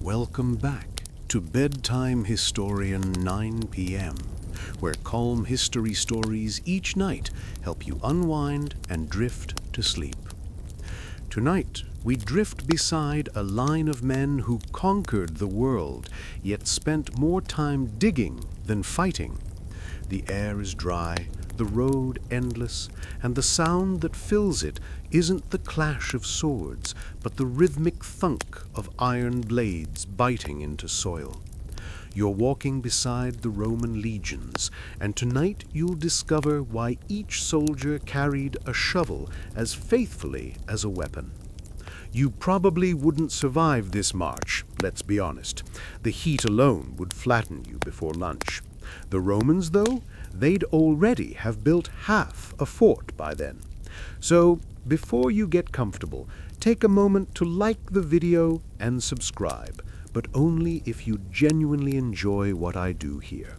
Welcome back to Bedtime Historian 9 p.m., where calm history stories each night help you unwind and drift to sleep. Tonight, we drift beside a line of men who conquered the world, yet spent more time digging than fighting. The air is dry, the road endless, and the sound that fills it isn't the clash of swords, but the rhythmic thunk of iron blades biting into soil. You're walking beside the Roman legions, and tonight you'll discover why each soldier carried a shovel as faithfully as a weapon. You probably wouldn't survive this march, let's be honest. The heat alone would flatten you before lunch. The Romans, though, they'd already have built half a fort by then. So, before you get comfortable, take a moment to like the video and subscribe, but only if you genuinely enjoy what I do here.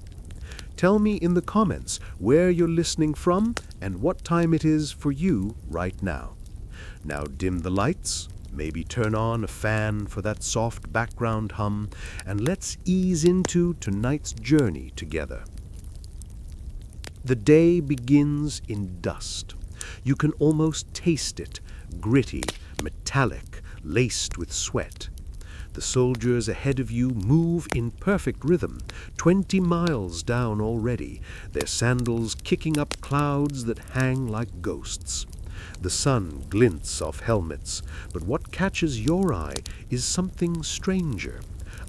Tell me in the comments where you're listening from and what time it is for you right now. Now dim the lights, maybe turn on a fan for that soft background hum, and let's ease into tonight's journey together. The day begins in dust. You can almost taste it, gritty, metallic, laced with sweat. The soldiers ahead of you move in perfect rhythm, 20 miles down already, their sandals kicking up clouds that hang like ghosts. The sun glints off helmets, but what catches your eye is something stranger.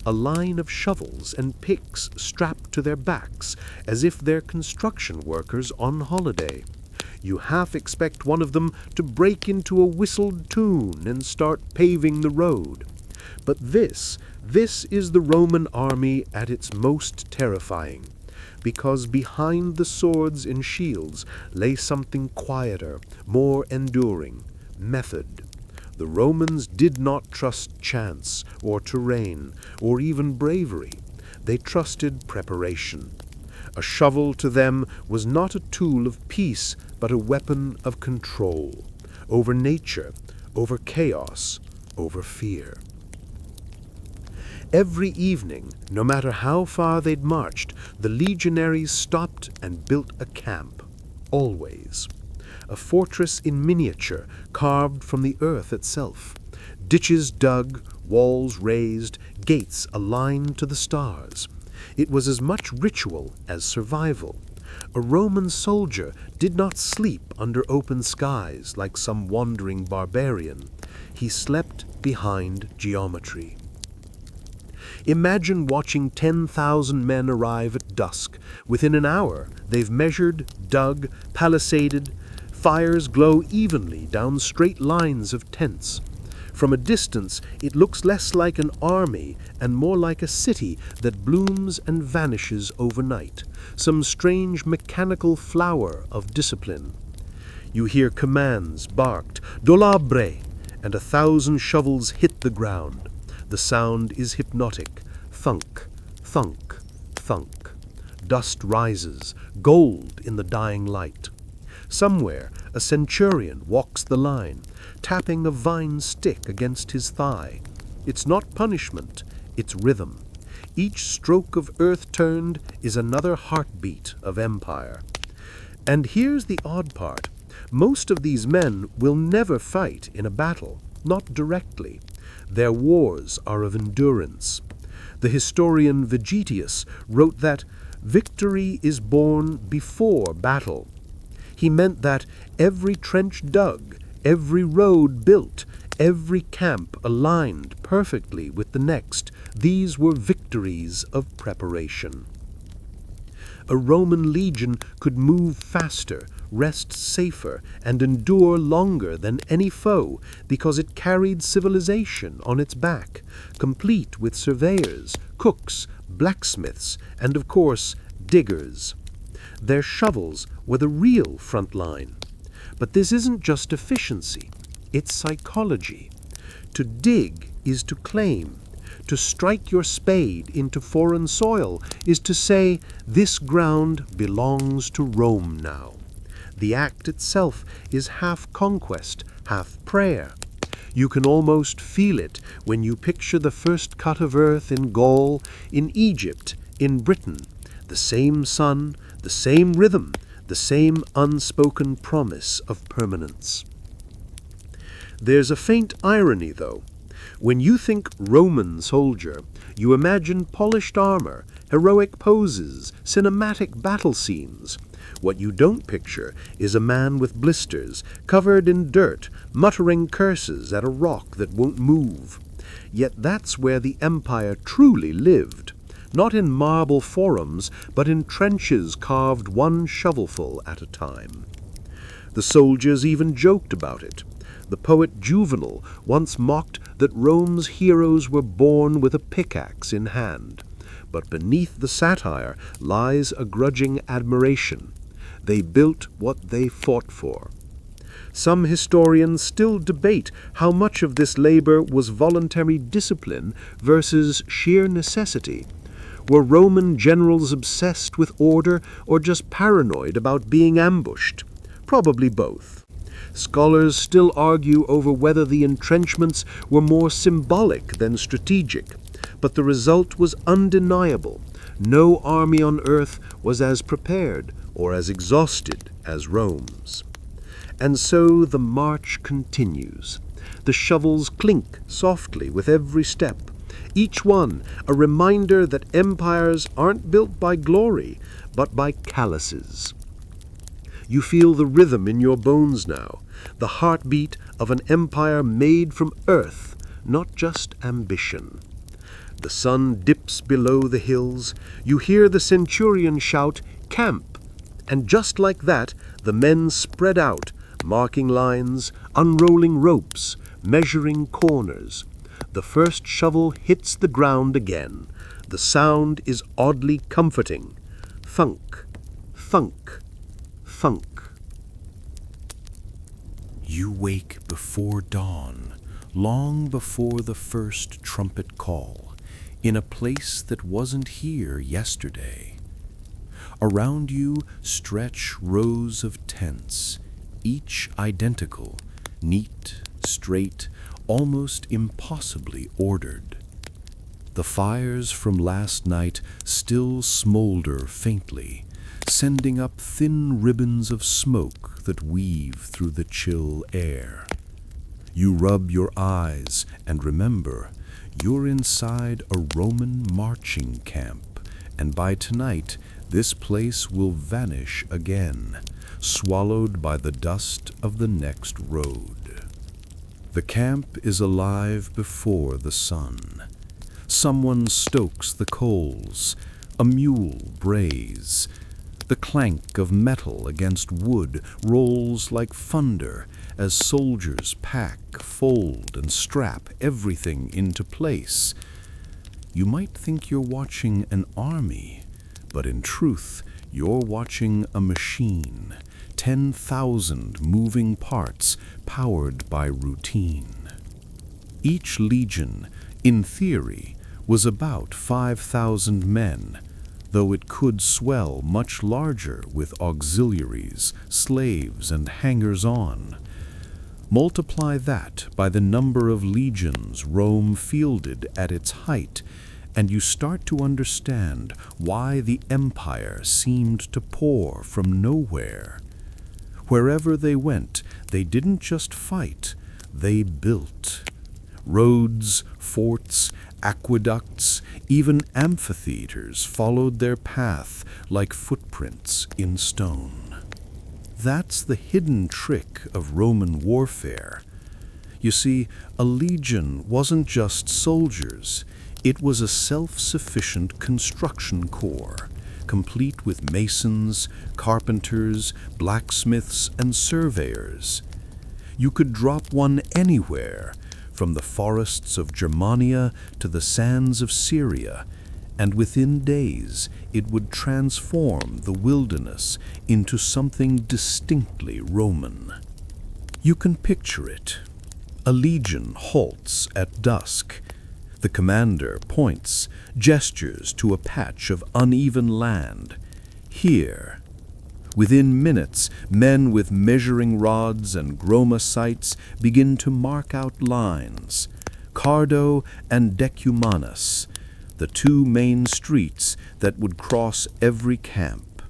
A line of shovels and picks strapped to their backs, as if they're construction workers on holiday. You half expect one of them to break into a whistled tune and start paving the road. But this is the Roman army at its most terrifying, because behind the swords and shields lay something quieter, more enduring: method. The Romans did not trust chance or terrain or even bravery. They trusted preparation. A shovel to them was not a tool of peace, but a weapon of control, over nature, over chaos, over fear. Every evening, no matter how far they'd marched, the legionaries stopped and built a camp. Always. A fortress in miniature, carved from the earth itself. Ditches dug, walls raised, gates aligned to the stars. It was as much ritual as survival. A Roman soldier did not sleep under open skies like some wandering barbarian. He slept behind geometry. Imagine watching 10,000 men arrive at dusk. Within an hour, they've measured, dug, palisaded. Fires glow evenly down straight lines of tents. From a distance, it looks less like an army and more like a city that blooms and vanishes overnight, some strange mechanical flower of discipline. You hear commands barked, "Dolabre," and 1,000 shovels hit the ground. The sound is hypnotic. Thunk, thunk, thunk. Dust rises, gold in the dying light. Somewhere, a centurion walks the line, tapping a vine stick against his thigh. It's not punishment, it's rhythm. Each stroke of earth turned is another heartbeat of empire. And here's the odd part. Most of these men will never fight in a battle, not directly. Their wars are of endurance. The historian Vegetius wrote that victory is born before battle. He meant that every trench dug, every road built, every camp aligned perfectly with the next, these were victories of preparation. A Roman legion could move faster, rest safer, and endure longer than any foe because it carried civilization on its back, complete with surveyors, cooks, blacksmiths, and of course, diggers. Their shovels were the real front line. But this isn't just efficiency, it's psychology. To dig is to claim. To strike your spade into foreign soil is to say, this ground belongs to Rome now. The act itself is half conquest, half prayer. You can almost feel it when you picture the first cut of earth in Gaul, in Egypt, in Britain. The same sun, the same rhythm, the same unspoken promise of permanence. There's a faint irony, though. When you think Roman soldier, you imagine polished armor, heroic poses, cinematic battle scenes. What you don't picture is a man with blisters, covered in dirt, muttering curses at a rock that won't move. Yet that's where the empire truly lived. Not in marble forums, but in trenches carved one shovelful at a time. The soldiers even joked about it. The poet Juvenal once mocked that Rome's heroes were born with a pickaxe in hand. But beneath the satire lies a grudging admiration. They built what they fought for. Some historians still debate how much of this labor was voluntary discipline versus sheer necessity. Were Roman generals obsessed with order or just paranoid about being ambushed? Probably both. Scholars still argue over whether the entrenchments were more symbolic than strategic, but the result was undeniable. No army on earth was as prepared or as exhausted as Rome's. And so the march continues. The shovels clink softly with every step, each one a reminder that empires aren't built by glory, but by calluses. You feel the rhythm in your bones now, the heartbeat of an empire made from earth, not just ambition. The sun dips below the hills. You hear the centurion shout, "Camp!" And just like that, the men spread out, marking lines, unrolling ropes, measuring corners. The first shovel hits the ground again. The sound is oddly comforting. Thunk, thunk, thunk. You wake before dawn, long before the first trumpet call, in a place that wasn't here yesterday. Around you stretch rows of tents, each identical, neat, straight, almost impossibly ordered. The fires from last night still smolder faintly, sending up thin ribbons of smoke that weave through the chill air. You rub your eyes and remember, you're inside a Roman marching camp, and by tonight this place will vanish again, swallowed by the dust of the next road. The camp is alive before the sun. Someone stokes the coals, a mule brays. The clank of metal against wood rolls like thunder as soldiers pack, fold, and strap everything into place. You might think you're watching an army, but in truth, you're watching a machine, 10,000 moving parts powered by routine. Each legion, in theory, was about 5,000 men, though it could swell much larger with auxiliaries, slaves, and hangers-on. Multiply that by the number of legions Rome fielded at its height, and you start to understand why the empire seemed to pour from nowhere. Wherever they went, they didn't just fight, they built. Roads, forts, aqueducts, even amphitheaters followed their path like footprints in stone. That's the hidden trick of Roman warfare. You see, a legion wasn't just soldiers, it was a self-sufficient construction corps, complete with masons, carpenters, blacksmiths, and surveyors. You could drop one anywhere, from the forests of Germania to the sands of Syria, and within days it would transform the wilderness into something distinctly Roman. You can picture it. A legion halts at dusk. The commander points, gestures to a patch of uneven land. Here. Within minutes, men with measuring rods and groma sights begin to mark out lines. Cardo and Decumanus, the two main streets that would cross every camp.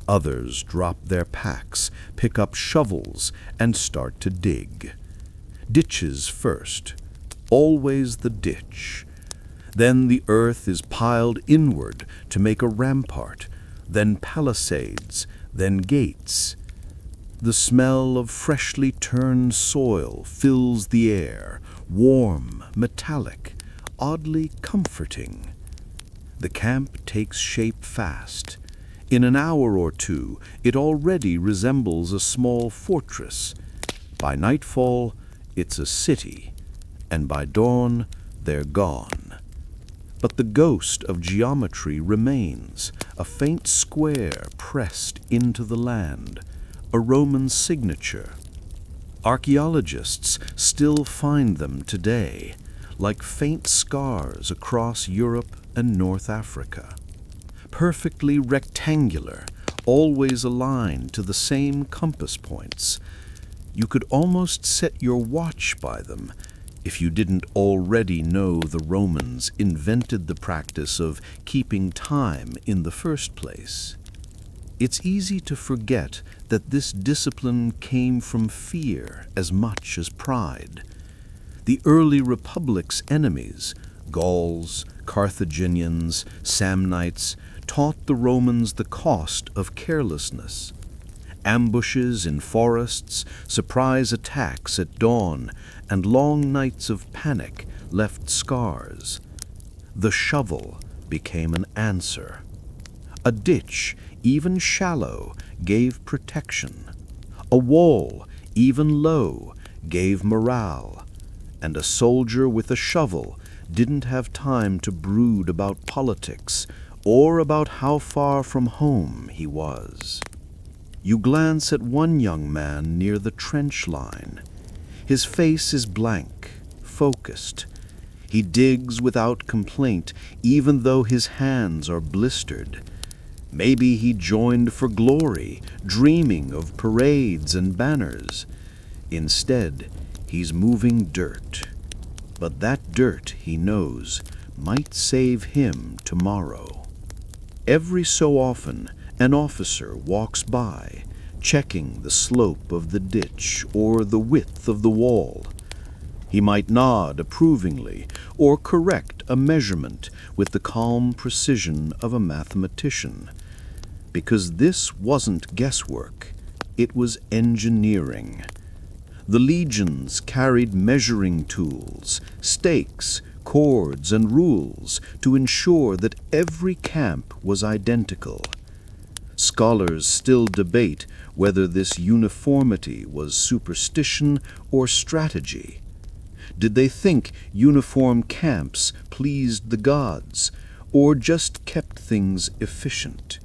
Others drop their packs, pick up shovels, and start to dig. Ditches first, always the ditch. Then the earth is piled inward to make a rampart, then palisades, then gates. The smell of freshly turned soil fills the air, warm, metallic, oddly comforting. The camp takes shape fast. In an hour or two, it already resembles a small fortress. By nightfall, it's a city, and by dawn, they're gone. But the ghost of geometry remains, a faint square pressed into the land, a Roman signature. Archaeologists still find them today, like faint scars across Europe and North Africa. Perfectly rectangular, always aligned to the same compass points. You could almost set your watch by them if you didn't already know the Romans invented the practice of keeping time in the first place. It's easy to forget that this discipline came from fear as much as pride. The early republic's enemies, Gauls, Carthaginians, Samnites, taught the Romans the cost of carelessness. Ambushes in forests, surprise attacks at dawn, and long nights of panic left scars. The shovel became an answer. A ditch, even shallow, gave protection. A wall, even low, gave morale. And a soldier with a shovel didn't have time to brood about politics or about how far from home he was. You glance at one young man near the trench line. His face is blank, focused. He digs without complaint, even though his hands are blistered. Maybe he joined for glory, dreaming of parades and banners. Instead, he's moving dirt. But that dirt, he knows, might save him tomorrow. Every so often, an officer walks by, checking the slope of the ditch or the width of the wall. He might nod approvingly or correct a measurement with the calm precision of a mathematician. Because this wasn't guesswork, it was engineering. The legions carried measuring tools, stakes, cords, and rules to ensure that every camp was identical. Scholars still debate whether this uniformity was superstition or strategy. Did they think uniform camps pleased the gods, or just kept things efficient?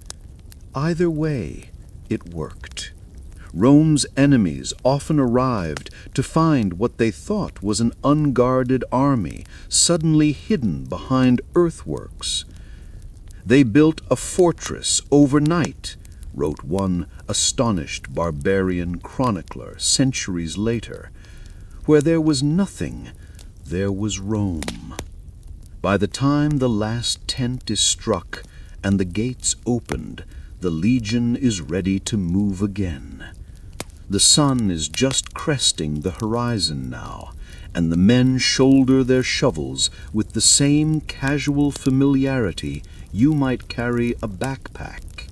Either way, it worked. Rome's enemies often arrived to find what they thought was an unguarded army suddenly hidden behind earthworks. They built a fortress overnight, wrote one astonished barbarian chronicler centuries later. Where there was nothing, there was Rome. By the time the last tent is struck and the gates opened, the legion is ready to move again. The sun is just cresting the horizon now, and the men shoulder their shovels with the same casual familiarity you might carry a backpack.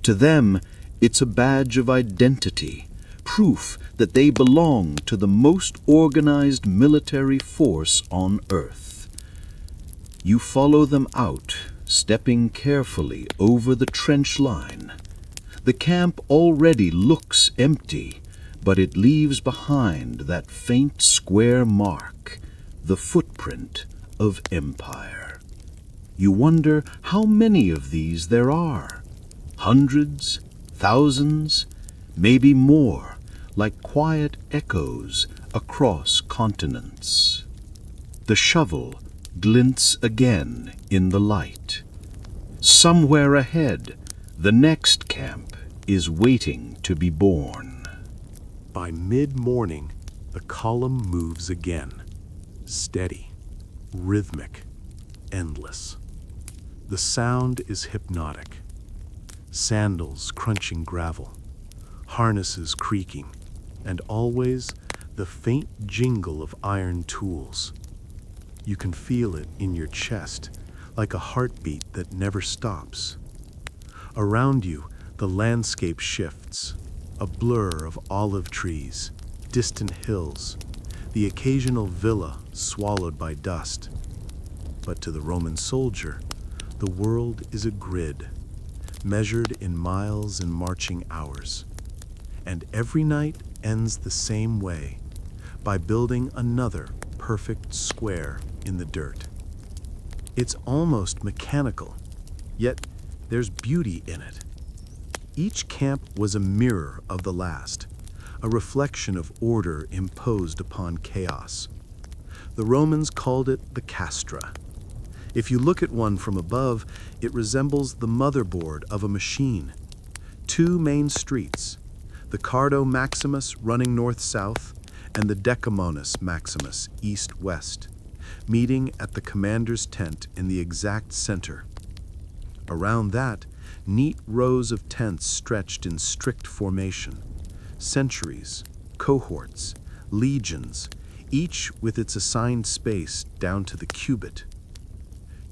To them, it's a badge of identity, proof that they belong to the most organized military force on earth. You follow them out, stepping carefully over the trench line. The camp already looks empty, but it leaves behind that faint square mark, the footprint of empire. You wonder how many of these there are. Hundreds, thousands, maybe more, like quiet echoes across continents. The shovel glints again in the light. Somewhere ahead, the next camp is waiting to be born. By mid-morning, the column moves again. Steady, rhythmic, endless. The sound is hypnotic. Sandals crunching gravel, harnesses creaking, and always the faint jingle of iron tools. You can feel it in your chest, like a heartbeat that never stops. Around you, the landscape shifts, a blur of olive trees, distant hills, the occasional villa swallowed by dust. But to the Roman soldier, the world is a grid, measured in miles and marching hours. And every night ends the same way, by building another perfect square in the dirt. It's almost mechanical, yet there's beauty in it. Each camp was a mirror of the last, a reflection of order imposed upon chaos. The Romans called it the castra. If you look at one from above, it resembles the motherboard of a machine. Two main streets, the Cardo Maximus running north-south, and the Decumanus Maximus east-west, meeting at the commander's tent in the exact center. Around that, neat rows of tents stretched in strict formation, centuries, cohorts, legions, each with its assigned space down to the cubit.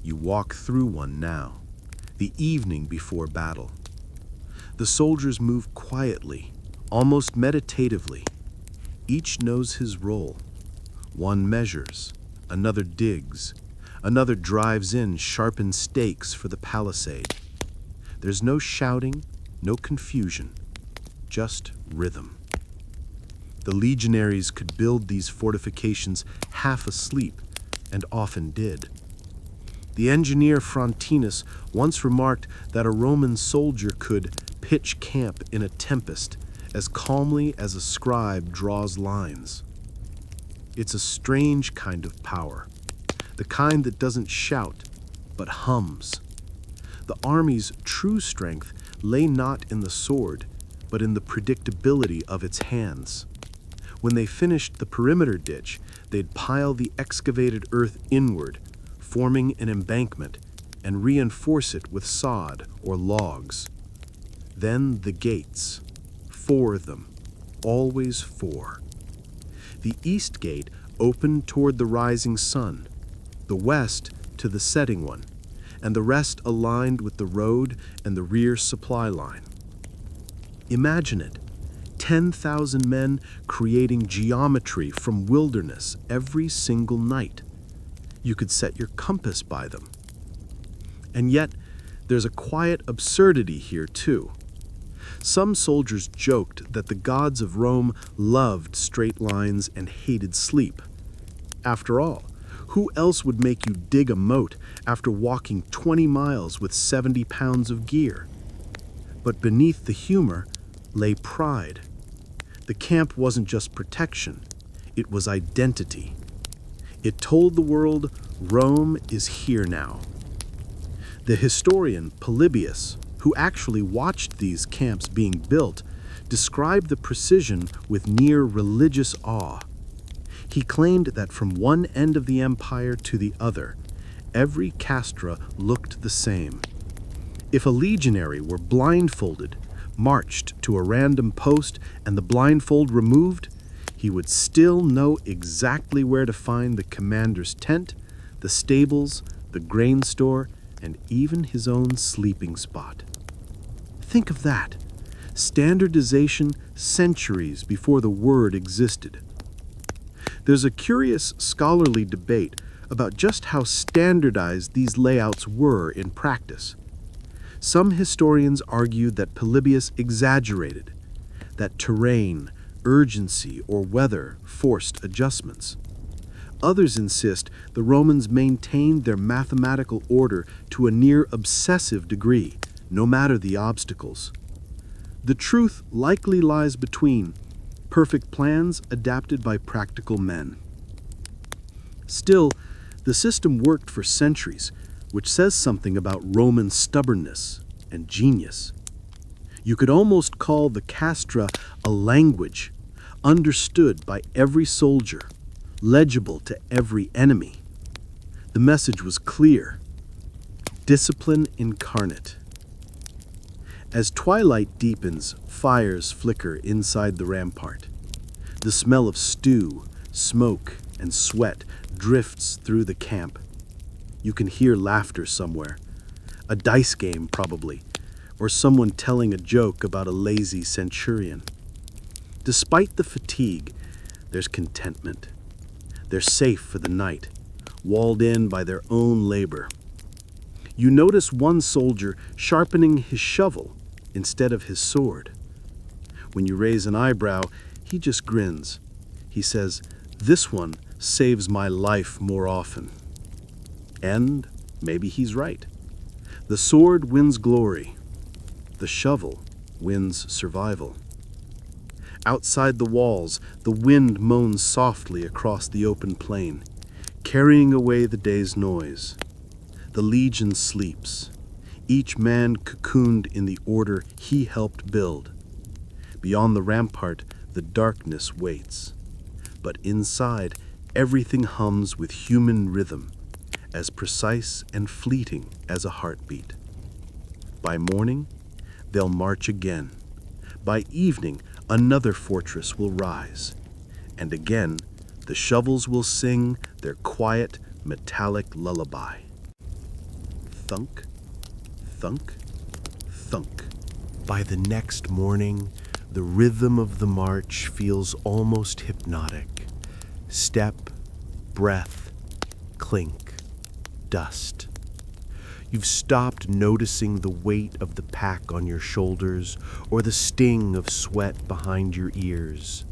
You walk through one now, the evening before battle. The soldiers move quietly, almost meditatively. Each knows his role. One measures, another digs, another drives in sharpened stakes for the palisade. There's no shouting, no confusion, just rhythm. The legionaries could build these fortifications half asleep, and often did. The engineer Frontinus once remarked that a Roman soldier could pitch camp in a tempest as calmly as a scribe draws lines. It's a strange kind of power, the kind that doesn't shout, but hums. The army's true strength lay not in the sword, but in the predictability of its hands. When they finished the perimeter ditch, they'd pile the excavated earth inward, forming an embankment, and reinforce it with sod or logs. Then the gates. 4 of them, always 4. The east gate opened toward the rising sun, the west to the setting one, and the rest aligned with the road and the rear supply line. Imagine it, 10,000 men creating geometry from wilderness every single night. You could set your compass by them. And yet, there's a quiet absurdity here too. Some soldiers joked that the gods of Rome loved straight lines and hated sleep. After all, who else would make you dig a moat after walking 20 miles with 70 pounds of gear? But beneath the humor lay pride. The camp wasn't just protection, it was identity. It told the world, Rome is here now. The historian Polybius, who actually watched these camps being built, described the precision with near religious awe. He claimed that from one end of the empire to the other, every castra looked the same. If a legionary were blindfolded, marched to a random post, and the blindfold removed, he would still know exactly where to find the commander's tent, the stables, the grain store, and even his own sleeping spot. Think of that. Standardization centuries before the word existed. There's a curious scholarly debate about just how standardized these layouts were in practice. Some historians argue that Polybius exaggerated, that terrain, urgency, or weather forced adjustments. Others insist the Romans maintained their mathematical order to a near obsessive degree, no matter the obstacles. The truth likely lies between perfect plans adapted by practical men. Still, the system worked for centuries, which says something about Roman stubbornness and genius. You could almost call the castra a language, understood by every soldier, legible to every enemy. The message was clear: discipline incarnate. As twilight deepens, fires flicker inside the rampart. The smell of stew, smoke, and sweat drifts through the camp. You can hear laughter somewhere. A dice game, probably, or someone telling a joke about a lazy centurion. Despite the fatigue, there's contentment. They're safe for the night, walled in by their own labor. You notice one soldier sharpening his shovel instead of his sword. When you raise an eyebrow, he just grins. He says, "This one saves my life more often." And maybe he's right. The sword wins glory. The shovel wins survival. Outside the walls, the wind moans softly across the open plain, carrying away the day's noise. The legion sleeps, each man cocooned in the order he helped build. Beyond the rampart, the darkness waits. But inside, everything hums with human rhythm, as precise and fleeting as a heartbeat. By morning, they'll march again. By evening, another fortress will rise. And again, the shovels will sing their quiet, metallic lullaby. Thunk, thunk, thunk. By the next morning, the rhythm of the march feels almost hypnotic. Step, breath, clink, dust. You've stopped noticing the weight of the pack on your shoulders or the sting of sweat behind your ears.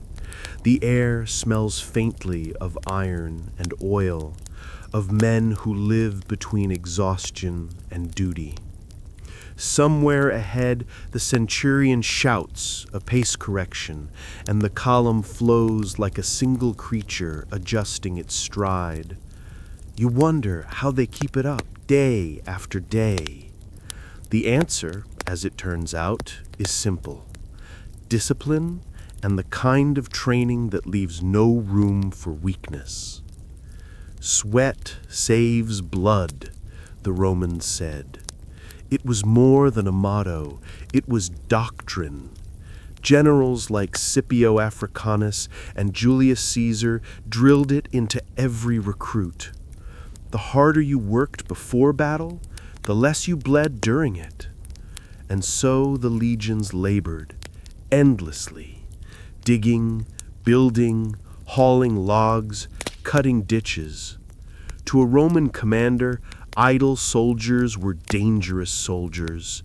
The air smells faintly of iron and oil, of men who live between exhaustion and duty. Somewhere ahead, the centurion shouts a pace correction, and the column flows like a single creature adjusting its stride. You wonder how they keep it up day after day. The answer, as it turns out, is simple: discipline and the kind of training that leaves no room for weakness. Sweat saves blood, the Romans said. It was more than a motto, it was doctrine. Generals like Scipio Africanus and Julius Caesar drilled it into every recruit. The harder you worked before battle, the less you bled during it. And so the legions labored, endlessly, digging, building, hauling logs, cutting ditches. To a Roman commander, idle soldiers were dangerous soldiers.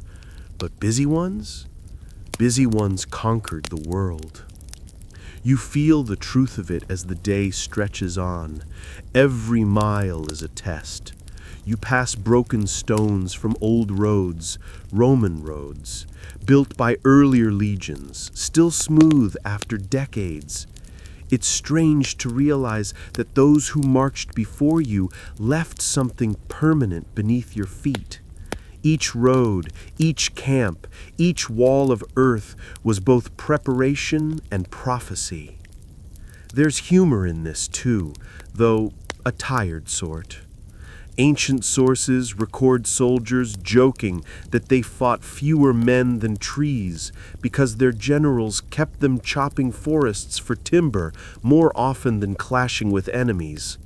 But busy ones conquered the world. You feel the truth of it as the day stretches on. Every mile is a test. You pass broken stones from old roads, Roman roads, built by earlier legions, still smooth after decades. It's strange to realize that those who marched before you left something permanent beneath your feet. Each road, each camp, each wall of earth was both preparation and prophecy. There's humor in this too, though a tired sort. Ancient sources record soldiers joking that they fought fewer men than trees because their generals kept them chopping forests for timber more often than clashing with enemies.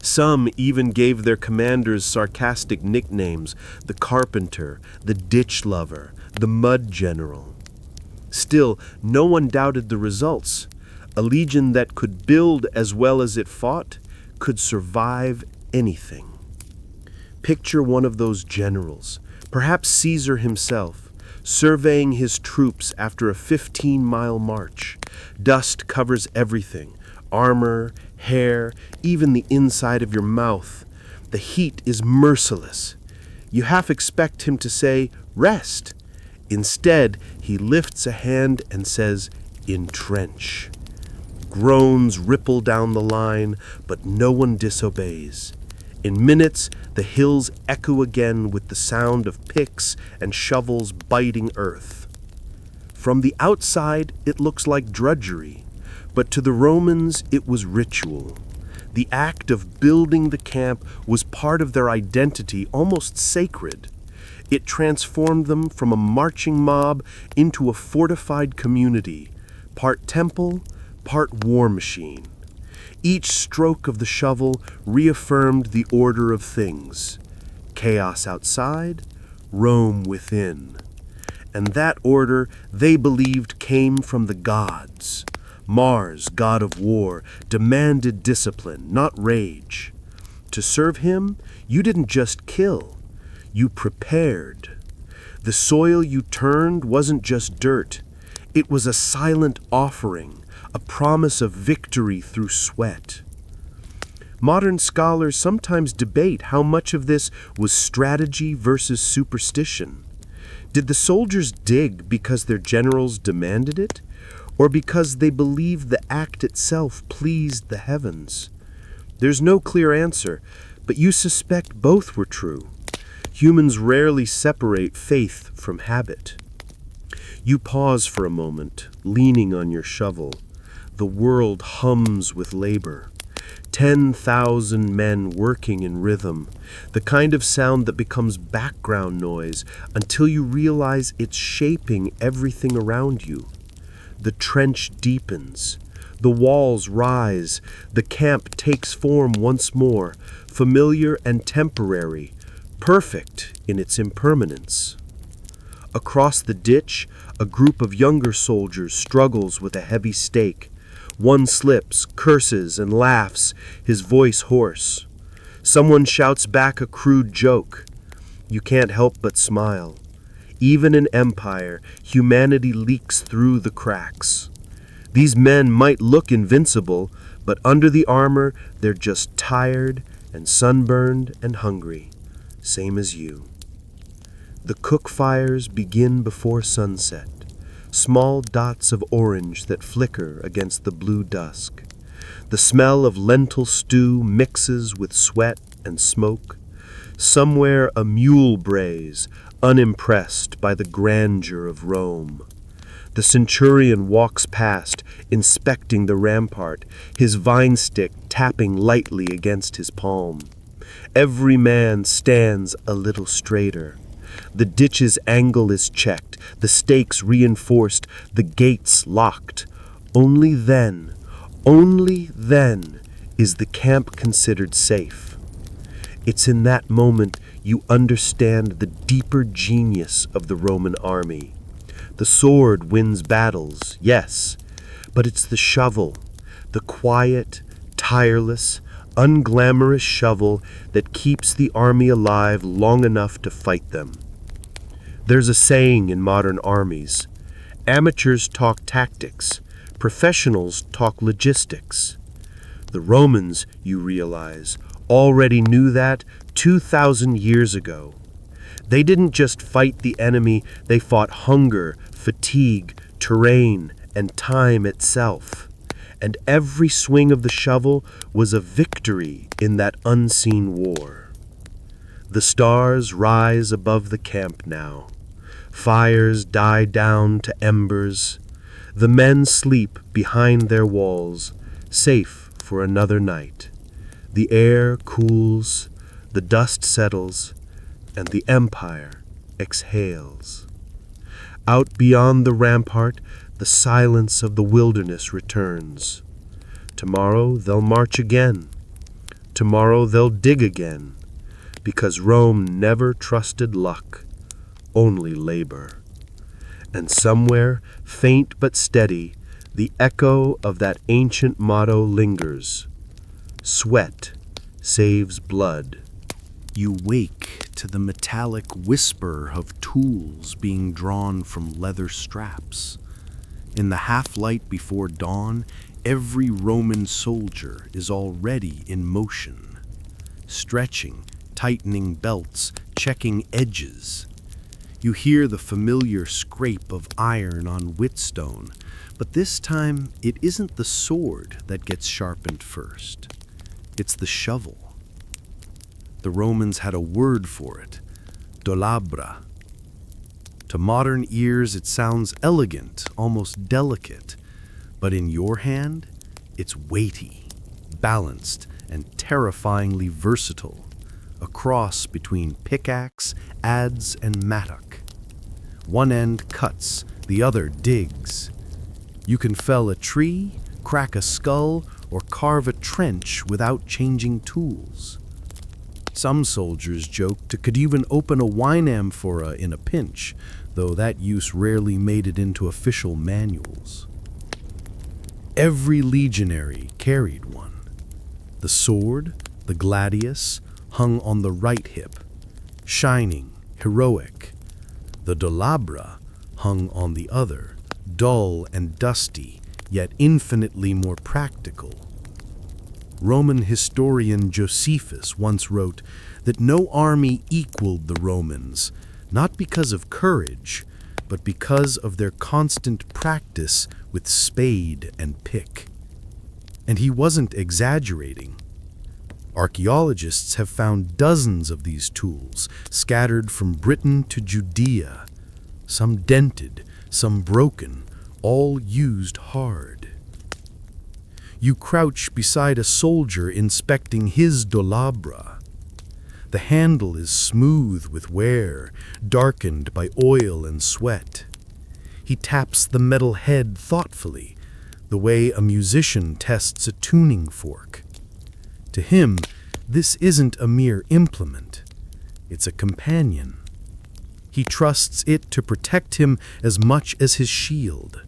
Some even gave their commanders sarcastic nicknames: the carpenter, the ditch lover, the mud general. Still, no one doubted the results. A legion that could build as well as it fought could survive anything. Picture one of those generals, perhaps Caesar himself, surveying his troops after a 15-mile march. Dust covers everything: armor, hair, even the inside of your mouth. The heat is merciless. You half expect him to say, "Rest." Instead, he lifts a hand and says, "Entrench." Groans ripple down the line, but no one disobeys. In minutes, the hills echo again with the sound of picks and shovels biting earth. From the outside, it looks like drudgery, but to the Romans, it was ritual. The act of building the camp was part of their identity, almost sacred. It transformed them from a marching mob into a fortified community, part temple, part war machine. Each stroke of the shovel reaffirmed the order of things. Chaos outside, Rome within. And that order, they believed, came from the gods. Mars, god of war, demanded discipline, not rage. To serve him, you didn't just kill, you prepared. The soil you turned wasn't just dirt. It was a silent offering, a promise of victory through sweat. Modern scholars sometimes debate how much of this was strategy versus superstition. Did the soldiers dig because their generals demanded it, or because they believed the act itself pleased the heavens? There's no clear answer, but you suspect both were true. Humans rarely separate faith from habit. You pause for a moment, leaning on your shovel. The world hums with labor. 10,000 men working in rhythm, the kind of sound that becomes background noise until you realize it's shaping everything around you. The trench deepens, the walls rise, the camp takes form once more, familiar and temporary, perfect in its impermanence. Across the ditch, a group of younger soldiers struggles with a heavy stake. One slips, curses, and laughs, his voice hoarse. Someone shouts back a crude joke. You can't help but smile. Even in empire, humanity leaks through the cracks. These men might look invincible, but under the armor, they're just tired and sunburned and hungry, same as you. The cook fires begin before sunset. Small dots of orange that flicker against the blue dusk. The smell of lentil stew mixes with sweat and smoke. Somewhere a mule brays, unimpressed by the grandeur of Rome. The centurion walks past, inspecting the rampart, his vine stick tapping lightly against his palm. Every man stands a little straighter. The ditch's angle is checked, the stakes reinforced, the gates locked. Only then is the camp considered safe. It's in that moment you understand the deeper genius of the Roman army. The sword wins battles, yes, but it's the shovel, the quiet, tireless, unglamorous shovel that keeps the army alive long enough to fight them. There's a saying in modern armies: amateurs talk tactics, professionals talk logistics. The Romans, you realize, already knew that 2,000 years ago. They didn't just fight the enemy, they fought hunger, fatigue, terrain, and time itself. And every swing of the shovel was a victory in that unseen war. The stars rise above the camp now. Fires die down to embers. The men sleep behind their walls, safe for another night. The air cools, the dust settles, and the empire exhales. Out beyond the rampart, the silence of the wilderness returns. Tomorrow they'll march again. Tomorrow they'll dig again, because Rome never trusted luck, only labor. And somewhere, faint but steady, the echo of that ancient motto lingers: sweat saves blood. You wake to the metallic whisper of tools being drawn from leather straps. In the half-light before dawn, every Roman soldier is already in motion, stretching, tightening belts, checking edges. You hear the familiar scrape of iron on whetstone, but this time it isn't the sword that gets sharpened first. It's the shovel. The Romans had a word for it: dolabra. To modern ears, it sounds elegant, almost delicate. But in your hand, it's weighty, balanced, and terrifyingly versatile. A cross between pickaxe, adze, and mattock. One end cuts, the other digs. You can fell a tree, crack a skull, or carve a trench without changing tools. Some soldiers joked it could even open a wine amphora in a pinch, though that use rarely made it into official manuals. Every legionary carried one. The sword, the gladius, hung on the right hip, shining, heroic. The dolabra hung on the other, dull and dusty, yet infinitely more practical. Roman historian Josephus once wrote that no army equaled the Romans, not because of courage, but because of their constant practice with spade and pick. And he wasn't exaggerating. Archaeologists have found dozens of these tools scattered from Britain to Judea, some dented, some broken, all used hard. You crouch beside a soldier inspecting his dolabra. The handle is smooth with wear, darkened by oil and sweat. He taps the metal head thoughtfully, the way a musician tests a tuning fork. To him, this isn't a mere implement. It's a companion. He trusts it to protect him as much as his shield.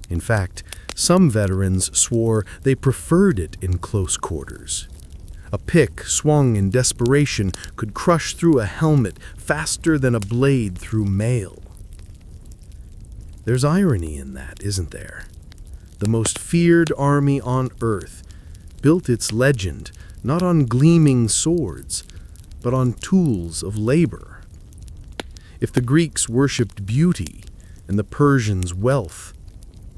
In fact, some veterans swore they preferred it in close quarters. A pick swung in desperation could crush through a helmet faster than a blade through mail. There's irony in that, isn't there? The most feared army on earth built its legend not on gleaming swords, but on tools of labor. If the Greeks worshipped beauty and the Persians wealth,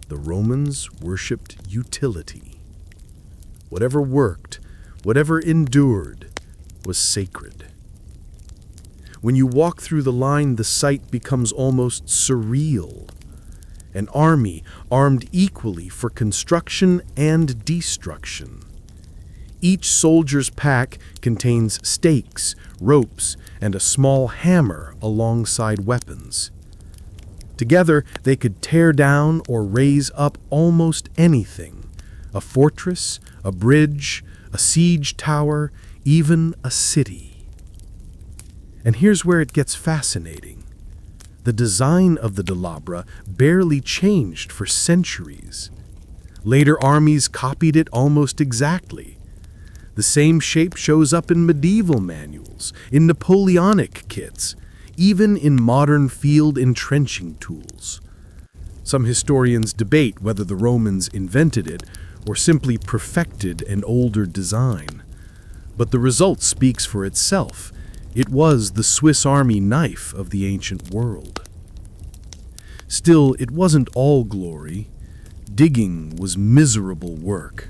the Romans worshipped utility. Whatever worked, whatever endured, was sacred. When you walk through the line, the sight becomes almost surreal. An army armed equally for construction and destruction. Each soldier's pack contains stakes, ropes, and a small hammer alongside weapons. Together, they could tear down or raise up almost anything: a fortress, a bridge, a siege tower, even a city. And here's where it gets fascinating. The design of the dolabra barely changed for centuries. Later armies copied it almost exactly. The same shape shows up in medieval manuals, in Napoleonic kits, even in modern field entrenching tools. Some historians debate whether the Romans invented it or simply perfected an older design. But the result speaks for itself. It was the Swiss Army knife of the ancient world. Still, it wasn't all glory. Digging was miserable work.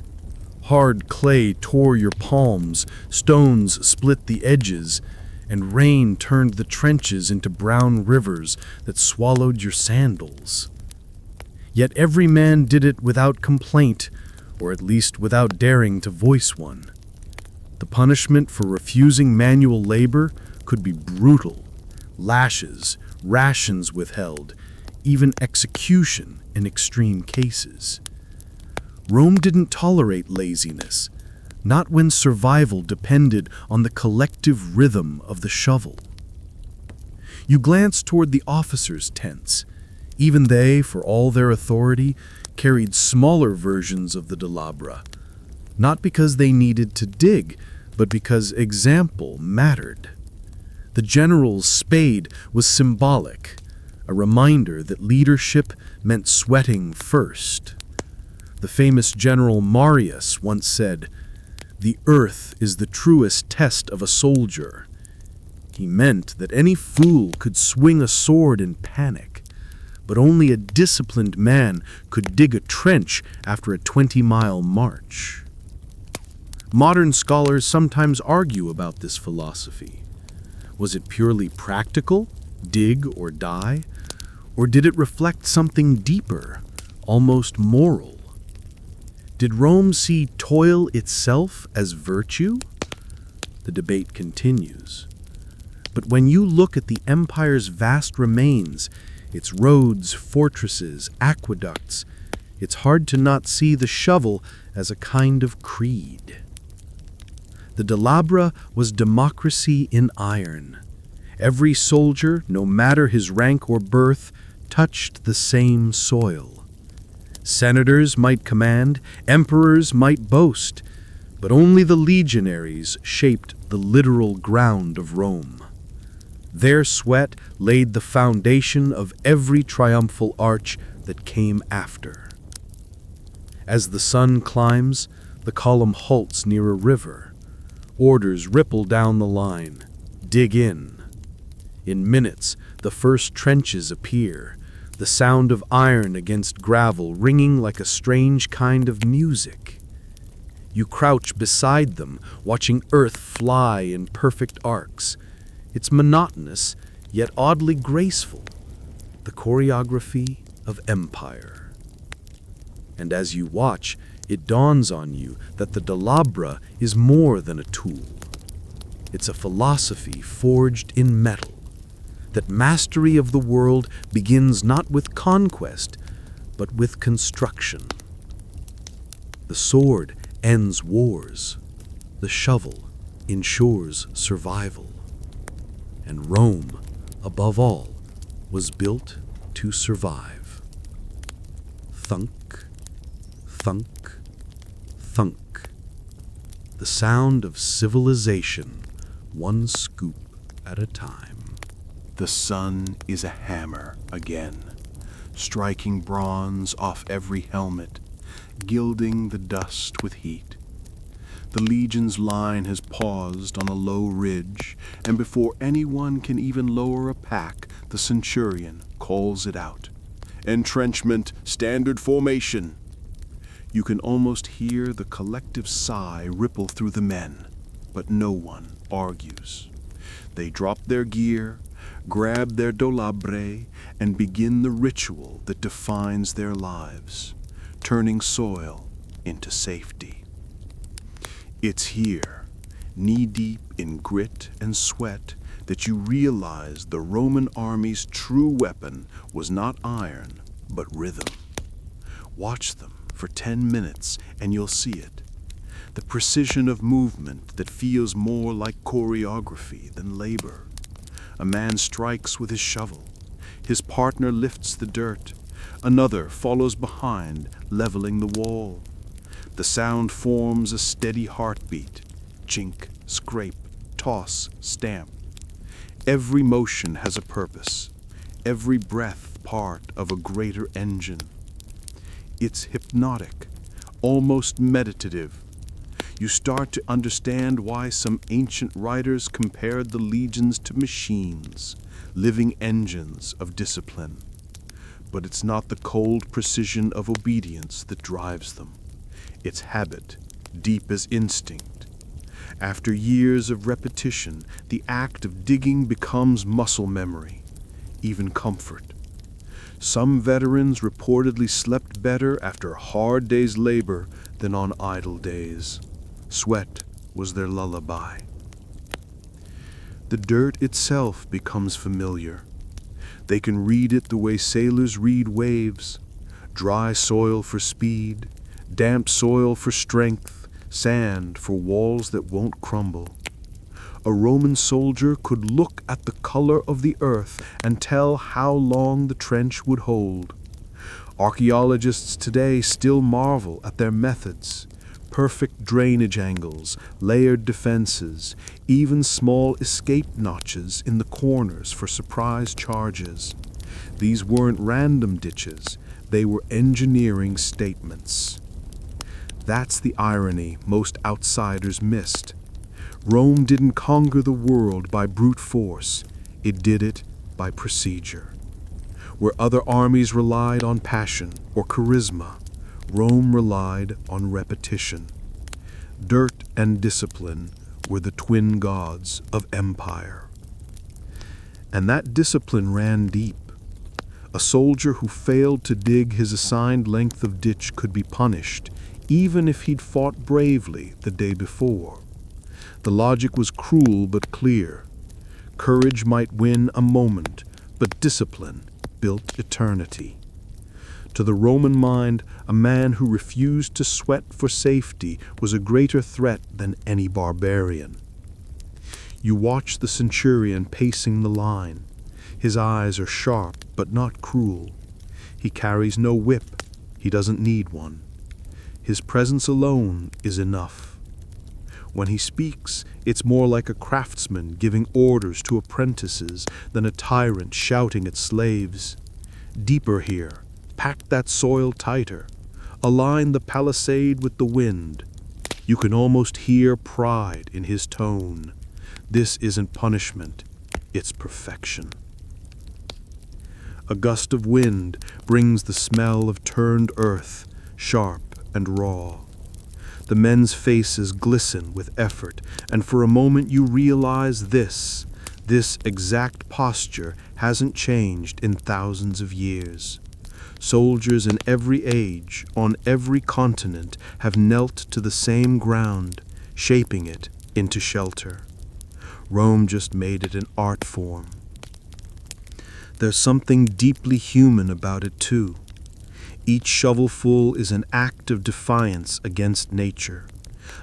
Hard clay tore your palms, stones split the edges, and rain turned the trenches into brown rivers that swallowed your sandals. Yet every man did it without complaint, or at least without daring to voice one. The punishment for refusing manual labor could be brutal: lashes, rations withheld, even execution in extreme cases. Rome didn't tolerate laziness, not when survival depended on the collective rhythm of the shovel. You glance toward the officers' tents. Even they, for all their authority, carried smaller versions of the dolabra, not because they needed to dig, but because example mattered. The general's spade was symbolic, a reminder that leadership meant sweating first. The famous general Marius once said, "The earth is the truest test of a soldier." He meant that any fool could swing a sword in panic, but only a disciplined man could dig a trench after a 20-mile march. Modern scholars sometimes argue about this philosophy. Was it purely practical, dig or die? Or did it reflect something deeper, almost moral? Did Rome see toil itself as virtue? The debate continues. But when you look at the empire's vast remains, its roads, fortresses, aqueducts, it's hard to not see the shovel as a kind of creed. The Delabra was democracy in iron. Every soldier, no matter his rank or birth, touched the same soil. Senators might command, emperors might boast, but only the legionaries shaped the literal ground of Rome. Their sweat laid the foundation of every triumphal arch that came after. As the sun climbs, the column halts near a river. Orders ripple down the line. Dig in. In minutes, the first trenches appear, the sound of iron against gravel ringing like a strange kind of music. You crouch beside them, watching earth fly in perfect arcs. It's monotonous, yet oddly graceful, the choreography of empire. And as you watch, it dawns on you that the Delabra is more than a tool. It's a philosophy forged in metal, that mastery of the world begins not with conquest, but with construction. The sword ends wars. The shovel ensures survival. And Rome, above all, was built to survive. Thunk, thunk, thunk. The sound of civilization, one scoop at a time. The sun is a hammer again, striking bronze off every helmet, gilding the dust with heat. The legion's line has paused on a low ridge, and before anyone can even lower a pack, the centurion calls it out. Entrenchment, standard formation. You can almost hear the collective sigh ripple through the men, but no one argues. They drop their gear, grab their dolabre, and begin the ritual that defines their lives, turning soil into safety. It's here, knee-deep in grit and sweat, that you realize the Roman army's true weapon was not iron, but rhythm. Watch them for 10 minutes and you'll see it. The precision of movement that feels more like choreography than labor. A man strikes with his shovel. His partner lifts the dirt. Another follows behind, leveling the wall. The sound forms a steady heartbeat. Chink, scrape, toss, stamp. Every motion has a purpose. Every breath part of a greater engine. It's hypnotic, almost meditative. You start to understand why some ancient writers compared the legions to machines, living engines of discipline. But it's not the cold precision of obedience that drives them. It's habit, deep as instinct. After years of repetition, the act of digging becomes muscle memory, even comfort. Some veterans reportedly slept better after a hard day's labor than on idle days. Sweat was their lullaby. The dirt itself becomes familiar. They can read it the way sailors read waves. Dry soil for speed, damp soil for strength, sand for walls that won't crumble. A Roman soldier could look at the color of the earth and tell how long the trench would hold. Archaeologists today still marvel at their methods. Perfect drainage angles, layered defenses, even small escape notches in the corners for surprise charges. These weren't random ditches, they were engineering statements. That's the irony most outsiders missed. Rome didn't conquer the world by brute force, it did it by procedure. Where other armies relied on passion or charisma, Rome relied on repetition. Dirt and discipline were the twin gods of empire. And that discipline ran deep. A soldier who failed to dig his assigned length of ditch could be punished, even if he'd fought bravely the day before. The logic was cruel but clear. Courage might win a moment, but discipline built eternity. To the Roman mind, a man who refused to sweat for safety was a greater threat than any barbarian. You watch the centurion pacing the line. His eyes are sharp but not cruel. He carries no whip. He doesn't need one. His presence alone is enough. When he speaks, it's more like a craftsman giving orders to apprentices than a tyrant shouting at slaves. Deeper here, pack that soil tighter. Align the palisade with the wind. You can almost hear pride in his tone. This isn't punishment, it's perfection. A gust of wind brings the smell of turned earth, sharp and raw. The men's faces glisten with effort, and for a moment you realize this exact posture hasn't changed in thousands of years. Soldiers in every age, on every continent, have knelt to the same ground, shaping it into shelter. Rome just made it an art form. There's something deeply human about it, too. Each shovelful is an act of defiance against nature,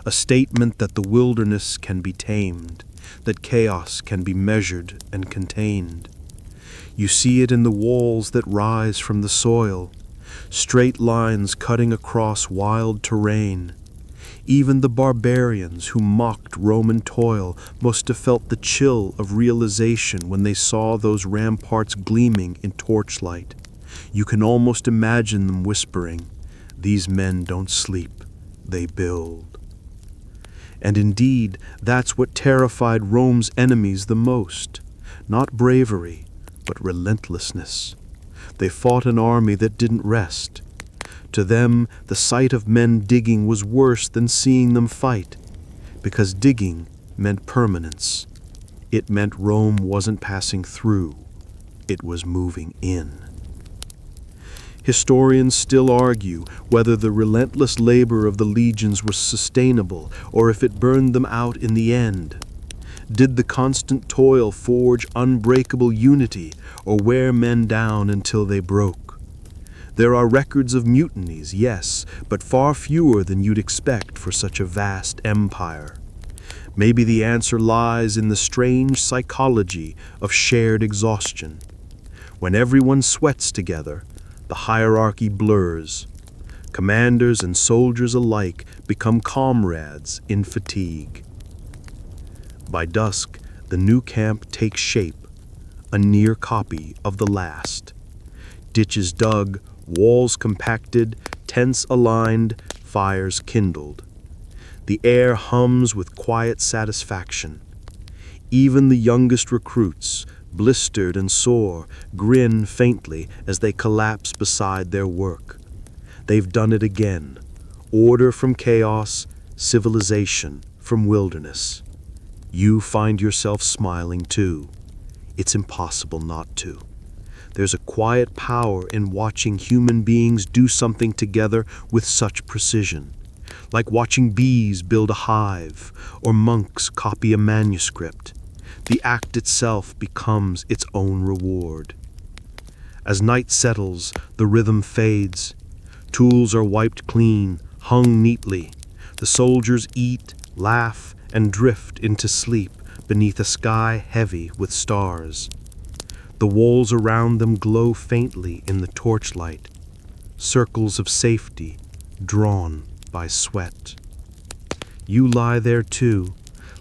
a statement that the wilderness can be tamed, that chaos can be measured and contained. You see it in the walls that rise from the soil, straight lines cutting across wild terrain. Even the barbarians who mocked Roman toil must have felt the chill of realization when they saw those ramparts gleaming in torchlight. You can almost imagine them whispering, "These men don't sleep, they build." And indeed, that's what terrified Rome's enemies the most. Not bravery, but relentlessness. They fought an army that didn't rest. To them, the sight of men digging was worse than seeing them fight, because digging meant permanence. It meant Rome wasn't passing through, it was moving in. Historians still argue whether the relentless labor of the legions was sustainable or if it burned them out in the end. Did the constant toil forge unbreakable unity or wear men down until they broke? There are records of mutinies, yes, but far fewer than you'd expect for such a vast empire. Maybe the answer lies in the strange psychology of shared exhaustion. When everyone sweats together, the hierarchy blurs. Commanders and soldiers alike become comrades in fatigue. By dusk, the new camp takes shape, a near copy of the last. Ditches dug, walls compacted, tents aligned, fires kindled. The air hums with quiet satisfaction. Even the youngest recruits, blistered and sore, grin faintly as they collapse beside their work. They've done it again. Order from chaos, civilization from wilderness. You find yourself smiling too. It's impossible not to. There's a quiet power in watching human beings do something together with such precision, like watching bees build a hive or monks copy a manuscript. The act itself becomes its own reward. As night settles, the rhythm fades. Tools are wiped clean, hung neatly. The soldiers eat, laugh, and drift into sleep beneath a sky heavy with stars. The walls around them glow faintly in the torchlight, circles of safety drawn by sweat. You lie there too,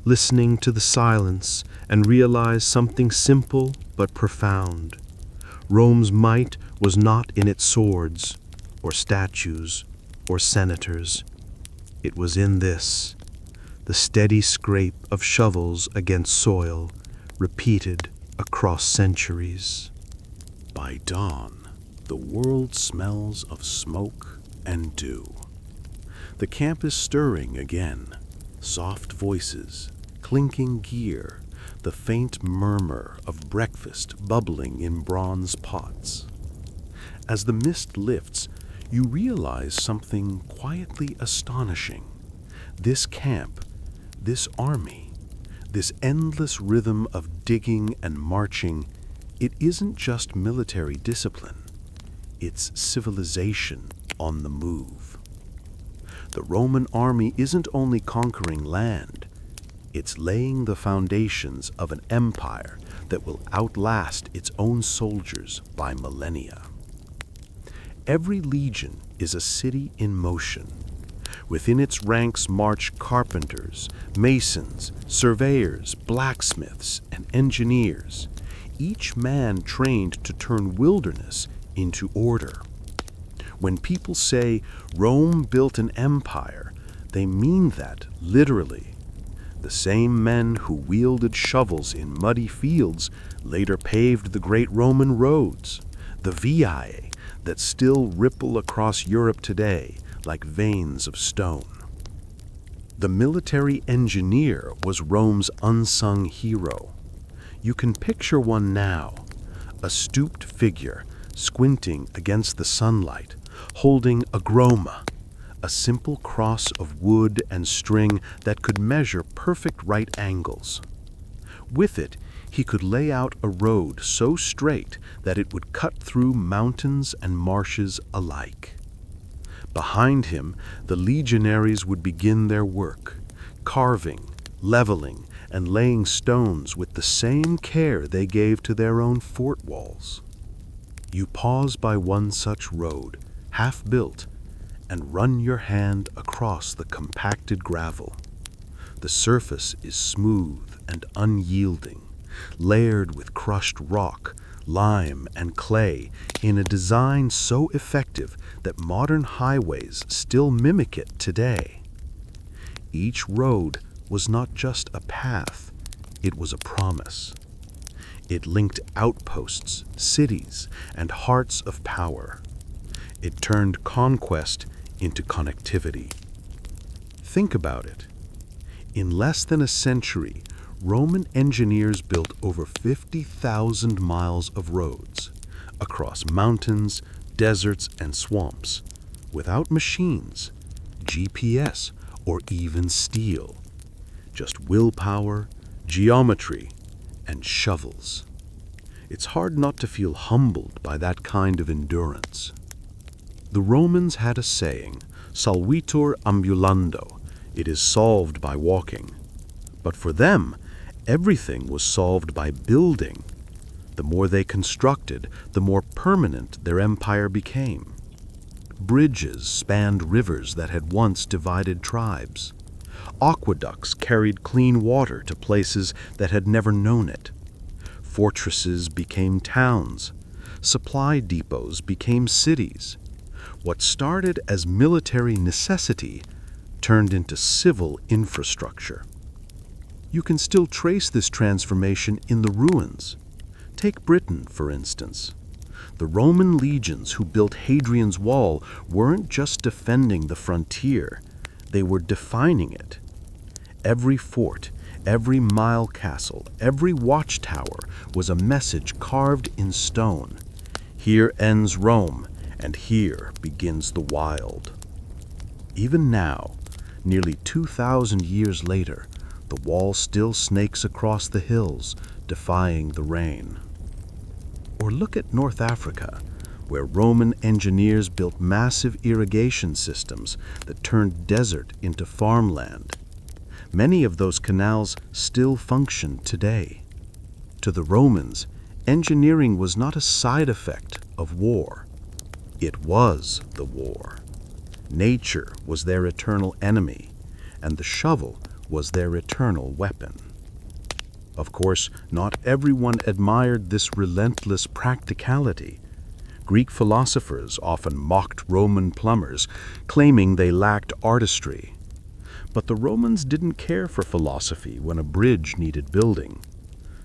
listening to the silence, and realize something simple but profound. Rome's might was not in its swords, or statues, or senators. It was in this, the steady scrape of shovels against soil, repeated across centuries. By dawn, the world smells of smoke and dew. The camp is stirring again. Soft voices, clinking gear, the faint murmur of breakfast bubbling in bronze pots. As the mist lifts, you realize something quietly astonishing. This camp, this army, this endless rhythm of digging and marching, it isn't just military discipline. It's civilization on the move. The Roman army isn't only conquering land, it's laying the foundations of an empire that will outlast its own soldiers by millennia. Every legion is a city in motion. Within its ranks march carpenters, masons, surveyors, blacksmiths, and engineers, each man trained to turn wilderness into order. When people say Rome built an empire, they mean that literally. The same men who wielded shovels in muddy fields later paved the great Roman roads, the viae that still ripple across Europe today like veins of stone. The military engineer was Rome's unsung hero. You can picture one now, a stooped figure squinting against the sunlight, holding a groma, a simple cross of wood and string that could measure perfect right angles. With it, he could lay out a road so straight that it would cut through mountains and marshes alike. Behind him, the legionaries would begin their work, carving, leveling, and laying stones with the same care they gave to their own fort walls. You pause by one such road, half built, and run your hand across the compacted gravel. The surface is smooth and unyielding, layered with crushed rock, lime, and clay in a design so effective that modern highways still mimic it today. Each road was not just a path, it was a promise. It linked outposts, cities, and hearts of power. It turned conquest into connectivity. Think about it. In less than a century, Roman engineers built over 50,000 miles of roads across mountains, deserts, and swamps, without machines, GPS, or even steel. Just willpower, geometry, and shovels. It's hard not to feel humbled by that kind of endurance. The Romans had a saying, "Solvitur ambulando," it is solved by walking. But for them, everything was solved by building. The more they constructed, the more permanent their empire became. Bridges spanned rivers that had once divided tribes. Aqueducts carried clean water to places that had never known it. Fortresses became towns. Supply depots became cities. What started as military necessity turned into civil infrastructure. You can still trace this transformation in the ruins. Take Britain, for instance. The Roman legions who built Hadrian's Wall weren't just defending the frontier, they were defining it. Every fort, every mile castle, every watchtower was a message carved in stone. Here ends Rome, and here begins the wild. Even now, nearly 2,000 years later, the wall still snakes across the hills, defying the rain. Or look at North Africa, where Roman engineers built massive irrigation systems that turned desert into farmland. Many of those canals still function today. To the Romans, engineering was not a side effect of war. It was the war. Nature was their eternal enemy, and the shovel was their eternal weapon. Of course, not everyone admired this relentless practicality. Greek philosophers often mocked Roman plumbers, claiming they lacked artistry. But the Romans didn't care for philosophy when a bridge needed building.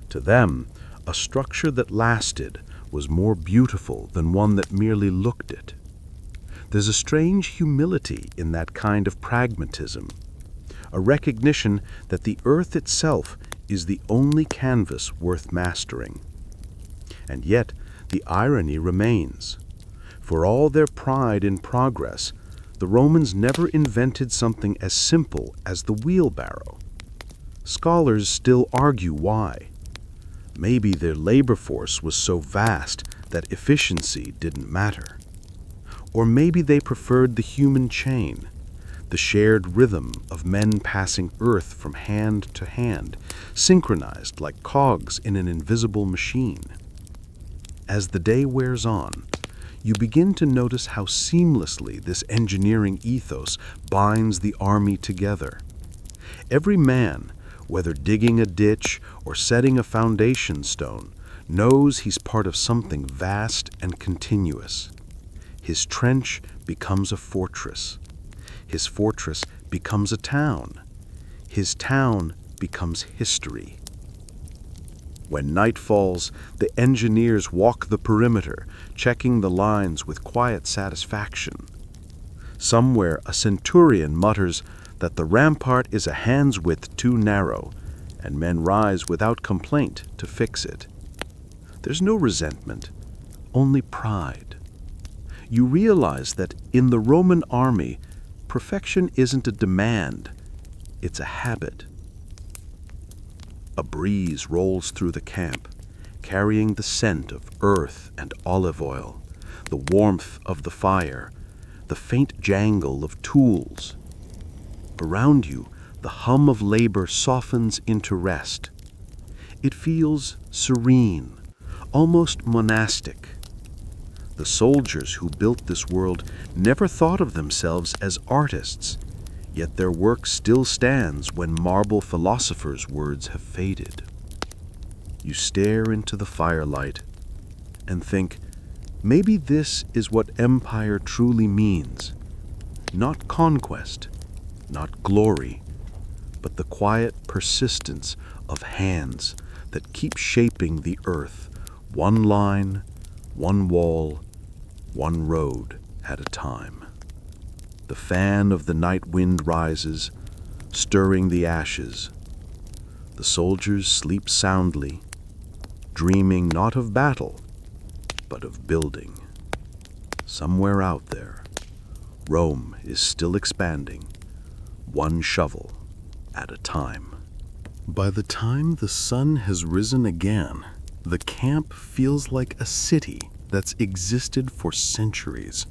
To them, a structure that lasted was more beautiful than one that merely looked it. There's a strange humility in that kind of pragmatism, a recognition that the earth itself is the only canvas worth mastering. And yet, the irony remains. For all their pride in progress, the Romans never invented something as simple as the wheelbarrow. Scholars still argue why. Maybe their labor force was so vast that efficiency didn't matter. Or maybe they preferred the human chain, the shared rhythm of men passing earth from hand to hand, synchronized like cogs in an invisible machine. As the day wears on, you begin to notice how seamlessly this engineering ethos binds the army together. Every man, whether digging a ditch or setting a foundation stone, knows he's part of something vast and continuous. His trench becomes a fortress. His fortress becomes a town. His town becomes history. When night falls, the engineers walk the perimeter, checking the lines with quiet satisfaction. Somewhere a centurion mutters that the rampart is a hand's width too narrow, and men rise without complaint to fix it. There's no resentment, only pride. You realize that in the Roman army, perfection isn't a demand, it's a habit. A breeze rolls through the camp, carrying the scent of earth and olive oil, the warmth of the fire, the faint jangle of tools. Around you, the hum of labor softens into rest. It feels serene, almost monastic. The soldiers who built this world never thought of themselves as artists, yet their work still stands when marble philosophers' words have faded. You stare into the firelight and think, maybe this is what empire truly means. Not conquest, not glory, but the quiet persistence of hands that keep shaping the earth, one line, one wall, one road at a time. The fan of the night wind rises, stirring the ashes. The soldiers sleep soundly, dreaming not of battle, but of building. Somewhere out there, Rome is still expanding, one shovel at a time. By the time the sun has risen again, the camp feels like a city that's existed for centuries.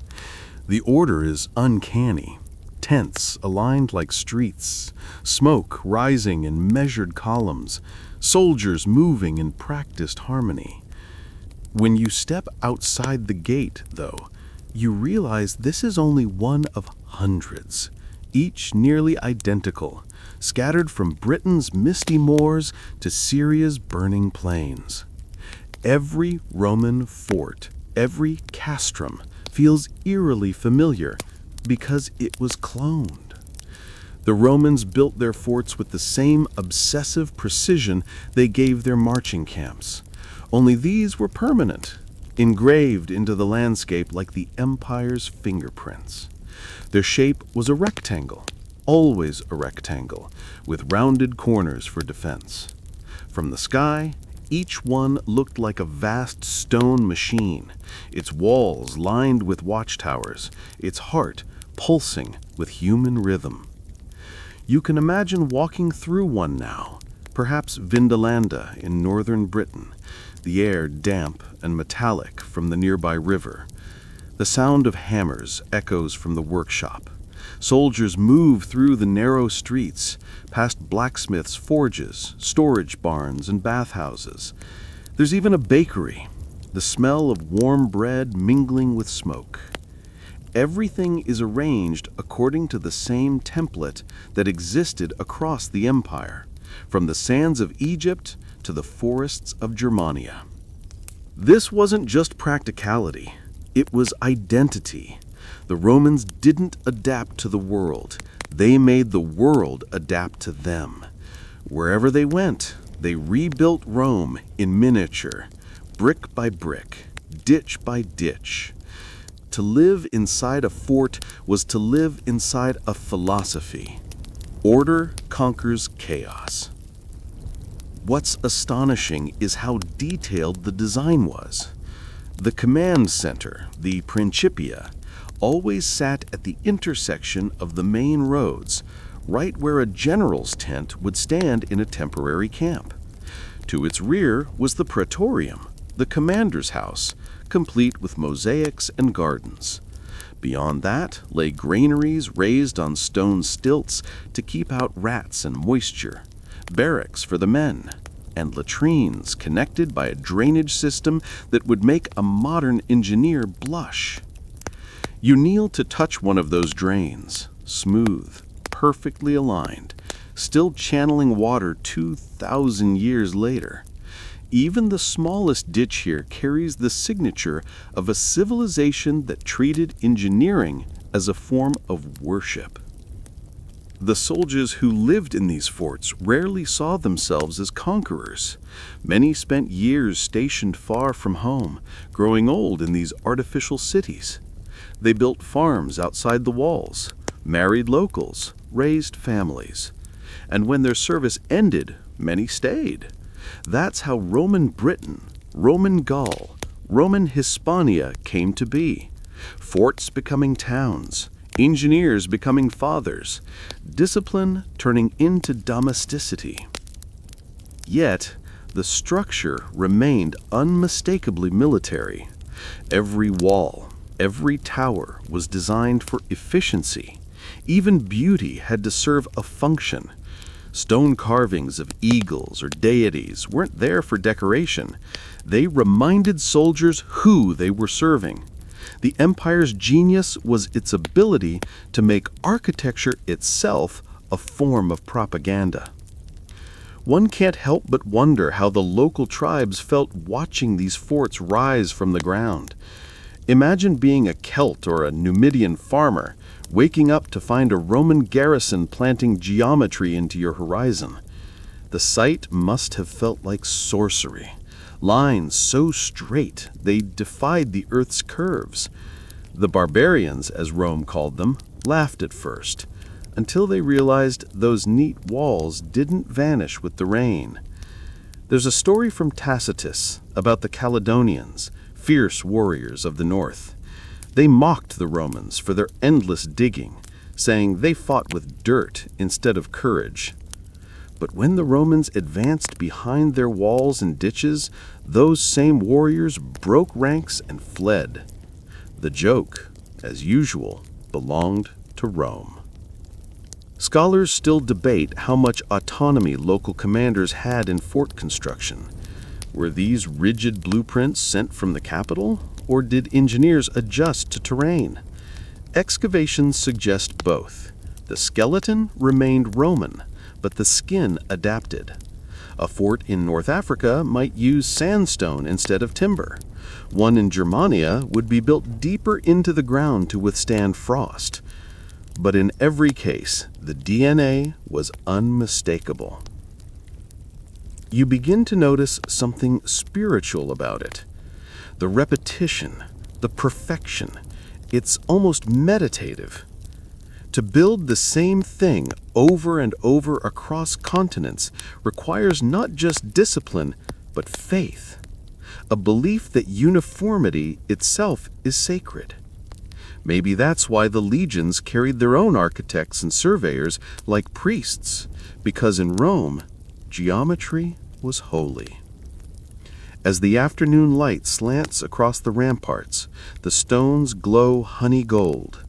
The order is uncanny. Tents aligned like streets, smoke rising in measured columns, soldiers moving in practiced harmony. When you step outside the gate, though, you realize this is only one of hundreds, each nearly identical, scattered from Britain's misty moors to Syria's burning plains. Every Roman fort, every castrum, feels eerily familiar because it was cloned. The Romans built their forts with the same obsessive precision they gave their marching camps, only these were permanent, engraved into the landscape like the empire's fingerprints. Their shape was a rectangle, always a rectangle, with rounded corners for defense. From the sky, each one looked like a vast stone machine, its walls lined with watchtowers, its heart pulsing with human rhythm. You can imagine walking through one now, perhaps Vindolanda in northern Britain, the air damp and metallic from the nearby river. The sound of hammers echoes from the workshop. Soldiers move through the narrow streets, past blacksmiths' forges, storage barns, and bathhouses. There's even a bakery, the smell of warm bread mingling with smoke. Everything is arranged according to the same template that existed across the empire, from the sands of Egypt to the forests of Germania. This wasn't just practicality, it was identity. The Romans didn't adapt to the world, they made the world adapt to them. Wherever they went, they rebuilt Rome in miniature, brick by brick, ditch by ditch. To live inside a fort was to live inside a philosophy. Order conquers chaos. What's astonishing is how detailed the design was. The command center, the Principia, always sat at the intersection of the main roads, right where a general's tent would stand in a temporary camp. To its rear was the Praetorium, the commander's house, complete with mosaics and gardens. Beyond that lay granaries raised on stone stilts to keep out rats and moisture, barracks for the men, and latrines connected by a drainage system that would make a modern engineer blush. You kneel to touch one of those drains, smooth, perfectly aligned, still channeling water 2,000 years later. Even the smallest ditch here carries the signature of a civilization that treated engineering as a form of worship. The soldiers who lived in these forts rarely saw themselves as conquerors. Many spent years stationed far from home, growing old in these artificial cities. They built farms outside the walls, married locals, raised families. And when their service ended, many stayed. That's how Roman Britain, Roman Gaul, Roman Hispania came to be. Forts becoming towns, engineers becoming fathers, discipline turning into domesticity. Yet, the structure remained unmistakably military. Every wall, every tower was designed for efficiency. Even beauty had to serve a function. Stone carvings of eagles or deities weren't there for decoration. They reminded soldiers who they were serving. The empire's genius was its ability to make architecture itself a form of propaganda. One can't help but wonder how the local tribes felt watching these forts rise from the ground. Imagine being a Celt or a Numidian farmer, waking up to find a Roman garrison planting geometry into your horizon. The sight must have felt like sorcery. Lines so straight they defied the earth's curves. The barbarians, as Rome called them, laughed at first, until they realized those neat walls didn't vanish with the rain. There's a story from Tacitus about the Caledonians, fierce warriors of the north. They mocked the Romans for their endless digging, saying they fought with dirt instead of courage. But when the Romans advanced behind their walls and ditches, those same warriors broke ranks and fled. The joke, as usual, belonged to Rome. Scholars still debate how much autonomy local commanders had in fort construction. Were these rigid blueprints sent from the capital, or did engineers adjust to terrain? Excavations suggest both. The skeleton remained Roman, but the skin adapted. A fort in North Africa might use sandstone instead of timber. One in Germania would be built deeper into the ground to withstand frost. But in every case, the DNA was unmistakable. You begin to notice something spiritual about it. The repetition, the perfection, it's almost meditative. To build the same thing over and over across continents requires not just discipline, but faith, a belief that uniformity itself is sacred. Maybe that's why the legions carried their own architects and surveyors like priests, because in Rome, geometry was holy. As the afternoon light slants across the ramparts, the stones glow honey gold.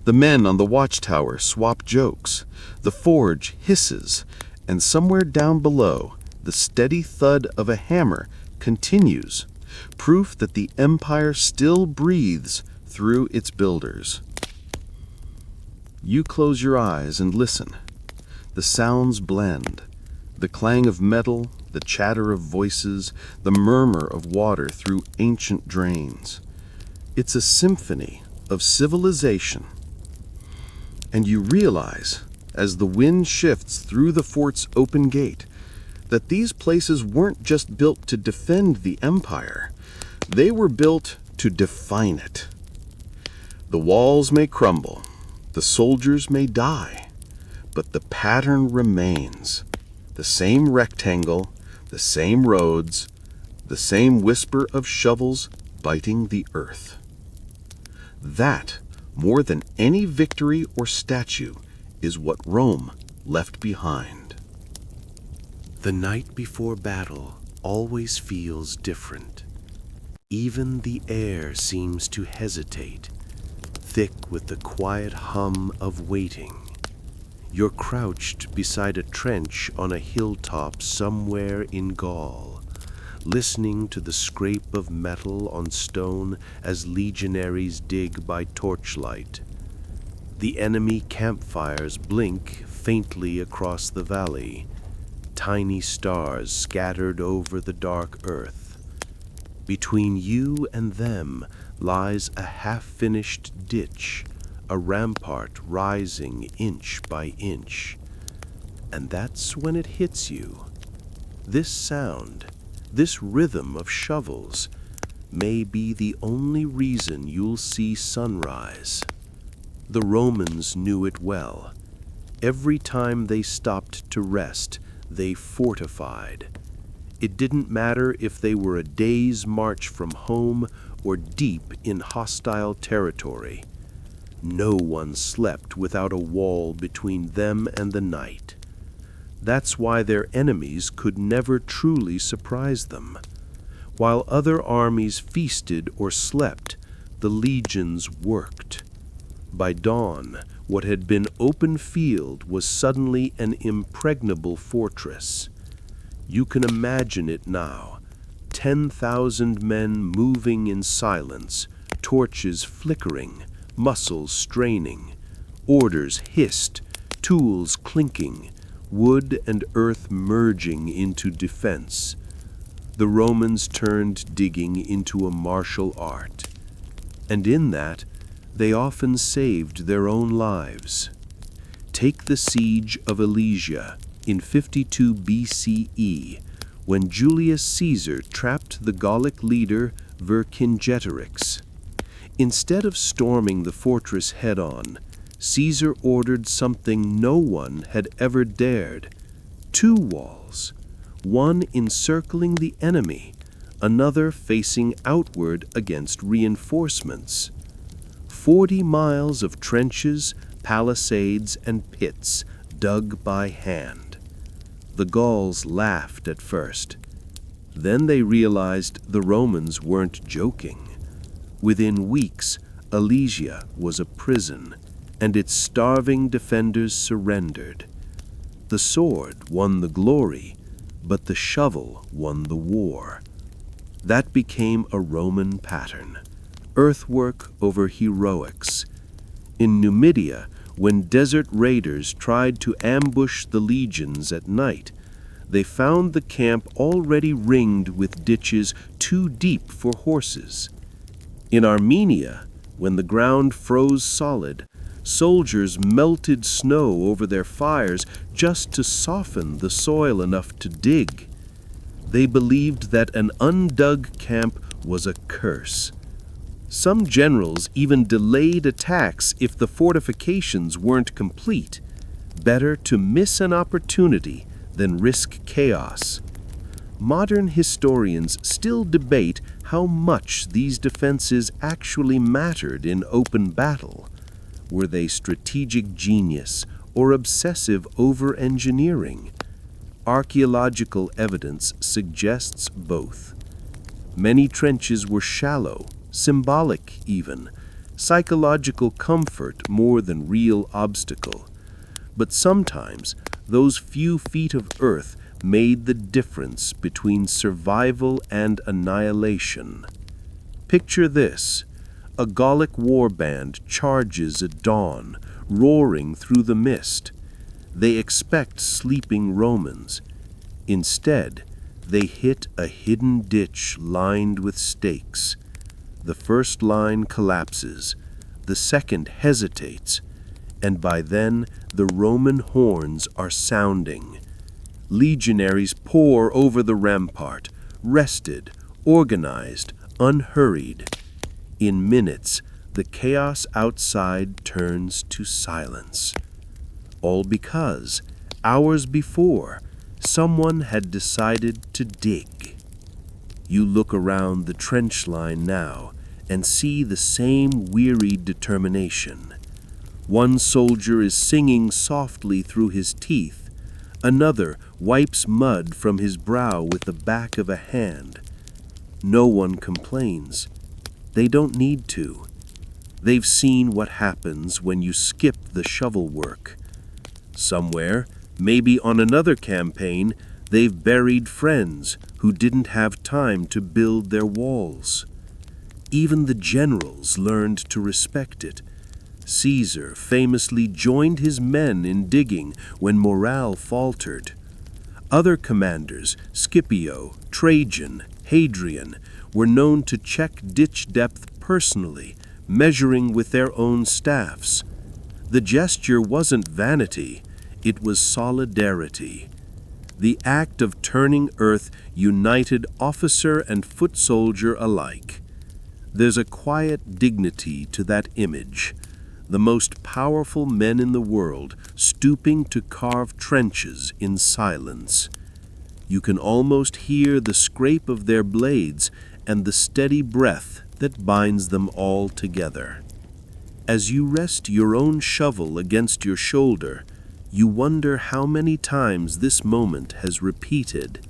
The men on the watchtower swap jokes, the forge hisses, and somewhere down below, the steady thud of a hammer continues, proof that the empire still breathes through its builders. You close your eyes and listen. The sounds blend. The clang of metal, the chatter of voices, the murmur of water through ancient drains. It's a symphony of civilization. And you realize, as the wind shifts through the fort's open gate, that these places weren't just built to defend the empire. They were built to define it. The walls may crumble, the soldiers may die, but the pattern remains. The same rectangle, The same roads, the same whisper of shovels biting the earth. That, more than any victory or statue, is what Rome left behind. The night before battle always feels different. Even the air seems to hesitate, thick with the quiet hum of waiting. You're crouched beside a trench on a hilltop somewhere in Gaul, listening to the scrape of metal on stone as legionaries dig by torchlight. The enemy campfires blink faintly across the valley, tiny stars scattered over the dark earth. Between you and them lies a half-finished ditch, a rampart rising inch by inch. And that's when it hits you. This sound, this rhythm of shovels, may be the only reason you'll see sunrise. The Romans knew it well. Every time they stopped to rest, they fortified. It didn't matter if they were a day's march from home or deep in hostile territory. No one slept without a wall between them and the night. That's why their enemies could never truly surprise them. While other armies feasted or slept, the legions worked. By dawn, what had been open field was suddenly an impregnable fortress. You can imagine it now. 10,000 men moving in silence, torches flickering, muscles straining, orders hissed, tools clinking, wood and earth merging into defense. The Romans turned digging into a martial art, and in that, they often saved their own lives. Take the siege of Alesia in 52 BCE, when Julius Caesar trapped the Gallic leader Vercingetorix. Instead of storming the fortress head-on, Caesar ordered something no one had ever dared: 2 walls, one encircling the enemy, another facing outward against reinforcements. 40 miles of trenches, palisades, and pits dug by hand. The Gauls laughed at first. Then they realized the Romans weren't joking. Within weeks, Alesia was a prison, and its starving defenders surrendered. The sword won the glory, but the shovel won the war. That became a Roman pattern: earthwork over heroics. In Numidia, when desert raiders tried to ambush the legions at night, they found the camp already ringed with ditches too deep for horses. In Armenia, when the ground froze solid, soldiers melted snow over their fires just to soften the soil enough to dig. They believed that an undug camp was a curse. Some generals even delayed attacks if the fortifications weren't complete. Better to miss an opportunity than risk chaos. Modern historians still debate how much these defenses actually mattered in open battle. Were they strategic genius or obsessive over-engineering? Archaeological evidence suggests both. Many trenches were shallow, symbolic even, psychological comfort more than real obstacle. But sometimes those few feet of earth made the difference between survival and annihilation. Picture this: a Gallic warband charges at dawn, roaring through the mist. They expect sleeping Romans. Instead, they hit a hidden ditch lined with stakes. The first line collapses, the second hesitates, and by then the Roman horns are sounding. Legionaries pour over the rampart, rested, organized, unhurried. In minutes, the chaos outside turns to silence. All because, hours before, Someone had decided to dig. You look around the trench line now and see the same wearied determination. One soldier is singing softly through his teeth. Another wipes mud from his brow with the back of a hand. No one complains. They don't need to. They've seen what happens when you skip the shovel work. Somewhere, maybe on another campaign, they've buried friends who didn't have time to build their walls. Even the generals learned to respect it. Caesar famously joined his men in digging when morale faltered. Other commanders, Scipio, Trajan, Hadrian, were known to check ditch depth personally, measuring with their own staffs. The gesture wasn't vanity, it was solidarity. The act of turning earth united officer and foot soldier alike. There's a quiet dignity to that image. The most powerful men in the world stooping to carve trenches in silence. You can almost hear the scrape of their blades and the steady breath that binds them all together. As you rest your own shovel against your shoulder, you wonder how many times this moment has repeated.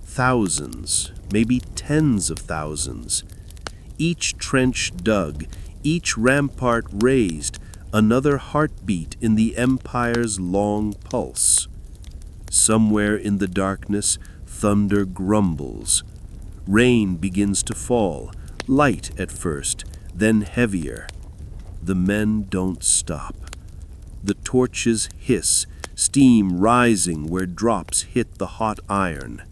Thousands, maybe tens of thousands. Each trench dug, each rampart raised, another heartbeat in the empire's long pulse. Somewhere in the darkness, thunder grumbles. Rain begins to fall, light at first, then heavier. The men don't stop. The torches hiss, steam rising where drops hit the hot iron.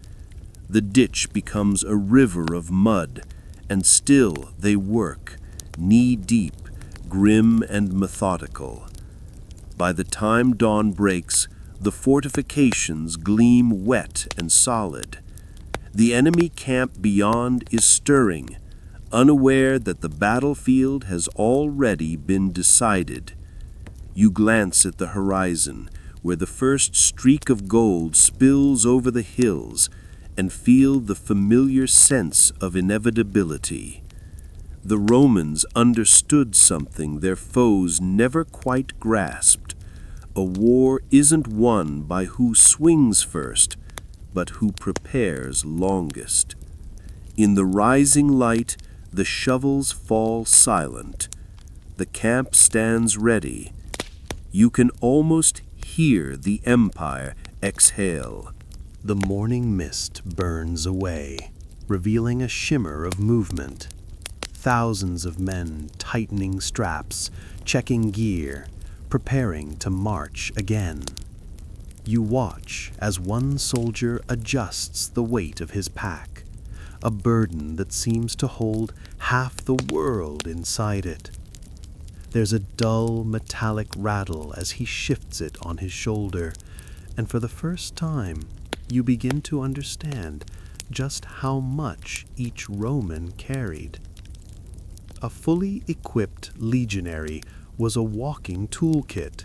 The ditch becomes a river of mud, and still they work, knee-deep, grim and methodical. By the time dawn breaks, the fortifications gleam wet and solid. The enemy camp beyond is stirring, unaware that the battlefield has already been decided. You glance at the horizon, where the first streak of gold spills over the hills, and feel the familiar sense of inevitability. The Romans understood something their foes never quite grasped. A war isn't won by who swings first, but who prepares longest. In the rising light, the shovels fall silent. The camp stands ready. You can almost hear the empire exhale. The morning mist burns away, revealing a shimmer of movement. Thousands of men tightening straps, checking gear, preparing to march again. You watch as one soldier adjusts the weight of his pack, a burden that seems to hold half the world inside it. There's a dull metallic rattle as he shifts it on his shoulder, and for the first time, you begin to understand just how much each Roman carried. A fully equipped legionary was a walking toolkit.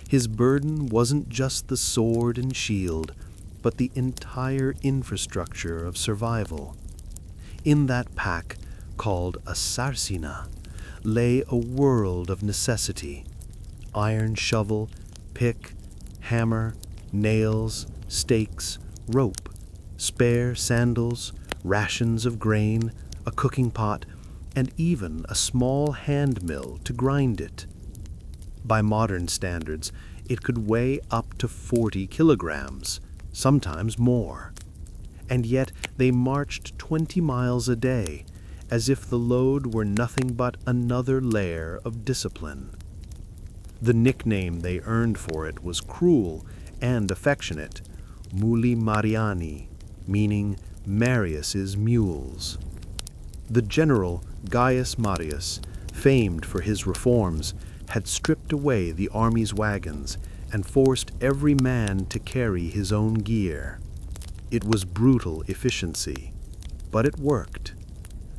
His burden wasn't just the sword and shield, but the entire infrastructure of survival. In that pack, called a sarcina, lay a world of necessity. Iron shovel, pick, hammer, nails, stakes, rope, spare sandals, rations of grain, a cooking pot, and even a small hand mill to grind it. By modern standards, it could weigh up to 40 kilograms, sometimes more. And yet they marched 20 miles a day, as if the load were nothing but another layer of discipline. The nickname they earned for it was cruel and affectionate, Muli Mariani, meaning Marius's mules. The general Gaius Marius, famed for his reforms, had stripped away the army's wagons and forced every man to carry his own gear. It was brutal efficiency, but it worked.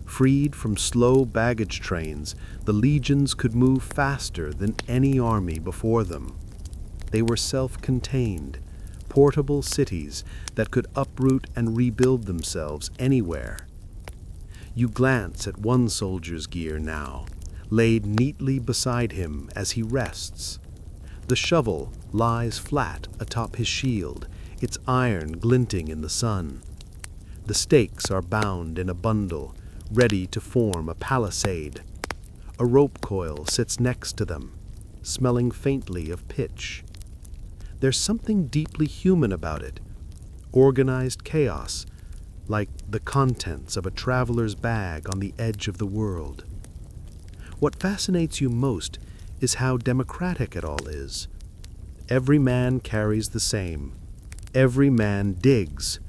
Freed from slow baggage trains, the legions could move faster than any army before them. They were self-contained, portable cities that could uproot and rebuild themselves anywhere. You glance at one soldier's gear now, laid neatly beside him as he rests. The shovel lies flat atop his shield, its iron glinting in the sun. The stakes are bound in a bundle, ready to form a palisade. A rope coil sits next to them, smelling faintly of pitch. There's something deeply human about it, organized chaos, like the contents of a traveler's bag on the edge of the world. What fascinates you most is how democratic it all is. Every man carries the same. Every man digs.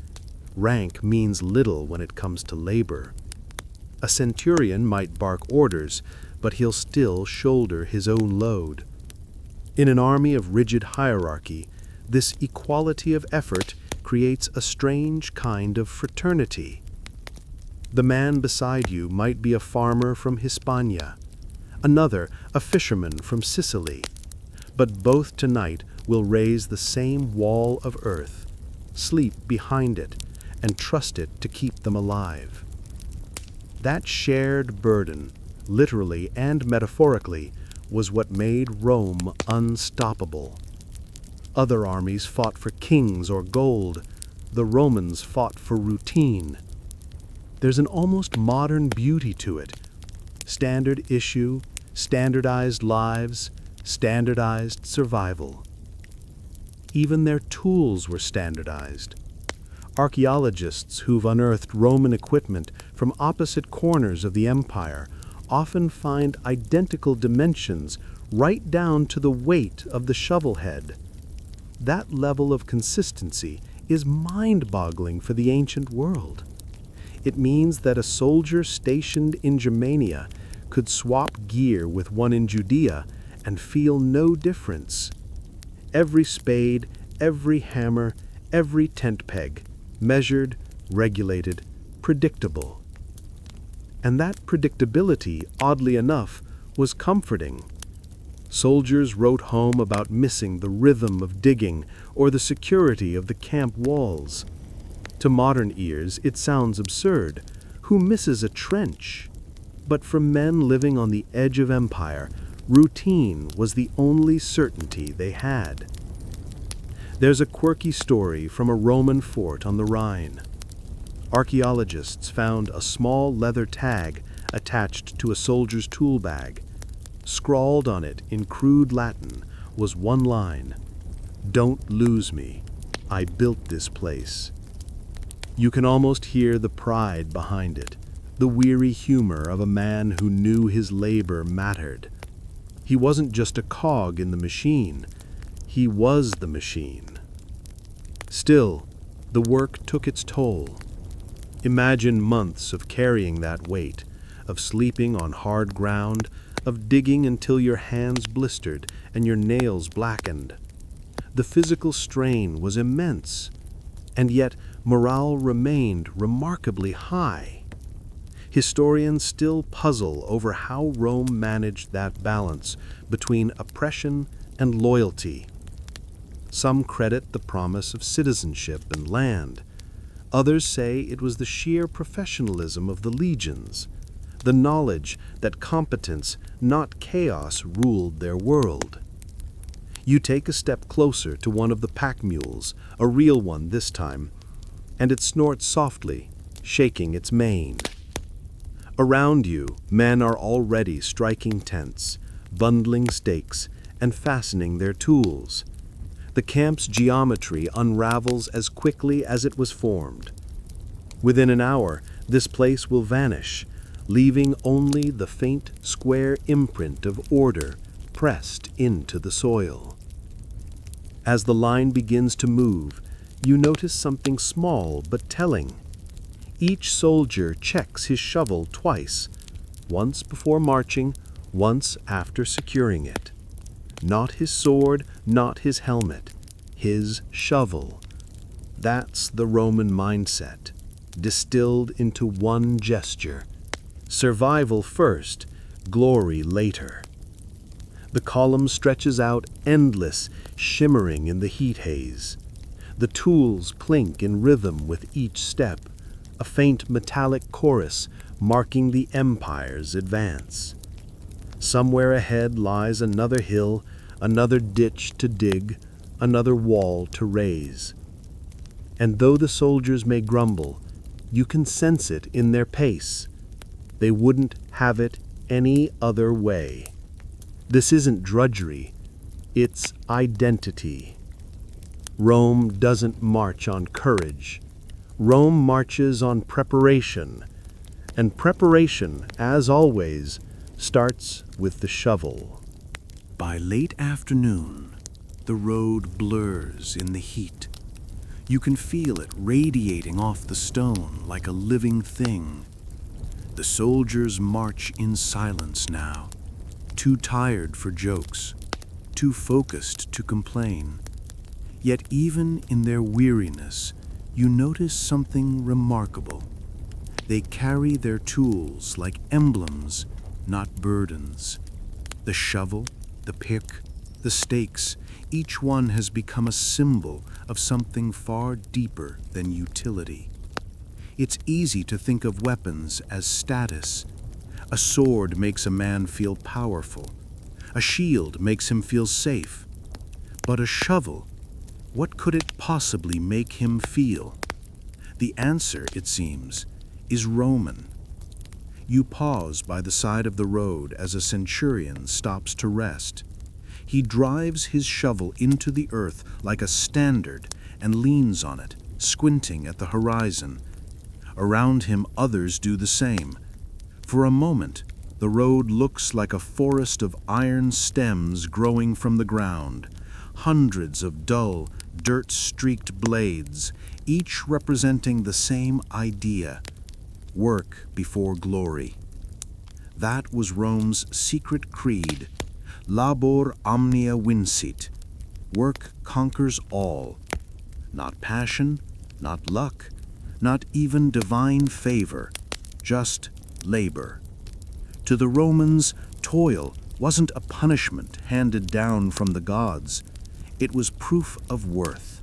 Rank means little when it comes to labor. A centurion might bark orders, but he'll still shoulder his own load. In an army of rigid hierarchy, this equality of effort creates a strange kind of fraternity. The man beside you might be a farmer from Hispania, another a fisherman from Sicily, but both tonight will raise the same wall of earth, sleep behind it, and trust it to keep them alive. That shared burden, literally and metaphorically, was what made Rome unstoppable. Other armies fought for kings or gold. The Romans fought for routine. There's an almost modern beauty to it. Standard issue, standardized lives, standardized survival. Even their tools were standardized. Archaeologists who've unearthed Roman equipment from opposite corners of the empire often find identical dimensions right down to the weight of the shovel head. That level of consistency is mind-boggling for the ancient world. It means that a soldier stationed in Germania could swap gear with one in Judea and feel no difference. Every spade, every hammer, every tent peg, measured, regulated, predictable. And that predictability, oddly enough, was comforting. Soldiers wrote home about missing the rhythm of digging or the security of the camp walls. To modern ears, it sounds absurd. Who misses a trench? But for men living on the edge of empire, routine was the only certainty they had. There's a quirky story from a Roman fort on the Rhine. Archaeologists found a small leather tag attached to a soldier's tool bag. Scrawled on it in crude Latin was one line: "Don't lose me. I built this place." You can almost hear the pride behind it, the weary humor of a man who knew his labor mattered. He wasn't just a cog in the machine. He was the machine. Still, the work took its toll. Imagine months of carrying that weight, of sleeping on hard ground, of digging until your hands blistered and your nails blackened. The physical strain was immense, and yet morale remained remarkably high. Historians still puzzle over how Rome managed that balance between oppression and loyalty. Some credit the promise of citizenship and land. Others say it was the sheer professionalism of the legions, the knowledge that competence, not chaos, ruled their world. You take a step closer to one of the pack mules, a real one this time, and it snorts softly, shaking its mane. Around you, men are already striking tents, bundling stakes, and fastening their tools. The camp's geometry unravels as quickly as it was formed. Within an hour, this place will vanish, leaving only the faint square imprint of order pressed into the soil. As the line begins to move, you notice something small but telling. Each soldier checks his shovel twice, once before marching, once after securing it. Not his sword, not his helmet, his shovel. That's the Roman mindset, distilled into one gesture. Survival first, glory later. The column stretches out endless, shimmering in the heat haze. The tools plink in rhythm with each step, a faint metallic chorus marking the empire's advance. Somewhere ahead lies another hill, another ditch to dig, another wall to raise. And though the soldiers may grumble, you can sense it in their pace. They wouldn't have it any other way. This isn't drudgery, it's identity. Rome doesn't march on courage. Rome marches on preparation. And preparation, as always, starts with the shovel. By late afternoon, the road blurs in the heat. You can feel it radiating off the stone like a living thing. The soldiers march in silence now, too tired for jokes, too focused to complain. Yet even in their weariness, you notice something remarkable. They carry their tools like emblems, not burdens. The shovel, the pick, the stakes, each one has become a symbol of something far deeper than utility. It's easy to think of weapons as status. A sword makes a man feel powerful. A shield makes him feel safe. But a shovel, what could it possibly make him feel? The answer, it seems, is Roman. You pause by the side of the road as a centurion stops to rest. He drives his shovel into the earth like a standard and leans on it, squinting at the horizon. Around him, others do the same. For a moment, the road looks like a forest of iron stems growing from the ground. Hundreds of dull, dirt-streaked blades, each representing the same idea: work before glory. That was Rome's secret creed: labor omnia vincit. Work conquers all. Not passion, not luck, not even divine favor, just labor. To the Romans, toil wasn't a punishment handed down from the gods. It was proof of worth.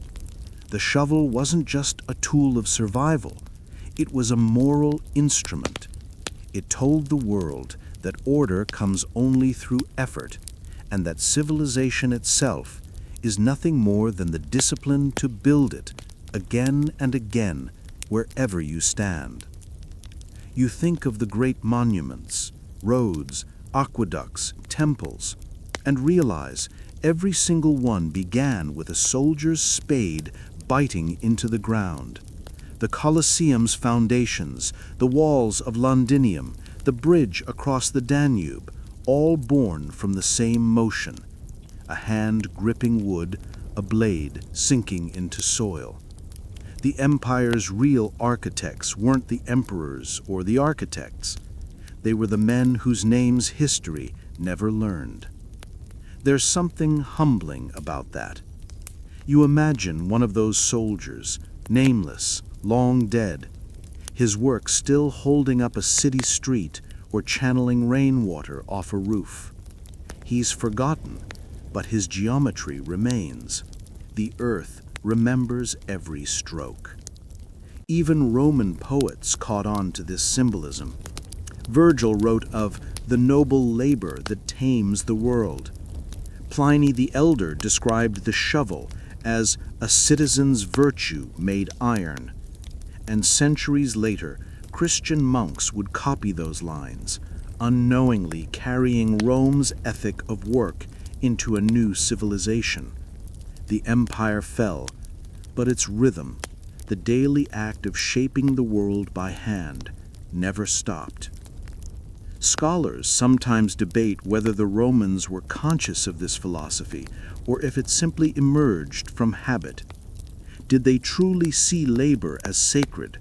The shovel wasn't just a tool of survival. It was a moral instrument. It told the world that order comes only through effort, and that civilization itself is nothing more than the discipline to build it again and again wherever you stand. You think of the great monuments, roads, aqueducts, temples, and realize every single one began with a soldier's spade biting into the ground. The Colosseum's foundations, the walls of Londinium, the bridge across the Danube, all born from the same motion: a hand gripping wood, a blade sinking into soil. The empire's real architects weren't the emperors or the architects. They were the men whose names history never learned. There's something humbling about that. You imagine one of those soldiers, nameless, long dead, his work still holding up a city street or channeling rainwater off a roof. He's forgotten, but his geometry remains. The earth remembers every stroke. Even Roman poets caught on to this symbolism. Virgil wrote of the noble labor that tames the world. Pliny the Elder described the shovel as a citizen's virtue made iron. And centuries later, Christian monks would copy those lines, unknowingly carrying Rome's ethic of work into a new civilization. The empire fell, but its rhythm, the daily act of shaping the world by hand, never stopped. Scholars sometimes debate whether the Romans were conscious of this philosophy or if it simply emerged from habit. Did they truly see labor as sacred,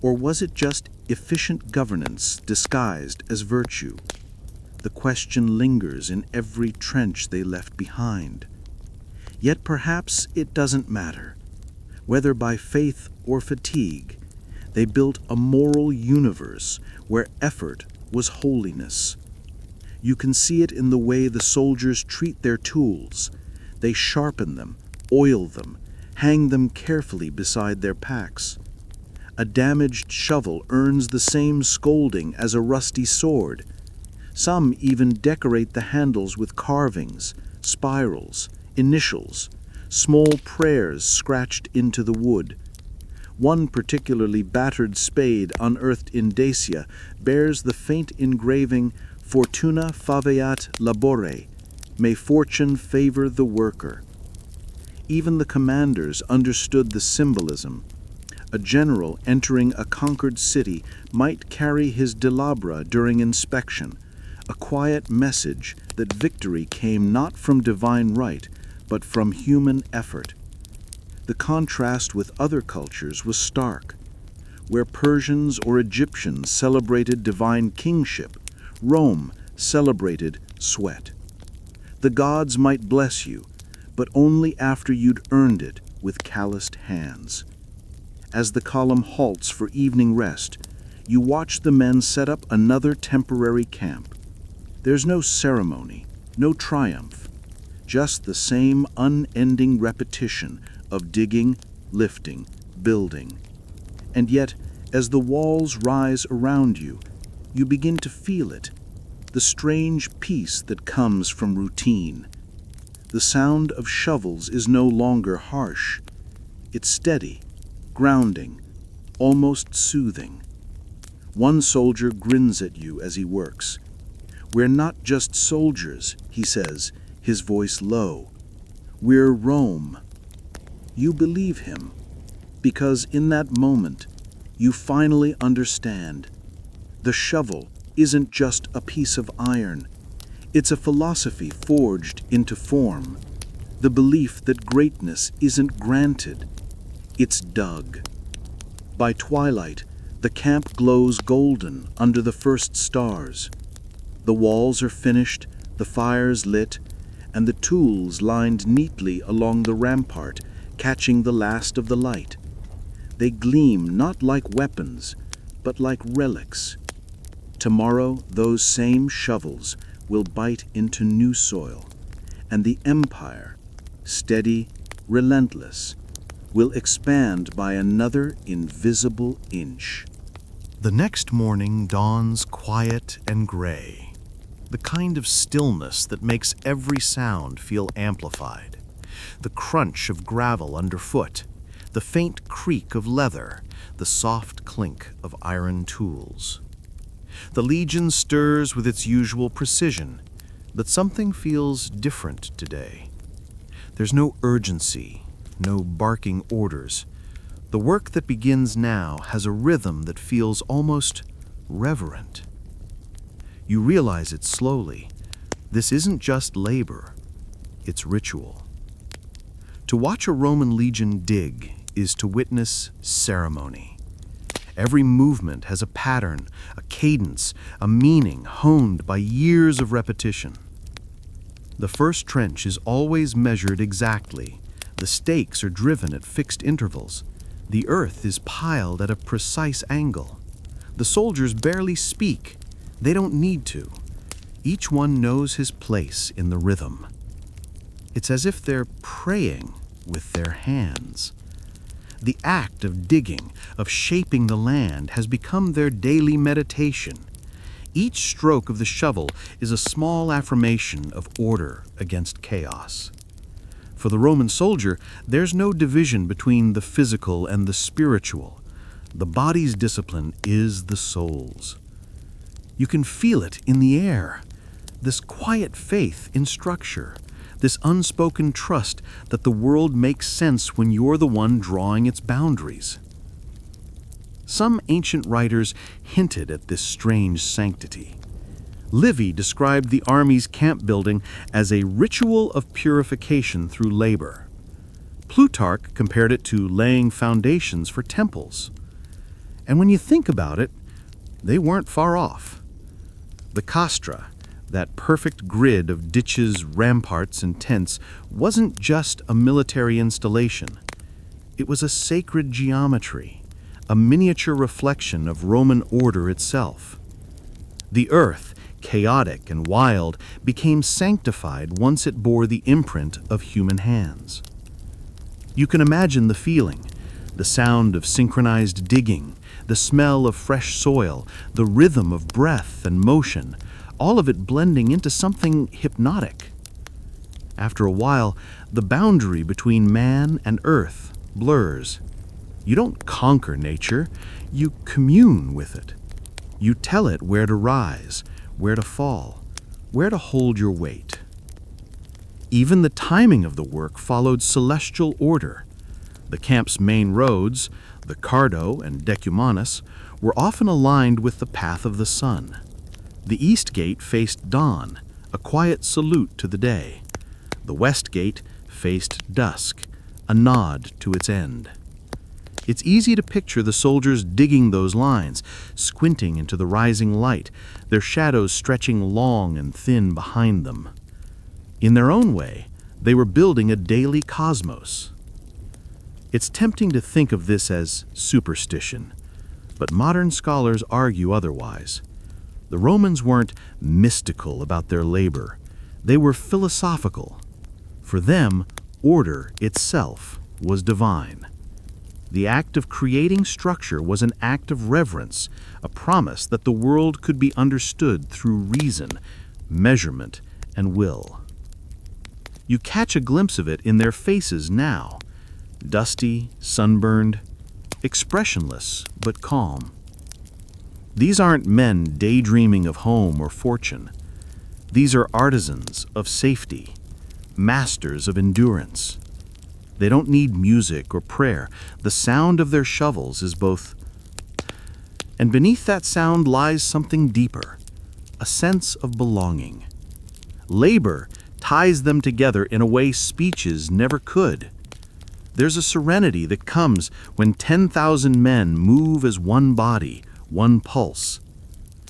or was it just efficient governance disguised as virtue? The question lingers in every trench they left behind. Yet perhaps it doesn't matter. Whether by faith or fatigue, they built a moral universe where effort was holiness. You can see it in the way the soldiers treat their tools. They sharpen them, oil them, hang them carefully beside their packs. A damaged shovel earns the same scolding as a rusty sword. Some even decorate the handles with carvings, spirals, initials, small prayers scratched into the wood. One particularly battered spade unearthed in Dacia bears the faint engraving Fortuna faveat labore, may fortune favor the worker. Even the commanders understood the symbolism. A general entering a conquered city might carry his delabra during inspection, a quiet message that victory came not from divine right, but from human effort. The contrast with other cultures was stark. Where Persians or Egyptians celebrated divine kingship, Rome celebrated sweat. The gods might bless you, but only after you'd earned it with calloused hands. As the column halts for evening rest, you watch the men set up another temporary camp. There's no ceremony, no triumph, just the same unending repetition of digging, lifting, building. And yet, as the walls rise around you, you begin to feel it, the strange peace that comes from routine. The sound of shovels is no longer harsh. It's steady, grounding, almost soothing. One soldier grins at you as he works. "We're not just soldiers," he says, his voice low. "We're Rome." You believe him, because in that moment, you finally understand. The shovel isn't just a piece of iron. It's a philosophy forged into form. The belief that greatness isn't granted. It's dug. By twilight, the camp glows golden under the first stars. The walls are finished, the fires lit, and the tools lined neatly along the rampart, catching the last of the light. They gleam not like weapons, but like relics. Tomorrow, those same shovels will bite into new soil, and the empire, steady, relentless, will expand by another invisible inch. The next morning dawns quiet and gray, the kind of stillness that makes every sound feel amplified. The crunch of gravel underfoot, the faint creak of leather, the soft clink of iron tools. The Legion stirs with its usual precision, but something feels different today. There's no urgency, no barking orders. The work that begins now has a rhythm that feels almost reverent. You realize it slowly. This isn't just labor, it's ritual. To watch a Roman legion dig is to witness ceremony. Every movement has a pattern, a cadence, a meaning honed by years of repetition. The first trench is always measured exactly. The stakes are driven at fixed intervals. The earth is piled at a precise angle. The soldiers barely speak. They don't need to. Each one knows his place in the rhythm. It's as if they're praying with their hands. The act of digging, of shaping the land, has become their daily meditation. Each stroke of the shovel is a small affirmation of order against chaos. For the Roman soldier, there's no division between the physical and the spiritual. The body's discipline is the soul's. You can feel it in the air, this quiet faith in structure, this unspoken trust that the world makes sense when you're the one drawing its boundaries. Some ancient writers hinted at this strange sanctity. Livy described the army's camp building as a ritual of purification through labor. Plutarch compared it to laying foundations for temples. And when you think about it, they weren't far off. The castra, that perfect grid of ditches, ramparts, and tents, wasn't just a military installation. It was a sacred geometry, a miniature reflection of Roman order itself. The earth, chaotic and wild, became sanctified once it bore the imprint of human hands. You can imagine the feeling, the sound of synchronized digging, the smell of fresh soil, the rhythm of breath and motion, all of it blending into something hypnotic. After a while, the boundary between man and earth blurs. You don't conquer nature, you commune with it. You tell it where to rise, where to fall, where to hold your weight. Even the timing of the work followed celestial order. The camp's main roads, the Cardo and Decumanus, were often aligned with the path of the sun. The east gate faced dawn, a quiet salute to the day. The west gate faced dusk, a nod to its end. It's easy to picture the soldiers digging those lines, squinting into the rising light, their shadows stretching long and thin behind them. In their own way, they were building a daily cosmos. It's tempting to think of this as superstition, but modern scholars argue otherwise. The Romans weren't mystical about their labor. They were philosophical. For them, order itself was divine. The act of creating structure was an act of reverence, a promise that the world could be understood through reason, measurement, and will. You catch a glimpse of it in their faces now, dusty, sunburned, expressionless but calm. These aren't men daydreaming of home or fortune. These are artisans of safety, masters of endurance. They don't need music or prayer. The sound of their shovels is both. And beneath that sound lies something deeper, a sense of belonging. Labor ties them together in a way speeches never could. There's a serenity that comes when 10,000 men move as one body, one pulse.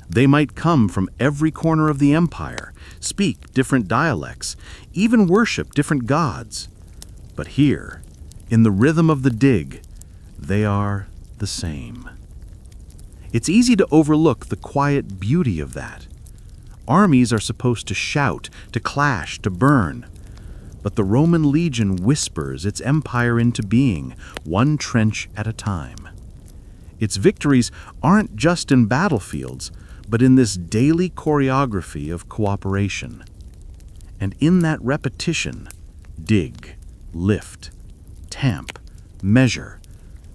They might come from every corner of the empire, speak different dialects, even worship different gods. But here, in the rhythm of the dig, they are the same. It's easy to overlook the quiet beauty of that. Armies are supposed to shout, to clash, to burn. But the Roman legion whispers its empire into being, one trench at a time. Its victories aren't just in battlefields, but in this daily choreography of cooperation. And in that repetition, dig, lift, tamp, measure,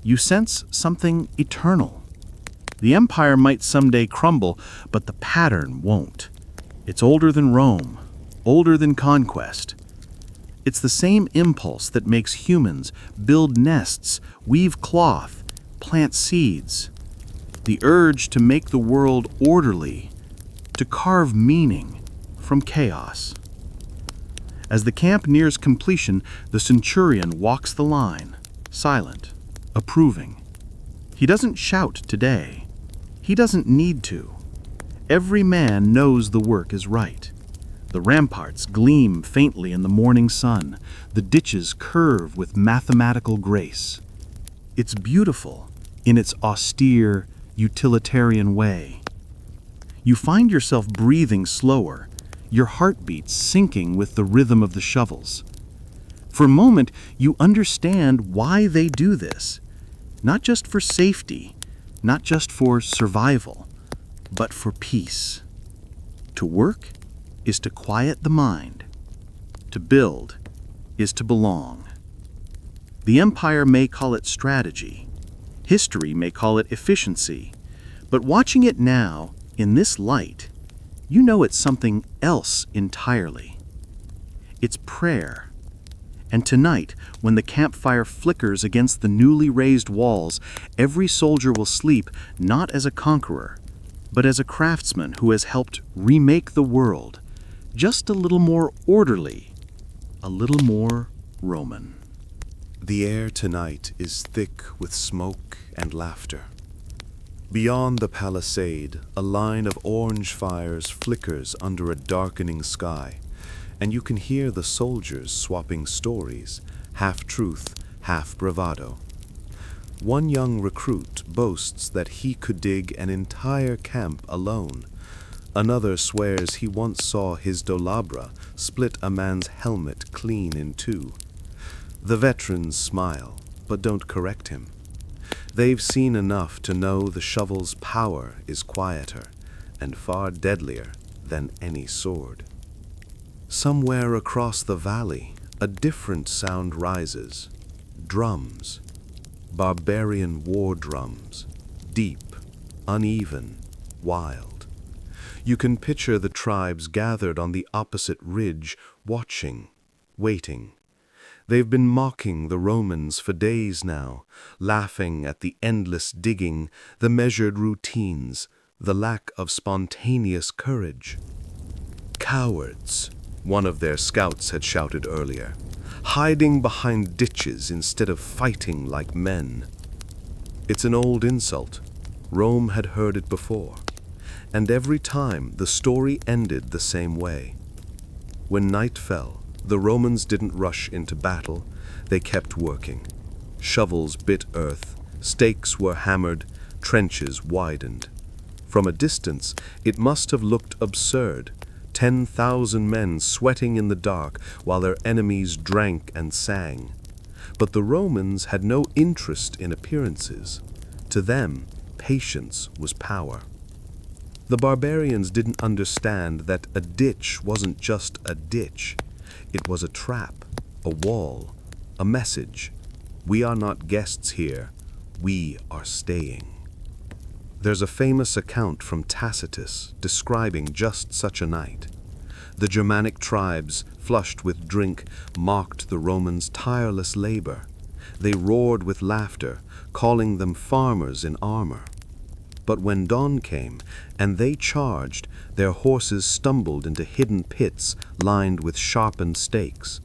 you sense something eternal. The empire might someday crumble, but the pattern won't. It's older than Rome, older than conquest. It's the same impulse that makes humans build nests, weave cloth, plant seeds. The urge to make the world orderly, to carve meaning from chaos. As the camp nears completion, the centurion walks the line, silent, approving. He doesn't shout today. He doesn't need to. Every man knows the work is right. The ramparts gleam faintly in the morning sun. The ditches curve with mathematical grace. It's beautiful in its austere, utilitarian way. You find yourself breathing slower, your heartbeat syncing with the rhythm of the shovels. For a moment, you understand why they do this. Not just for safety, not just for survival, but for peace. To work is to quiet the mind. To build is to belong. The empire may call it strategy. History may call it efficiency. But watching it now, in this light, you know it's something else entirely. It's prayer. And tonight, when the campfire flickers against the newly raised walls, every soldier will sleep not as a conqueror, but as a craftsman who has helped remake the world, just a little more orderly, a little more Roman. The air tonight is thick with smoke and laughter. Beyond the palisade, a line of orange fires flickers under a darkening sky, and you can hear the soldiers swapping stories, half truth, half bravado. One young recruit boasts that he could dig an entire camp alone. Another swears he once saw his dolabra split a man's helmet clean in two. The veterans smile, but don't correct him. They've seen enough to know the shovel's power is quieter and far deadlier than any sword. Somewhere across the valley, a different sound rises. Drums. Barbarian war drums. Deep, uneven, wild. You can picture the tribes gathered on the opposite ridge, watching, waiting. They've been mocking the Romans for days now, laughing at the endless digging, the measured routines, the lack of spontaneous courage. Cowards, one of their scouts had shouted earlier, hiding behind ditches instead of fighting like men. It's an old insult. Rome had heard it before, and every time the story ended the same way. When night fell, the Romans didn't rush into battle, they kept working. Shovels bit earth, stakes were hammered, trenches widened. From a distance, it must have looked absurd. 10,000 men sweating in the dark while their enemies drank and sang. But the Romans had no interest in appearances. To them, patience was power. The barbarians didn't understand that a ditch wasn't just a ditch. It was a trap, a wall, a message. We are not guests here. We are staying. There's a famous account from Tacitus describing just such a night. The Germanic tribes, flushed with drink, mocked the Romans' tireless labor. They roared with laughter, calling them farmers in armor. But when dawn came and they charged, their horses stumbled into hidden pits lined with sharpened stakes.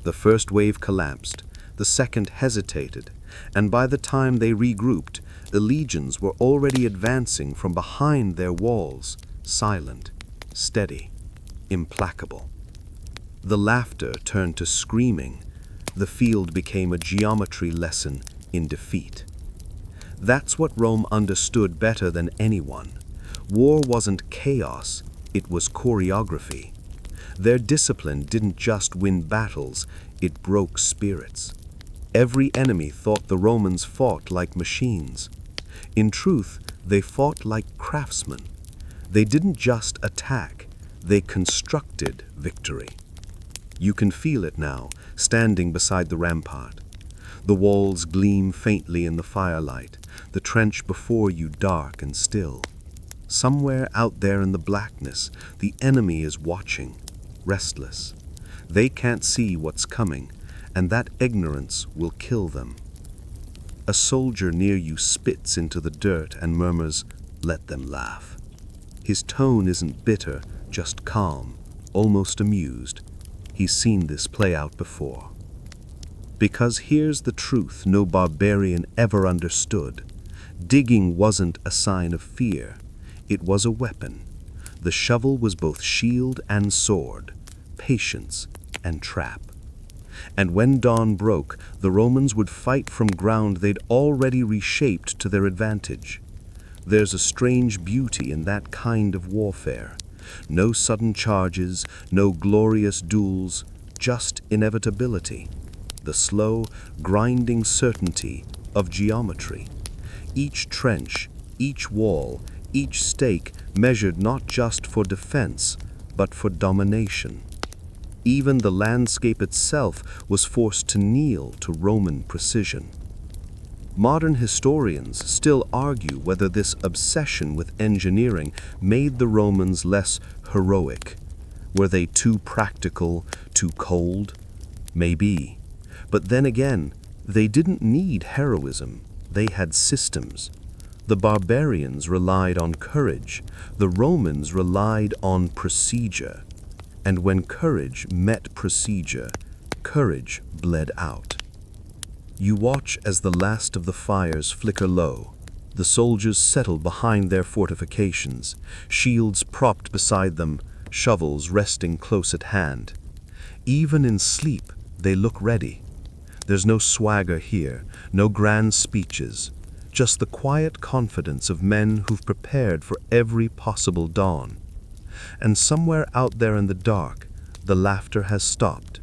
The first wave collapsed, the second hesitated, and by the time they regrouped, the legions were already advancing from behind their walls, silent, steady, implacable. The laughter turned to screaming. The field became a geometry lesson in defeat. That's what Rome understood better than anyone. War wasn't chaos, it was choreography. Their discipline didn't just win battles, it broke spirits. Every enemy thought the Romans fought like machines. In truth, they fought like craftsmen. They didn't just attack, they constructed victory. You can feel it now, standing beside the rampart. The walls gleam faintly in the firelight, the trench before you dark and still. Somewhere out there in the blackness, the enemy is watching, restless. They can't see what's coming, and that ignorance will kill them. A soldier near you spits into the dirt and murmurs, "Let them laugh." His tone isn't bitter, just calm, almost amused. He's seen this play out before. Because here's the truth no barbarian ever understood. Digging wasn't a sign of fear. It was a weapon. The shovel was both shield and sword, patience and trap. And when dawn broke, the Romans would fight from ground they'd already reshaped to their advantage. There's a strange beauty in that kind of warfare. No sudden charges, no glorious duels, just inevitability. The slow, grinding certainty of geometry. Each trench, each wall, each stake measured not just for defense, but for domination. Even the landscape itself was forced to kneel to Roman precision. Modern historians still argue whether this obsession with engineering made the Romans less heroic. Were they too practical, too cold? Maybe. But then again, they didn't need heroism. They had systems. The barbarians relied on courage. The Romans relied on procedure. And when courage met procedure, courage bled out. You watch as the last of the fires flicker low. The soldiers settle behind their fortifications, shields propped beside them, shovels resting close at hand. Even in sleep, they look ready. There's no swagger here, no grand speeches, just the quiet confidence of men who've prepared for every possible dawn. And somewhere out there in the dark, the laughter has stopped.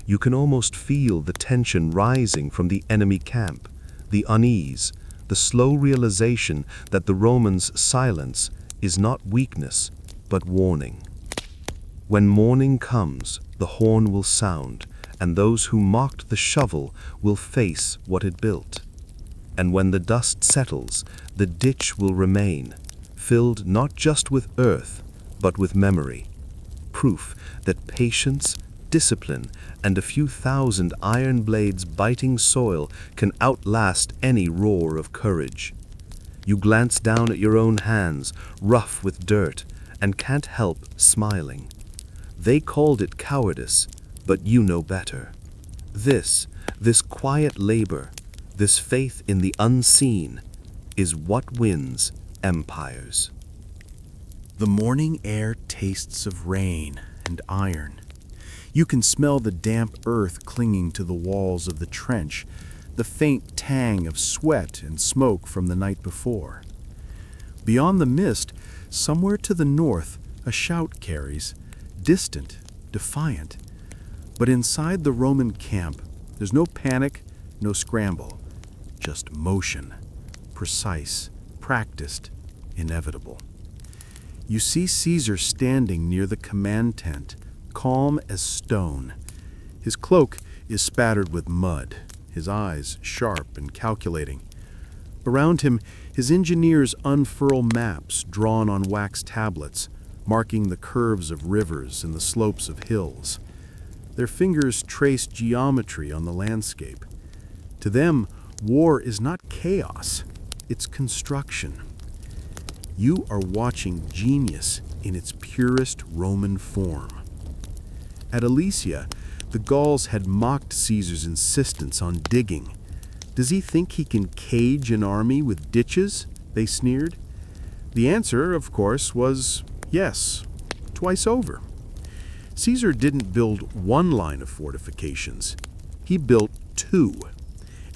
You can almost feel the tension rising from the enemy camp, the unease, the slow realization that the Romans' silence is not weakness, but warning. When morning comes, the horn will sound, and those who mocked the shovel will face what it built. And when the dust settles, the ditch will remain, filled not just with earth, but with memory. Proof that patience, discipline, and a few thousand iron blades biting soil can outlast any roar of courage. You glance down at your own hands, rough with dirt, and can't help smiling. They called it cowardice, but you know better. This quiet labor, this faith in the unseen, is what wins empires. The morning air tastes of rain and iron. You can smell the damp earth clinging to the walls of the trench, the faint tang of sweat and smoke from the night before. Beyond the mist, somewhere to the north, a shout carries, distant, defiant. But inside the Roman camp, there's no panic, no scramble, just motion, precise, practiced, inevitable. You see Caesar standing near the command tent, calm as stone. His cloak is spattered with mud, his eyes sharp and calculating. Around him, his engineers unfurl maps drawn on wax tablets, marking the curves of rivers and the slopes of hills. Their fingers trace geometry on the landscape. To them, war is not chaos, it's construction. You are watching genius in its purest Roman form. At Alesia, the Gauls had mocked Caesar's insistence on digging. Does he think he can cage an army with ditches? They sneered. The answer, of course, was yes, twice over. Caesar didn't build one line of fortifications. He built two.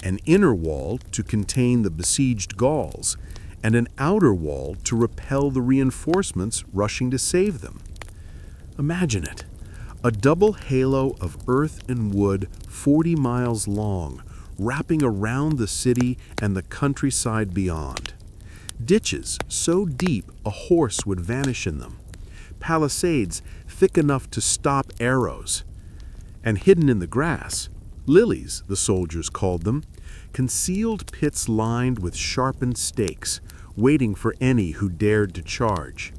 An inner wall to contain the besieged Gauls, and an outer wall to repel the reinforcements rushing to save them. Imagine it, a double halo of earth and wood 40 miles long, wrapping around the city and the countryside beyond. Ditches so deep a horse would vanish in them. Palisades thick enough to stop arrows. And hidden in the grass, lilies, the soldiers called them, concealed pits lined with sharpened stakes, waiting for any who dared to charge.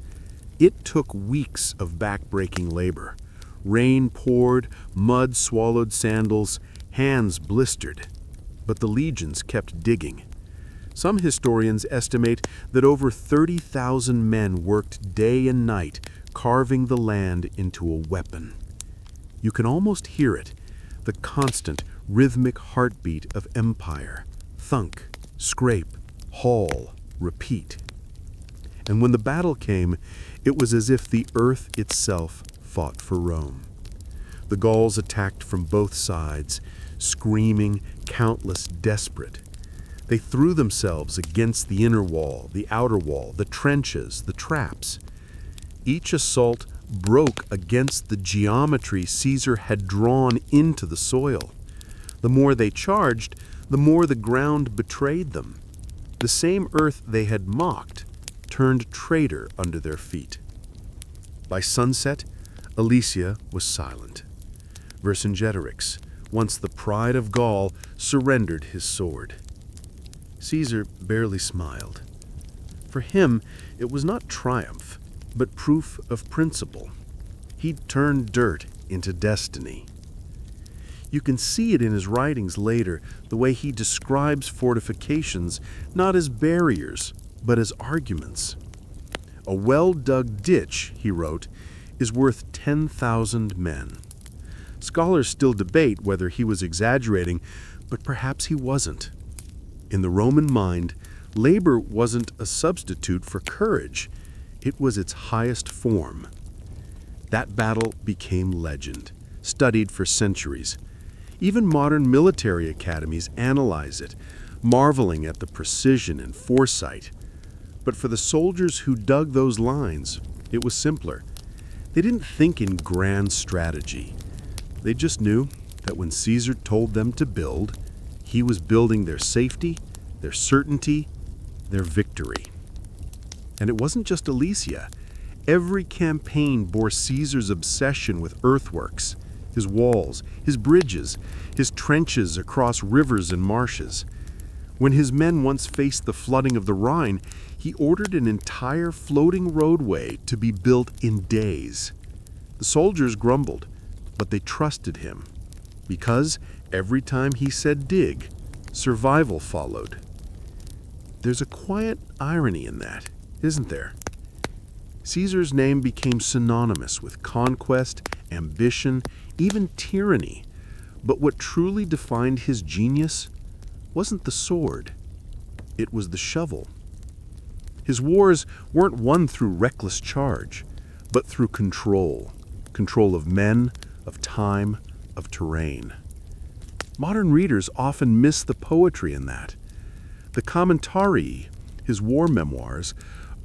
It took weeks of back-breaking labor. Rain poured, mud swallowed sandals, hands blistered. But the legions kept digging. Some historians estimate that over 30,000 men worked day and night, carving the land into a weapon. You can almost hear it, the constant, rhythmic heartbeat of empire. Thunk, scrape, haul, repeat. And when the battle came, it was as if the earth itself fought for Rome. The Gauls attacked from both sides, screaming, countless, desperate. They threw themselves against the inner wall, the outer wall, the trenches, the traps. Each assault broke against the geometry Caesar had drawn into the soil. The more they charged, the more the ground betrayed them. The same earth they had mocked turned traitor under their feet. By sunset, Alesia was silent. Vercingetorix, once the pride of Gaul, surrendered his sword. Caesar barely smiled. For him, it was not triumph, but proof of principle. He'd turned dirt into destiny. You can see it in his writings later, the way he describes fortifications not as barriers, but as arguments. A well-dug ditch, he wrote, is worth 10,000 men. Scholars still debate whether he was exaggerating, but perhaps he wasn't. In the Roman mind, labor wasn't a substitute for courage. It was its highest form. That battle became legend, studied for centuries. Even modern military academies analyze it, marveling at the precision and foresight. But for the soldiers who dug those lines, it was simpler. They didn't think in grand strategy. They just knew that when Caesar told them to build, he was building their safety, their certainty, their victory. And it wasn't just Alesia. Every campaign bore Caesar's obsession with earthworks, his walls, his bridges, his trenches across rivers and marshes. When his men once faced the flooding of the Rhine, he ordered an entire floating roadway to be built in days. The soldiers grumbled, but they trusted him, because every time he said dig, survival followed. There's a quiet irony in that, isn't there? Caesar's name became synonymous with conquest, ambition, even tyranny. But what truly defined his genius wasn't the sword. It was the shovel. His wars weren't won through reckless charge, but through control. Control of men, of time, of terrain. Modern readers often miss the poetry in that. The Commentarii, his war memoirs,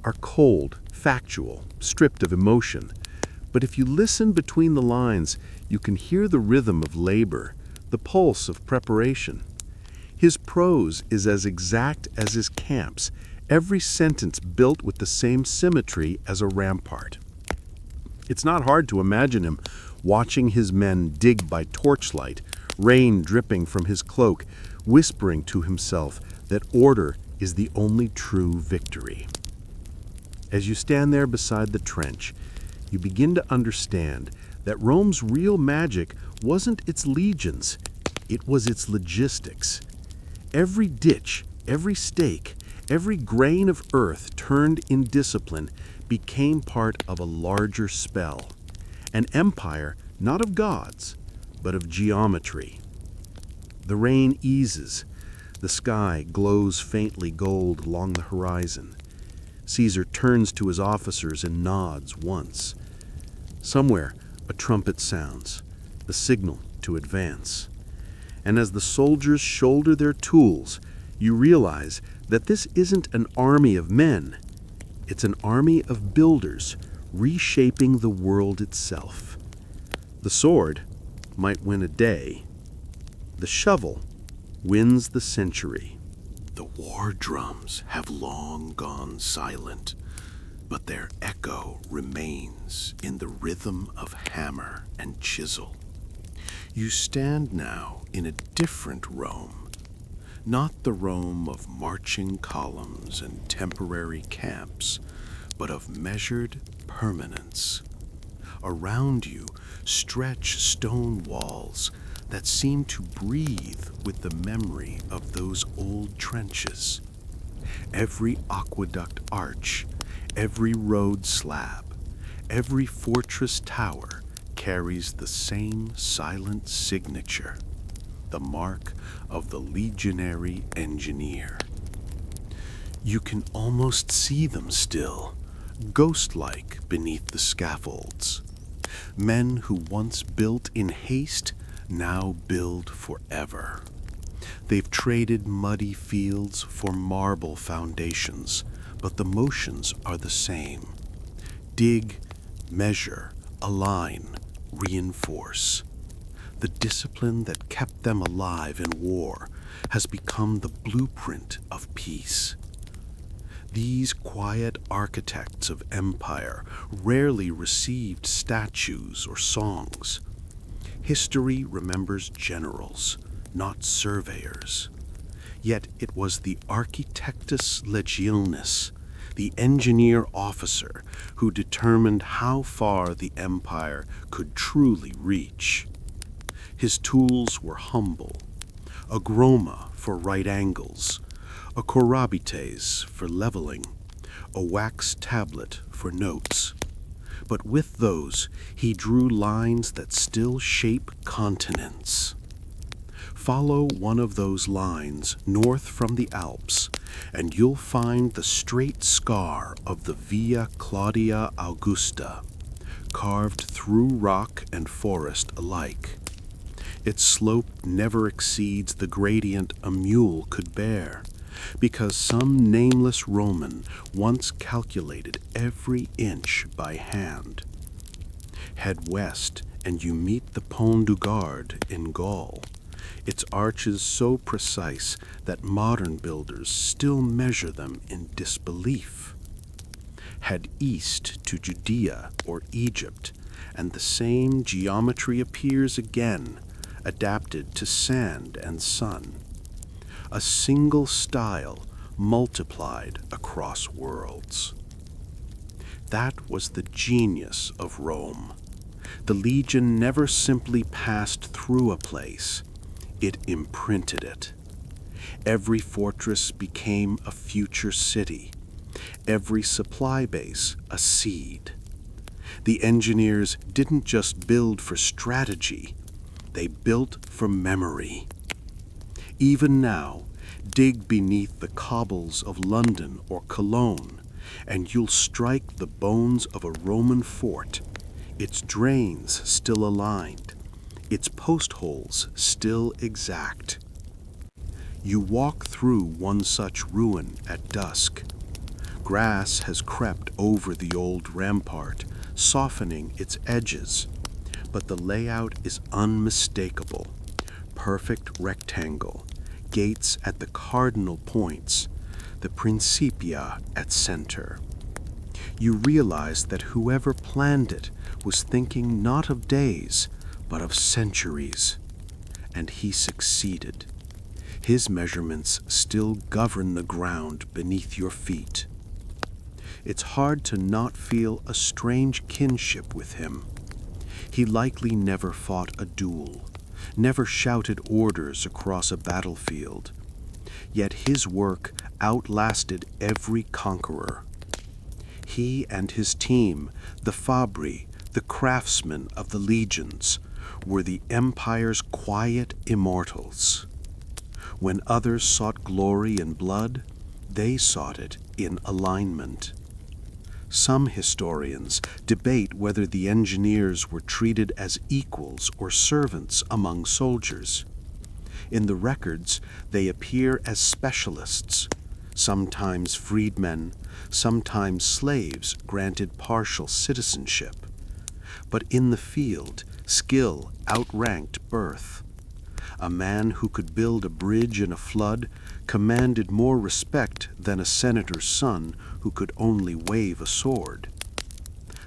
are cold, factual, stripped of emotion. But if you listen between the lines, you can hear the rhythm of labor, the pulse of preparation. His prose is as exact as his camps, every sentence built with the same symmetry as a rampart. It's not hard to imagine him watching his men dig by torchlight, rain dripping from his cloak, whispering to himself that order is the only true victory. As you stand there beside the trench, you begin to understand that Rome's real magic wasn't its legions, it was its logistics. Every ditch, every stake, every grain of earth turned in discipline became part of a larger spell, an empire not of gods, but of geometry. The rain eases, the sky glows faintly gold along the horizon. Caesar turns to his officers and nods once. Somewhere, a trumpet sounds, the signal to advance. And as the soldiers shoulder their tools, you realize that this isn't an army of men. It's an army of builders reshaping the world itself. The sword might win a day. The shovel wins the century. The war drums have long gone silent, but their echo remains in the rhythm of hammer and chisel. You stand now in a different Rome, not the Rome of marching columns and temporary camps, but of measured permanence. Around you stretch stone walls that seem to breathe with the memory of those old trenches. Every aqueduct arch, every road slab, every fortress tower carries the same silent signature, the mark of the legionary engineer. You can almost see them still, ghost-like beneath the scaffolds. Men who once built in haste now build forever. They've traded muddy fields for marble foundations, but the motions are the same. Dig, measure, align, reinforce. The discipline that kept them alive in war has become the blueprint of peace. These quiet architects of empire rarely received statues or songs. History remembers generals, not surveyors. Yet it was the architectus legionis, the engineer officer, who determined how far the empire could truly reach. His tools were humble, a groma for right angles, a corabites for leveling, a wax tablet for notes. But with those, he drew lines that still shape continents. Follow one of those lines north from the Alps, and you'll find the straight scar of the Via Claudia Augusta, carved through rock and forest alike. Its slope never exceeds the gradient a mule could bear, because some nameless Roman once calculated every inch by hand. Head west and you meet the Pont du Gard in Gaul, its arches so precise that modern builders still measure them in disbelief. Head east to Judea or Egypt, and the same geometry appears again, adapted to sand and sun. A single style multiplied across worlds. That was the genius of Rome. The legion never simply passed through a place, it imprinted it. Every fortress became a future city, every supply base a seed. The engineers didn't just build for strategy, they built for memory. Even now, dig beneath the cobbles of London or Cologne, and you'll strike the bones of a Roman fort, its drains still aligned, its post holes still exact. You walk through one such ruin at dusk. Grass has crept over the old rampart, softening its edges, but the layout is unmistakable. Perfect rectangle, gates at the cardinal points, the Principia at center. You realize that whoever planned it was thinking not of days, but of centuries. And he succeeded. His measurements still govern the ground beneath your feet. It's hard to not feel a strange kinship with him. He likely never fought a duel, never shouted orders across a battlefield. Yet his work outlasted every conqueror. He and his team, the Fabri, the craftsmen of the legions, were the empire's quiet immortals. When others sought glory in blood, they sought it in alignment. Some historians debate whether the engineers were treated as equals or servants among soldiers. In the records, they appear as specialists, sometimes freedmen, sometimes slaves granted partial citizenship. But in the field, skill outranked birth. A man who could build a bridge in a flood commanded more respect than a senator's son who could only wave a sword.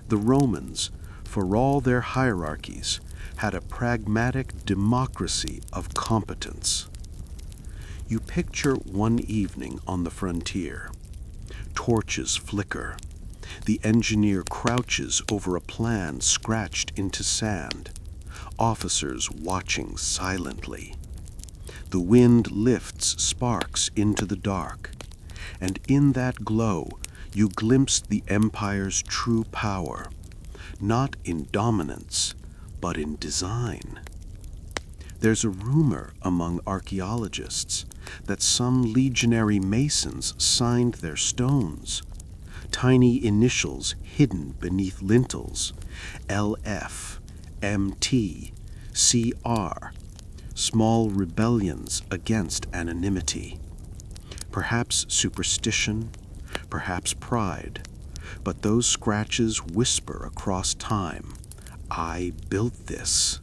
The Romans, for all their hierarchies, had a pragmatic democracy of competence. You picture one evening on the frontier. Torches flicker. The engineer crouches over a plan scratched into sand. Officers watching silently. The wind lifts sparks into the dark, and in that glow you glimpse the empire's true power, not in dominance, but in design. There's a rumor among archaeologists that some legionary masons signed their stones, tiny initials hidden beneath lintels, LF, MT, CR, small rebellions against anonymity. Perhaps superstition, perhaps pride, but those scratches whisper across time, I built this.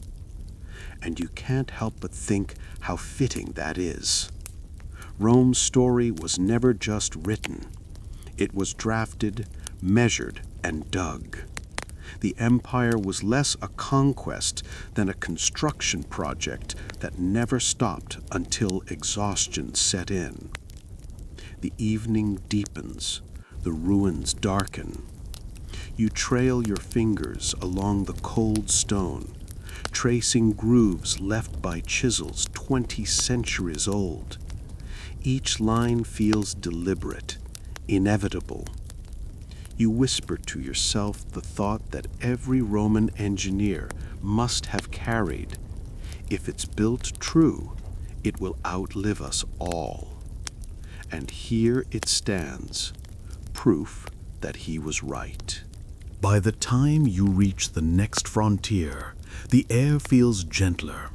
And you can't help but think how fitting that is. Rome's story was never just written. It was drafted, measured, and dug. The empire was less a conquest than a construction project that never stopped until exhaustion set in. The evening deepens, the ruins darken. You trail your fingers along the cold stone, tracing grooves left by chisels 20 centuries old. Each line feels deliberate, inevitable. You whisper to yourself the thought that every Roman engineer must have carried. If it's built true, it will outlive us all. And here it stands, proof that he was right. By the time you reach the next frontier, the air feels gentler.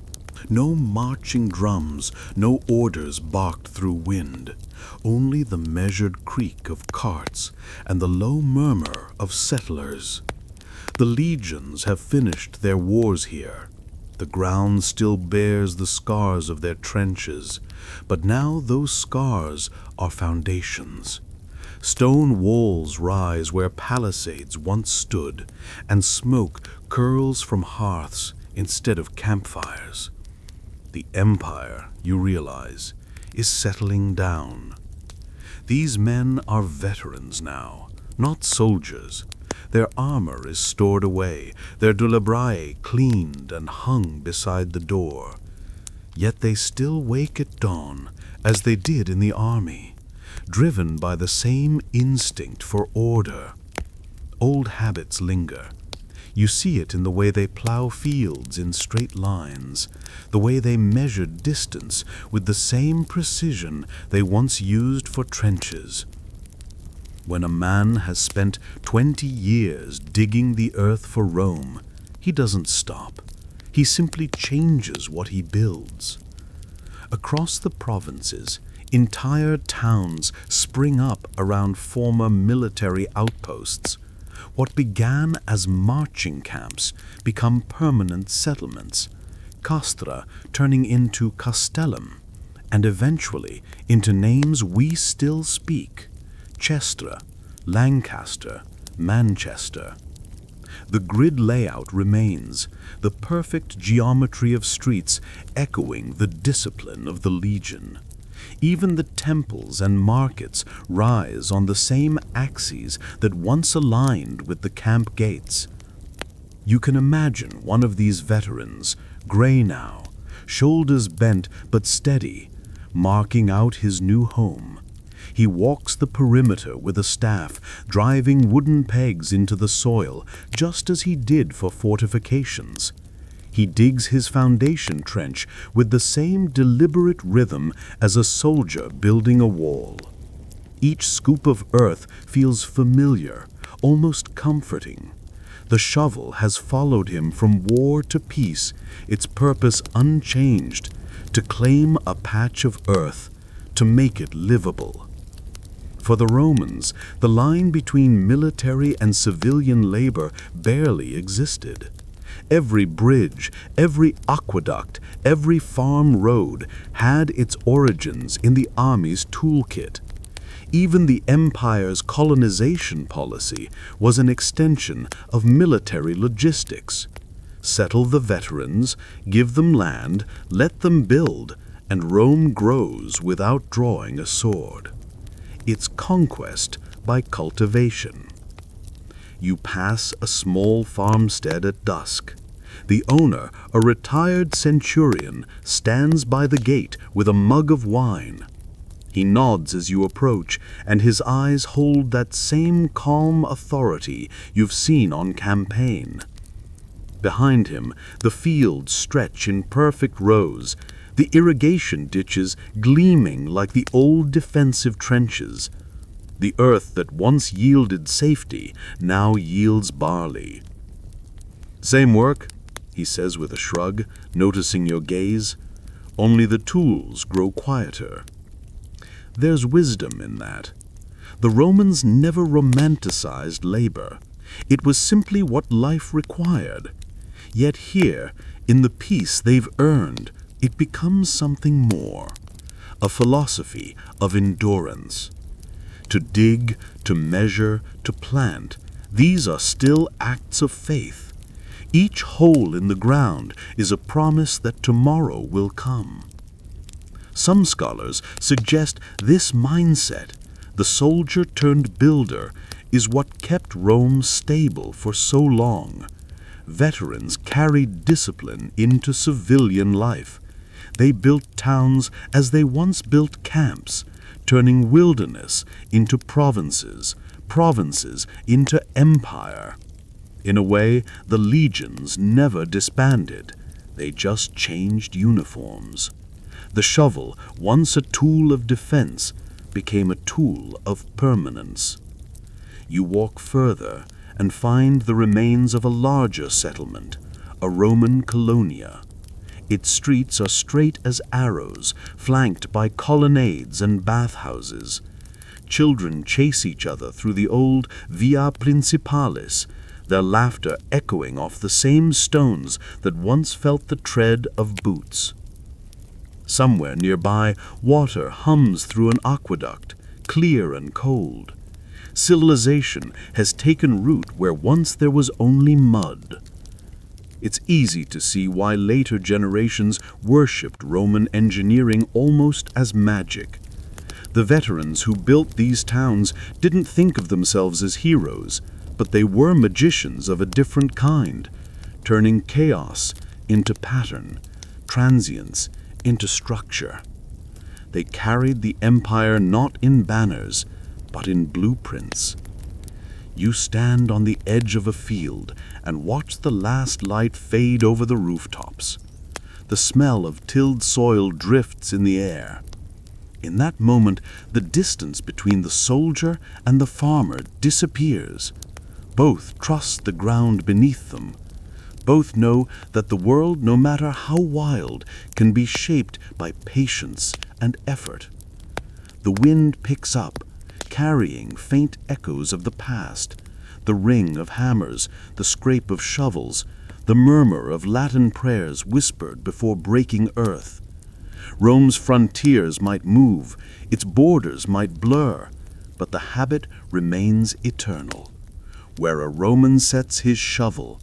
No marching drums, no orders barked through wind, only the measured creak of carts and the low murmur of settlers. The legions have finished their wars here. The ground still bears the scars of their trenches, but now those scars are foundations. Stone walls rise where palisades once stood, and smoke curls from hearths instead of campfires. The empire, you realize, is settling down. These men are veterans now, not soldiers. Their armor is stored away, their dulabrae cleaned and hung beside the door. Yet they still wake at dawn, as they did in the army, driven by the same instinct for order. Old habits linger. You see it in the way they plow fields in straight lines, the way they measure distance with the same precision they once used for trenches. When a man has spent 20 years digging the earth for Rome, he doesn't stop. He simply changes what he builds. Across the provinces, entire towns spring up around former military outposts. What began as marching camps become permanent settlements, castra turning into castellum, and eventually into names we still speak: Chestra, Lancaster, Manchester. The grid layout remains, the perfect geometry of streets echoing the discipline of the legion. Even the temples and markets rise on the same axes that once aligned with the camp gates. You can imagine one of these veterans, gray now, shoulders bent but steady, marking out his new home. He walks the perimeter with a staff, driving wooden pegs into the soil, just as he did for fortifications. He digs his foundation trench with the same deliberate rhythm as a soldier building a wall. Each scoop of earth feels familiar, almost comforting. The shovel has followed him from war to peace, its purpose unchanged: to claim a patch of earth, to make it livable. For the Romans, the line between military and civilian labor barely existed. Every bridge, every aqueduct, every farm road had its origins in the army's toolkit. Even the empire's colonization policy was an extension of military logistics. Settle the veterans, give them land, let them build, and Rome grows without drawing a sword. It's conquest by cultivation. You pass a small farmstead at dusk. The owner, a retired centurion, stands by the gate with a mug of wine. He nods as you approach, and his eyes hold that same calm authority you've seen on campaign. Behind him, the fields stretch in perfect rows, the irrigation ditches gleaming like the old defensive trenches. The earth that once yielded safety now yields barley. "Same work," he says with a shrug, noticing your gaze. "Only the tools grow quieter." There's wisdom in that. The Romans never romanticized labor. It was simply what life required. Yet here, in the peace they've earned, it becomes something more. A philosophy of endurance. To dig, to measure, to plant, these are still acts of faith. Each hole in the ground is a promise that tomorrow will come. Some scholars suggest this mindset, the soldier-turned-builder, is what kept Rome stable for so long. Veterans carried discipline into civilian life. They built towns as they once built camps, turning wilderness into provinces, provinces into empire. In a way, the legions never disbanded. They just changed uniforms. The shovel, once a tool of defense, became a tool of permanence. You walk further and find the remains of a larger settlement, a Roman colonia. Its streets are straight as arrows, flanked by colonnades and bathhouses. Children chase each other through the old Via Principalis, their laughter echoing off the same stones that once felt the tread of boots. Somewhere nearby, water hums through an aqueduct, clear and cold. Civilization has taken root where once there was only mud. It's easy to see why later generations worshipped Roman engineering almost as magic. The veterans who built these towns didn't think of themselves as heroes, but they were magicians of a different kind, turning chaos into pattern, transience into structure. They carried the empire not in banners, but in blueprints. You stand on the edge of a field and watch the last light fade over the rooftops. The smell of tilled soil drifts in the air. In that moment, the distance between the soldier and the farmer disappears. Both trust the ground beneath them. Both know that the world, no matter how wild, can be shaped by patience and effort. The wind picks up, carrying faint echoes of the past, the ring of hammers, the scrape of shovels, the murmur of Latin prayers whispered before breaking earth. Rome's frontiers might move, its borders might blur, but the habit remains eternal. Where a Roman sets his shovel,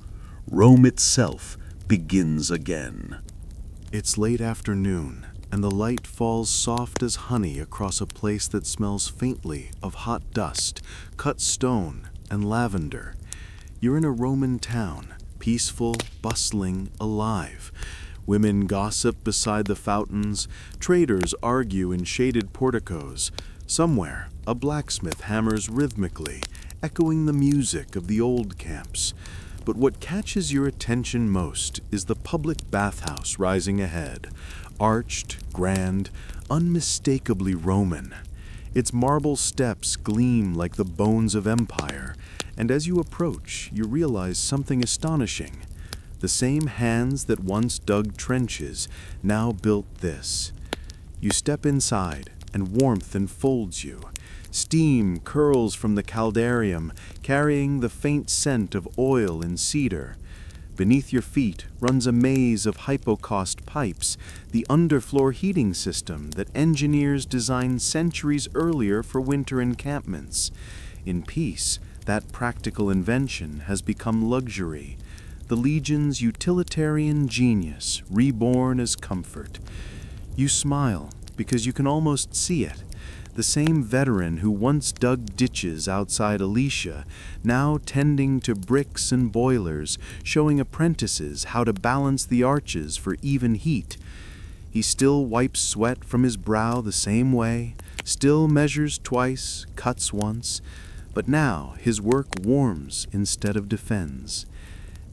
Rome itself begins again. It's late afternoon, and the light falls soft as honey across a place that smells faintly of hot dust, cut stone, and lavender. You're in a Roman town, peaceful, bustling, alive. Women gossip beside the fountains, traders argue in shaded porticos. Somewhere, a blacksmith hammers rhythmically, echoing the music of the old camps. But what catches your attention most is the public bathhouse rising ahead, arched, grand, unmistakably Roman. Its marble steps gleam like the bones of empire, and as you approach, you realize something astonishing. The same hands that once dug trenches now built this. You step inside, and warmth enfolds you. Steam curls from the caldarium, carrying the faint scent of oil and cedar. Beneath your feet runs a maze of hypocaust pipes, the underfloor heating system that engineers designed centuries earlier for winter encampments. In peace, that practical invention has become luxury, the Legion's utilitarian genius reborn as comfort. You smile because you can almost see it. The same veteran who once dug ditches outside Alicia, now tending to bricks and boilers, showing apprentices how to balance the arches for even heat. He still wipes sweat from his brow the same way, still measures twice, cuts once, but now his work warms instead of defends.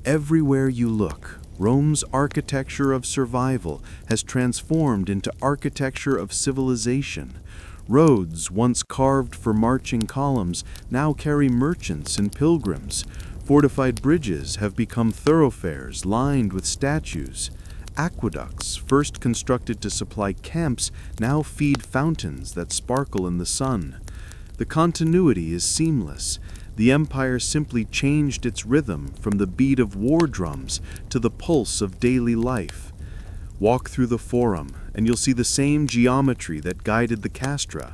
Everywhere you look, Rome's architecture of survival has transformed into architecture of civilization. Roads, once carved for marching columns, now carry merchants and pilgrims. Fortified bridges have become thoroughfares lined with statues. Aqueducts, first constructed to supply camps, now feed fountains that sparkle in the sun. The continuity is seamless. The empire simply changed its rhythm from the beat of war drums to the pulse of daily life. Walk through the Forum, and you'll see the same geometry that guided the castra.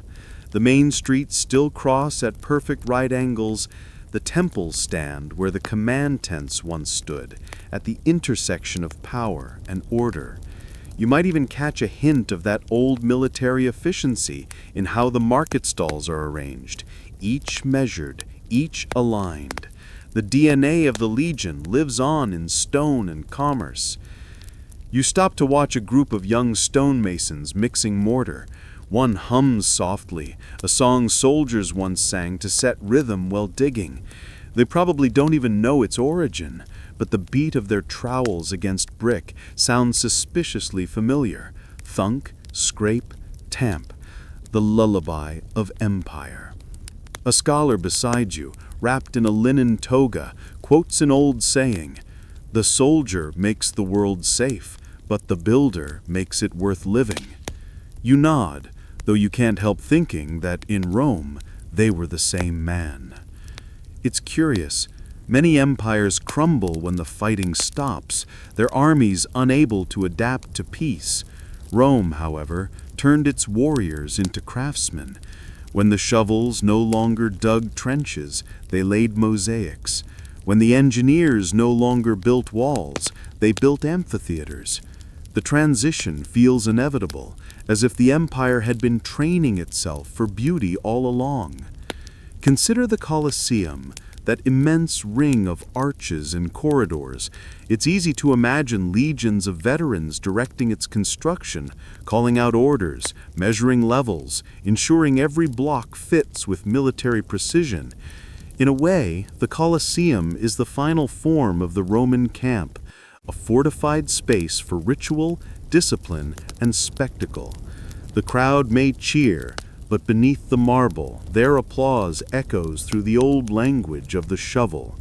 The main streets still cross at perfect right angles. The temples stand where the command tents once stood, at the intersection of power and order. You might even catch a hint of that old military efficiency in how the market stalls are arranged, each measured, each aligned. The DNA of the Legion lives on in stone and commerce. You stop to watch a group of young stonemasons mixing mortar. One hums softly, a song soldiers once sang to set rhythm while digging. They probably don't even know its origin, but the beat of their trowels against brick sounds suspiciously familiar. Thunk, scrape, tamp, the lullaby of empire. A scholar beside you, wrapped in a linen toga, quotes an old saying, "The soldier makes the world safe, but the builder makes it worth living." You nod, though you can't help thinking that in Rome they were the same man. It's curious. Many empires crumble when the fighting stops, their armies unable to adapt to peace. Rome, however, turned its warriors into craftsmen. When the shovels no longer dug trenches, they laid mosaics. When the engineers no longer built walls, they built amphitheaters. The transition feels inevitable, as if the empire had been training itself for beauty all along. Consider the Colosseum, that immense ring of arches and corridors. It's easy to imagine legions of veterans directing its construction, calling out orders, measuring levels, ensuring every block fits with military precision. In a way, the Colosseum is the final form of the Roman camp, a fortified space for ritual, discipline, and spectacle. The crowd may cheer, but beneath the marble, their applause echoes through the old language of the shovel.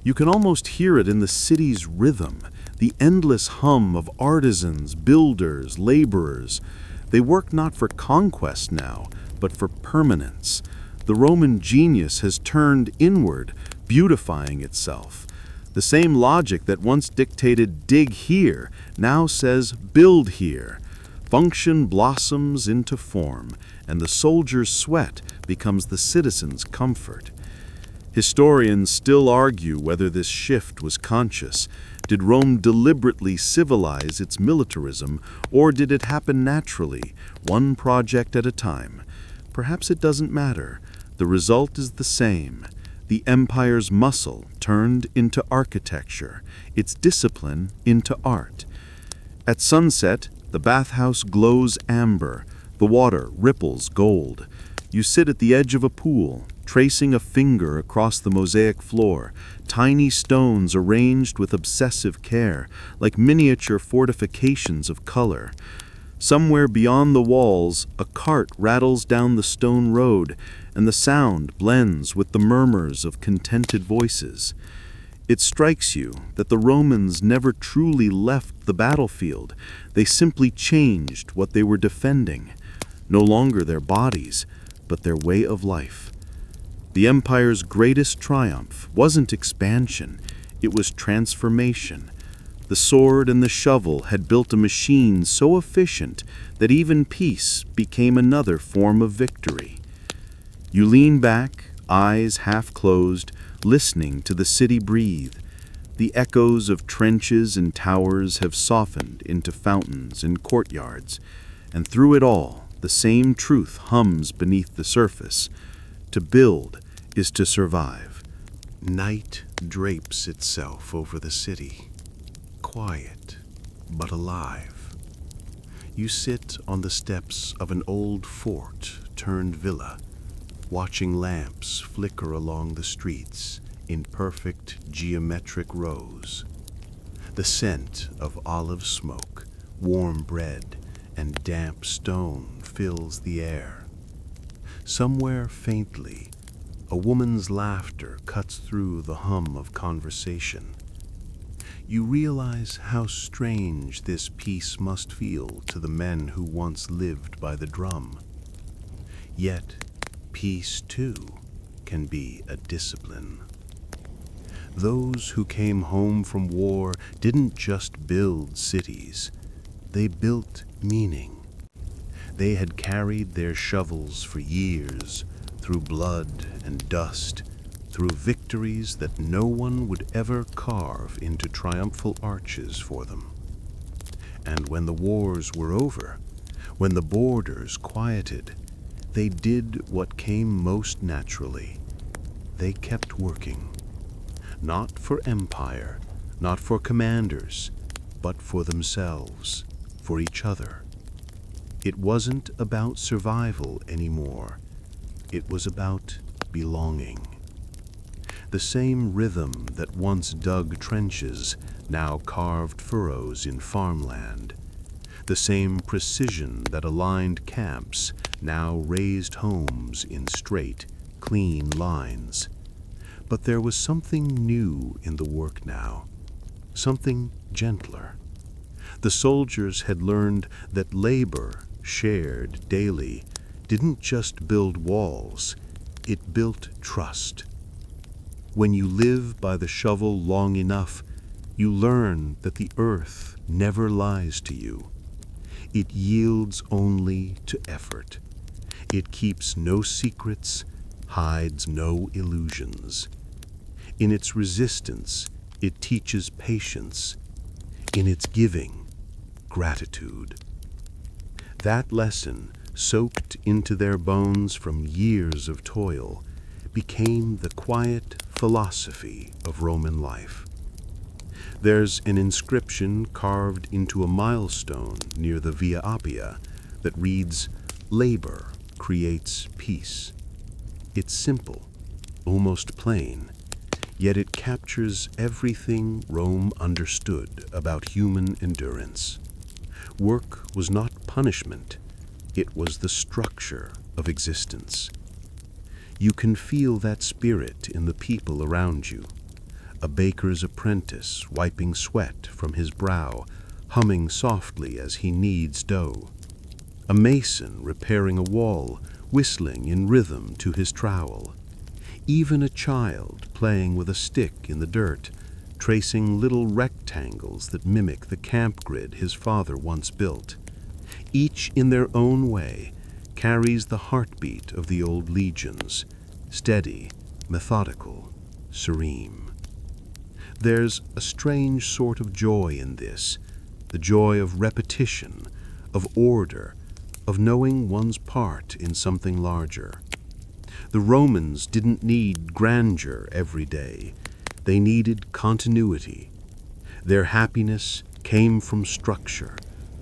You can almost hear it in the city's rhythm, the endless hum of artisans, builders, laborers. They work not for conquest now, but for permanence. The Roman genius has turned inward, beautifying itself. The same logic that once dictated dig here now says build here. Function blossoms into form, and the soldier's sweat becomes the citizen's comfort. Historians still argue whether this shift was conscious. Did Rome deliberately civilize its militarism, or did it happen naturally, one project at a time? Perhaps it doesn't matter. The result is the same. The empire's muscle turned into architecture, its discipline into art. At sunset, the bathhouse glows amber, the water ripples gold. You sit at the edge of a pool, tracing a finger across the mosaic floor, tiny stones arranged with obsessive care, like miniature fortifications of color. Somewhere beyond the walls, a cart rattles down the stone road, and the sound blends with the murmurs of contented voices. It strikes you that the Romans never truly left the battlefield. They simply changed what they were defending. No longer their bodies, but their way of life. The empire's greatest triumph wasn't expansion, it was transformation. The sword and the shovel had built a machine so efficient that even peace became another form of victory. You lean back, eyes half closed, listening to the city breathe. The echoes of trenches and towers have softened into fountains and courtyards, and through it all, the same truth hums beneath the surface. To build is to survive. Night drapes itself over the city, quiet but alive. You sit on the steps of an old fort turned villa, watching lamps flicker along the streets in perfect geometric rows. The scent of olive smoke, warm bread, and damp stone fills the air. Somewhere faintly, a woman's laughter cuts through the hum of conversation. You realize how strange this peace must feel to the men who once lived by the drum. Yet, peace, too, can be a discipline. Those who came home from war didn't just build cities, they built meaning. They had carried their shovels for years, through blood and dust, through victories that no one would ever carve into triumphal arches for them. And when the wars were over, when the borders quieted, they did what came most naturally. They kept working. Not for empire, not for commanders, but for themselves, for each other. It wasn't about survival anymore. It was about belonging. The same rhythm that once dug trenches now carved furrows in farmland. The same precision that aligned camps now raised homes in straight, clean lines. But there was something new in the work now, something gentler. The soldiers had learned that labor, shared daily, didn't just build walls, it built trust. When you live by the shovel long enough, you learn that the earth never lies to you. It yields only to effort. It keeps no secrets, hides no illusions. In its resistance, it teaches patience. In its giving, gratitude. That lesson, soaked into their bones from years of toil, became the quiet philosophy of Roman life. There's an inscription carved into a milestone near the Via Appia that reads, "Labor creates peace." It's simple, almost plain, yet it captures everything Rome understood about human endurance. Work was not punishment, it was the structure of existence. You can feel that spirit in the people around you. A baker's apprentice wiping sweat from his brow, humming softly as he kneads dough. A mason repairing a wall, whistling in rhythm to his trowel. Even a child playing with a stick in the dirt, tracing little rectangles that mimic the camp grid his father once built. Each in their own way carries the heartbeat of the old legions, steady, methodical, serene. There's a strange sort of joy in this, the joy of repetition, of order, of knowing one's part in something larger. The Romans didn't need grandeur every day. They needed continuity. Their happiness came from structure,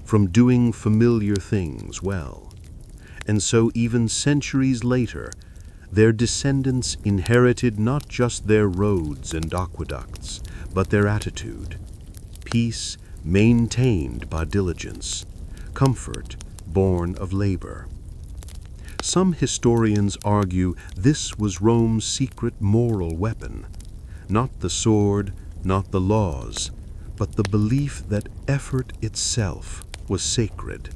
from doing familiar things well. And so even centuries later, their descendants inherited not just their roads and aqueducts, but their attitude. Peace maintained by diligence, comfort born of labor. Some historians argue this was Rome's secret moral weapon, not the sword, not the laws, but the belief that effort itself was sacred.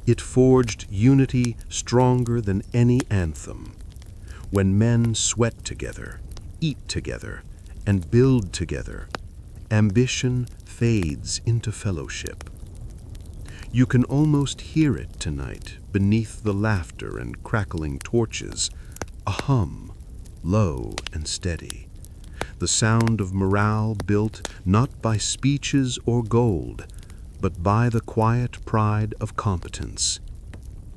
It forged unity stronger than any anthem. When men sweat together, eat together, and build together, ambition fades into fellowship. You can almost hear it tonight beneath the laughter and crackling torches, a hum, low and steady. The sound of morale built not by speeches or gold, but by the quiet pride of competence.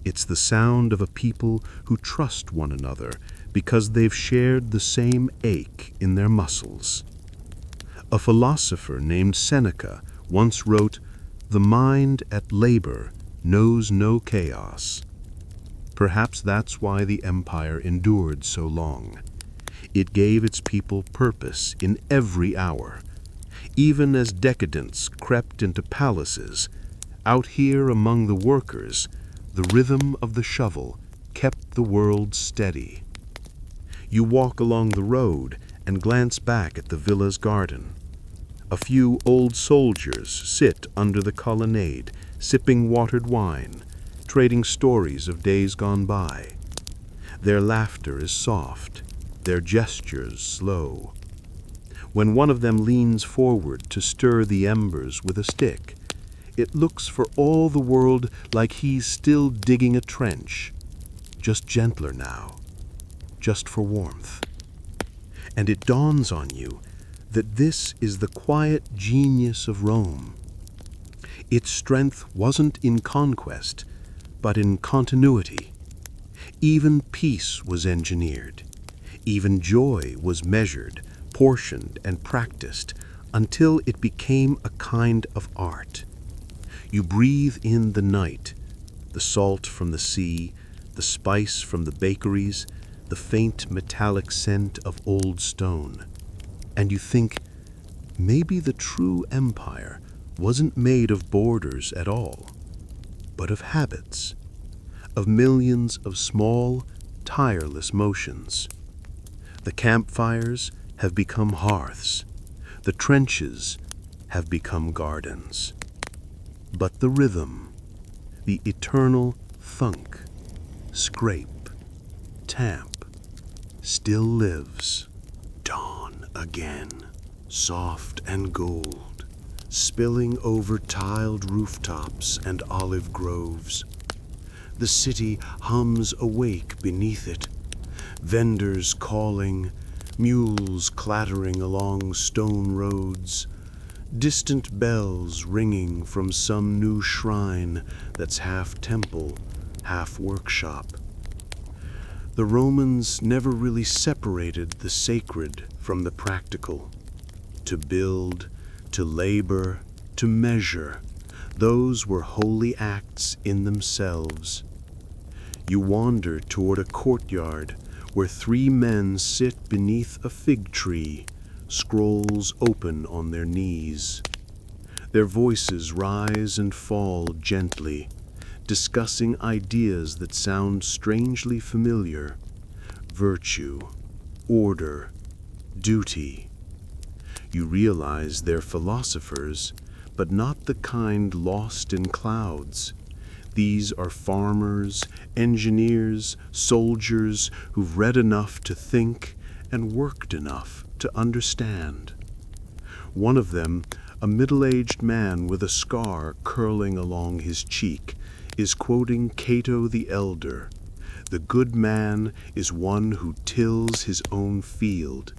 It's the sound of a people who trust one another because they've shared the same ache in their muscles. A philosopher named Seneca once wrote, "The mind at labor knows no chaos." Perhaps that's why the empire endured so long. It gave its people purpose in every hour. Even as decadence crept into palaces, out here among the workers, the rhythm of the shovel kept the world steady. You walk along the road and glance back at the villa's garden. A few old soldiers sit under the colonnade, sipping watered wine, trading stories of days gone by. Their laughter is soft, their gestures slow. When one of them leans forward to stir the embers with a stick, it looks for all the world like he's still digging a trench, just gentler now, just for warmth. And it dawns on you that this is the quiet genius of Rome. Its strength wasn't in conquest, but in continuity. Even peace was engineered. Even joy was measured, portioned, and practiced until it became a kind of art. You breathe in the night, the salt from the sea, the spice from the bakeries, the faint metallic scent of old stone. And you think, maybe the true empire wasn't made of borders at all, but of habits, of millions of small, tireless motions. The campfires have become hearths, the trenches have become gardens. But the rhythm, the eternal thunk, scrape, tamp, still lives. Dawn. again, soft and gold, spilling over tiled rooftops and olive groves. The city hums awake beneath it, vendors calling, mules clattering along stone roads, distant bells ringing from some new shrine that's half temple, half workshop. The Romans never really separated the sacred from the practical. To build, to labor, to measure, those were holy acts in themselves. You wander toward a courtyard where 3 men sit beneath a fig tree, scrolls open on their knees. Their voices rise and fall gently, discussing ideas that sound strangely familiar: virtue, order, duty. You realize they're philosophers, but not the kind lost in clouds. These are farmers, engineers, soldiers who've read enough to think and worked enough to understand. One of them, a middle-aged man with a scar curling along his cheek, is quoting Cato the Elder: "The good man is one who tills his own field."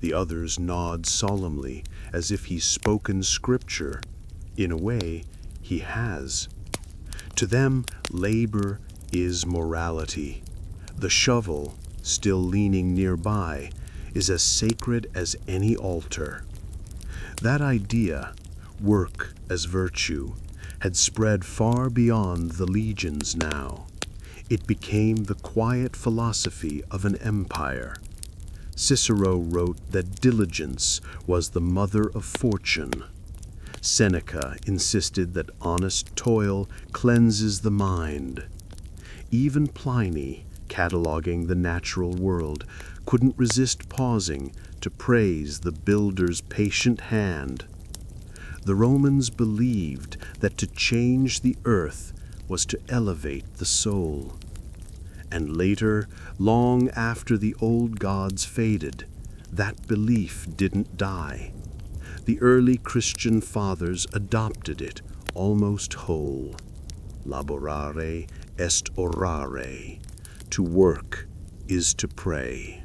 The others nod solemnly, as if he's spoken scripture. In a way, he has. To them, labor is morality. The shovel, still leaning nearby, is as sacred as any altar. That idea, work as virtue, had spread far beyond the legions now. It became the quiet philosophy of an empire. Cicero wrote that diligence was the mother of fortune. Seneca insisted that honest toil cleanses the mind. Even Pliny, cataloging the natural world, couldn't resist pausing to praise the builder's patient hand. The Romans believed that to change the earth was to elevate the soul. And later, long after the old gods faded, that belief didn't die. The early Christian fathers adopted it almost whole. Laborare est orare. To work is to pray.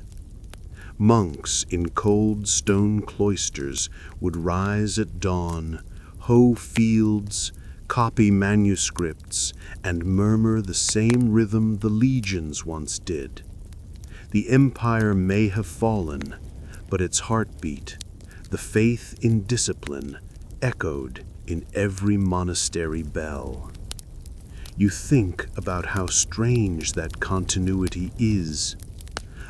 Monks in cold stone cloisters would rise at dawn, hoe fields, copy manuscripts, and murmur the same rhythm the legions once did. The empire may have fallen, but its heartbeat, the faith in discipline, echoed in every monastery bell. You think about how strange that continuity is.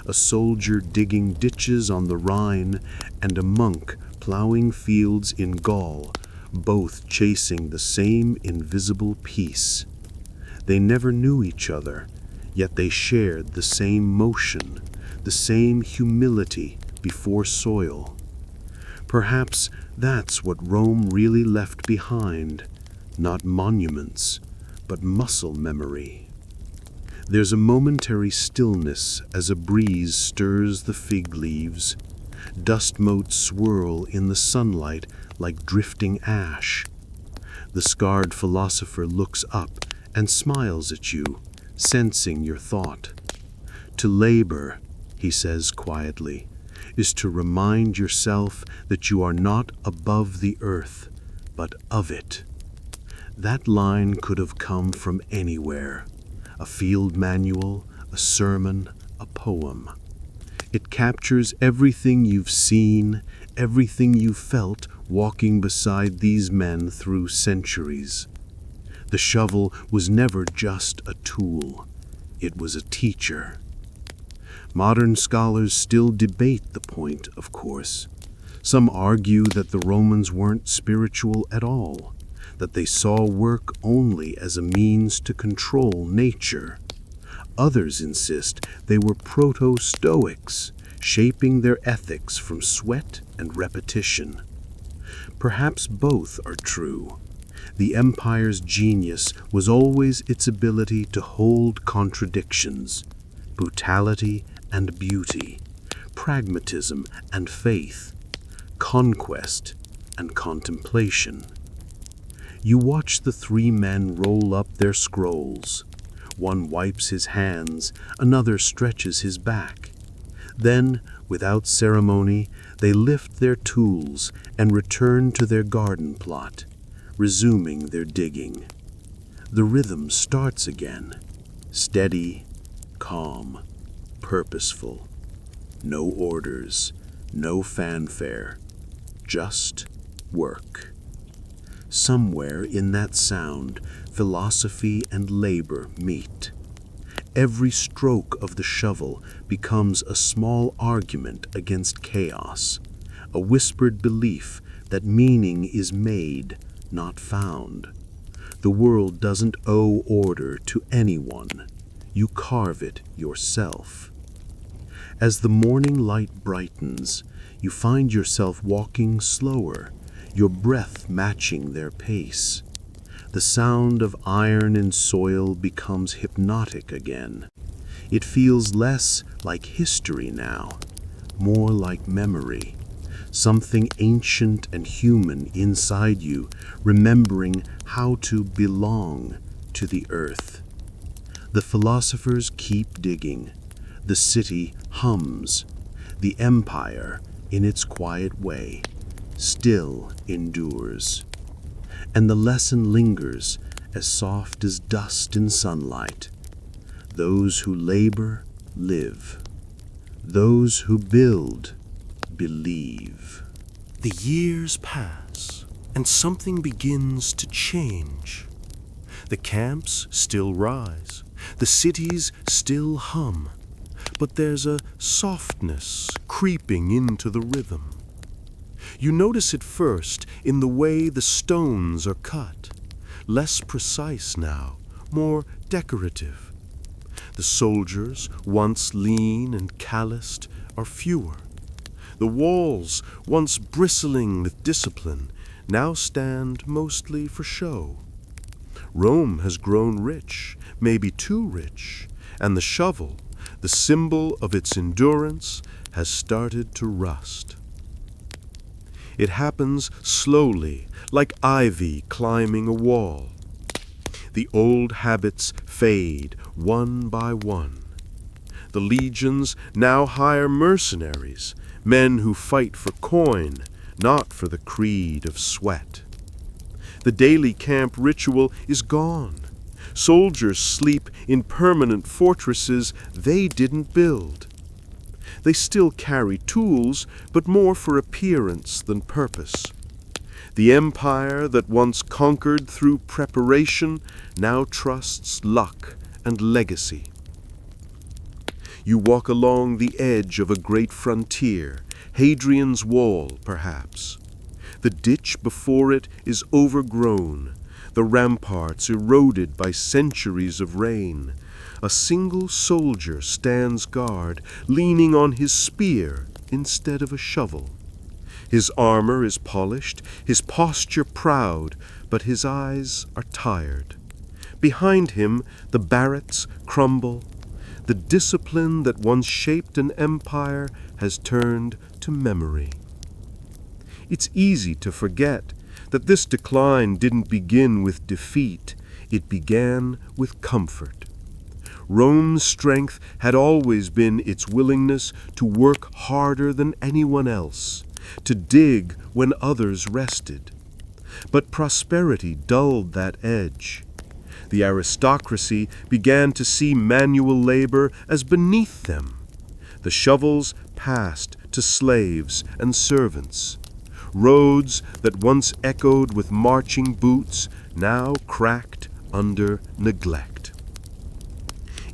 A soldier digging ditches on the Rhine and a monk plowing fields in Gaul, both chasing the same invisible peace. They never knew each other, yet they shared the same motion, the same humility before soil. Perhaps that's what Rome really left behind, not monuments, but muscle memory. There's a momentary stillness as a breeze stirs the fig leaves. Dust motes swirl in the sunlight like drifting ash. The scarred philosopher looks up and smiles at you, sensing your thought. To labor, he says quietly, is to remind yourself that you are not above the earth, but of it. That line could have come from anywhere. A field manual, a sermon, a poem. It captures everything you've seen, everything you felt walking beside these men through centuries. The shovel was never just a tool. It was a teacher. Modern scholars still debate the point, of course. Some argue that the Romans weren't spiritual at all, that they saw work only as a means to control nature. Others insist they were proto-Stoics, shaping their ethics from sweat and repetition. Perhaps both are true. The empire's genius was always its ability to hold contradictions, brutality and beauty, pragmatism and faith, conquest and contemplation. You watch the three men roll up their scrolls. One wipes his hands, another stretches his back. Then, without ceremony, they lift their tools and return to their garden plot, resuming their digging. The rhythm starts again, steady, calm, purposeful. No orders, no fanfare, just work. Somewhere in that sound, philosophy and labor meet. Every stroke of the shovel becomes a small argument against chaos, a whispered belief that meaning is made, not found. The world doesn't owe order to anyone. You carve it yourself. As the morning light brightens, you find yourself walking slower, your breath matching their pace. The sound of iron in soil becomes hypnotic again. It feels less like history now, more like memory, something ancient and human inside you, remembering how to belong to the earth. The philosophers keep digging. The city hums. The empire, in its quiet way, still endures. And the lesson lingers as soft as dust in sunlight. Those who labor, live. Those who build, believe. The years pass, and something begins to change. The camps still rise, the cities still hum, but there's a softness creeping into the rhythm. You notice it first in the way the stones are cut, less precise now, more decorative. The soldiers, once lean and calloused, are fewer. The walls, once bristling with discipline, now stand mostly for show. Rome has grown rich, maybe too rich, and the shovel, the symbol of its endurance, has started to rust. It happens slowly, like ivy climbing a wall. The old habits fade one by one. The legions now hire mercenaries, men who fight for coin, not for the creed of sweat. The daily camp ritual is gone. Soldiers sleep in permanent fortresses they didn't build. They still carry tools, but more for appearance than purpose. The empire that once conquered through preparation now trusts luck and legacy. You walk along the edge of a great frontier, Hadrian's Wall, perhaps. The ditch before it is overgrown, the ramparts eroded by centuries of rain. A single soldier stands guard, leaning on his spear instead of a shovel. His armor is polished, his posture proud, but his eyes are tired. Behind him, the barracks crumble. The discipline that once shaped an empire has turned to memory. It's easy to forget that this decline didn't begin with defeat, it began with comfort. Rome's strength had always been its willingness to work harder than anyone else, to dig when others rested. But prosperity dulled that edge. The aristocracy began to see manual labor as beneath them. The shovels passed to slaves and servants. Roads that once echoed with marching boots now cracked under neglect.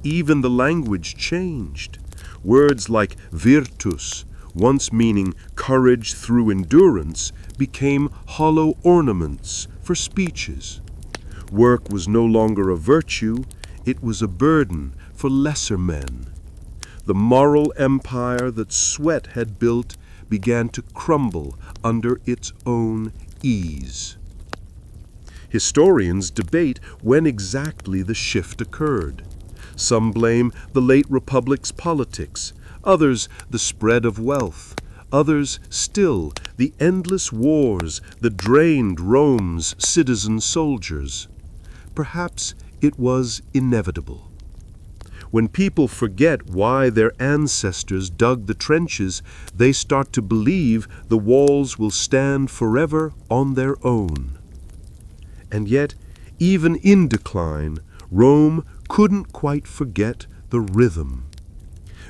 Even the language changed. Words like virtus, once meaning courage through endurance, became hollow ornaments for speeches. Work was no longer a virtue, it was a burden for lesser men. The moral empire that sweat had built began to crumble under its own ease. Historians debate when exactly the shift occurred. Some blame the late Republic's politics, others the spread of wealth, others still the endless wars that drained Rome's citizen soldiers. Perhaps it was inevitable. When people forget why their ancestors dug the trenches, they start to believe the walls will stand forever on their own. And yet, even in decline, Rome couldn't quite forget the rhythm.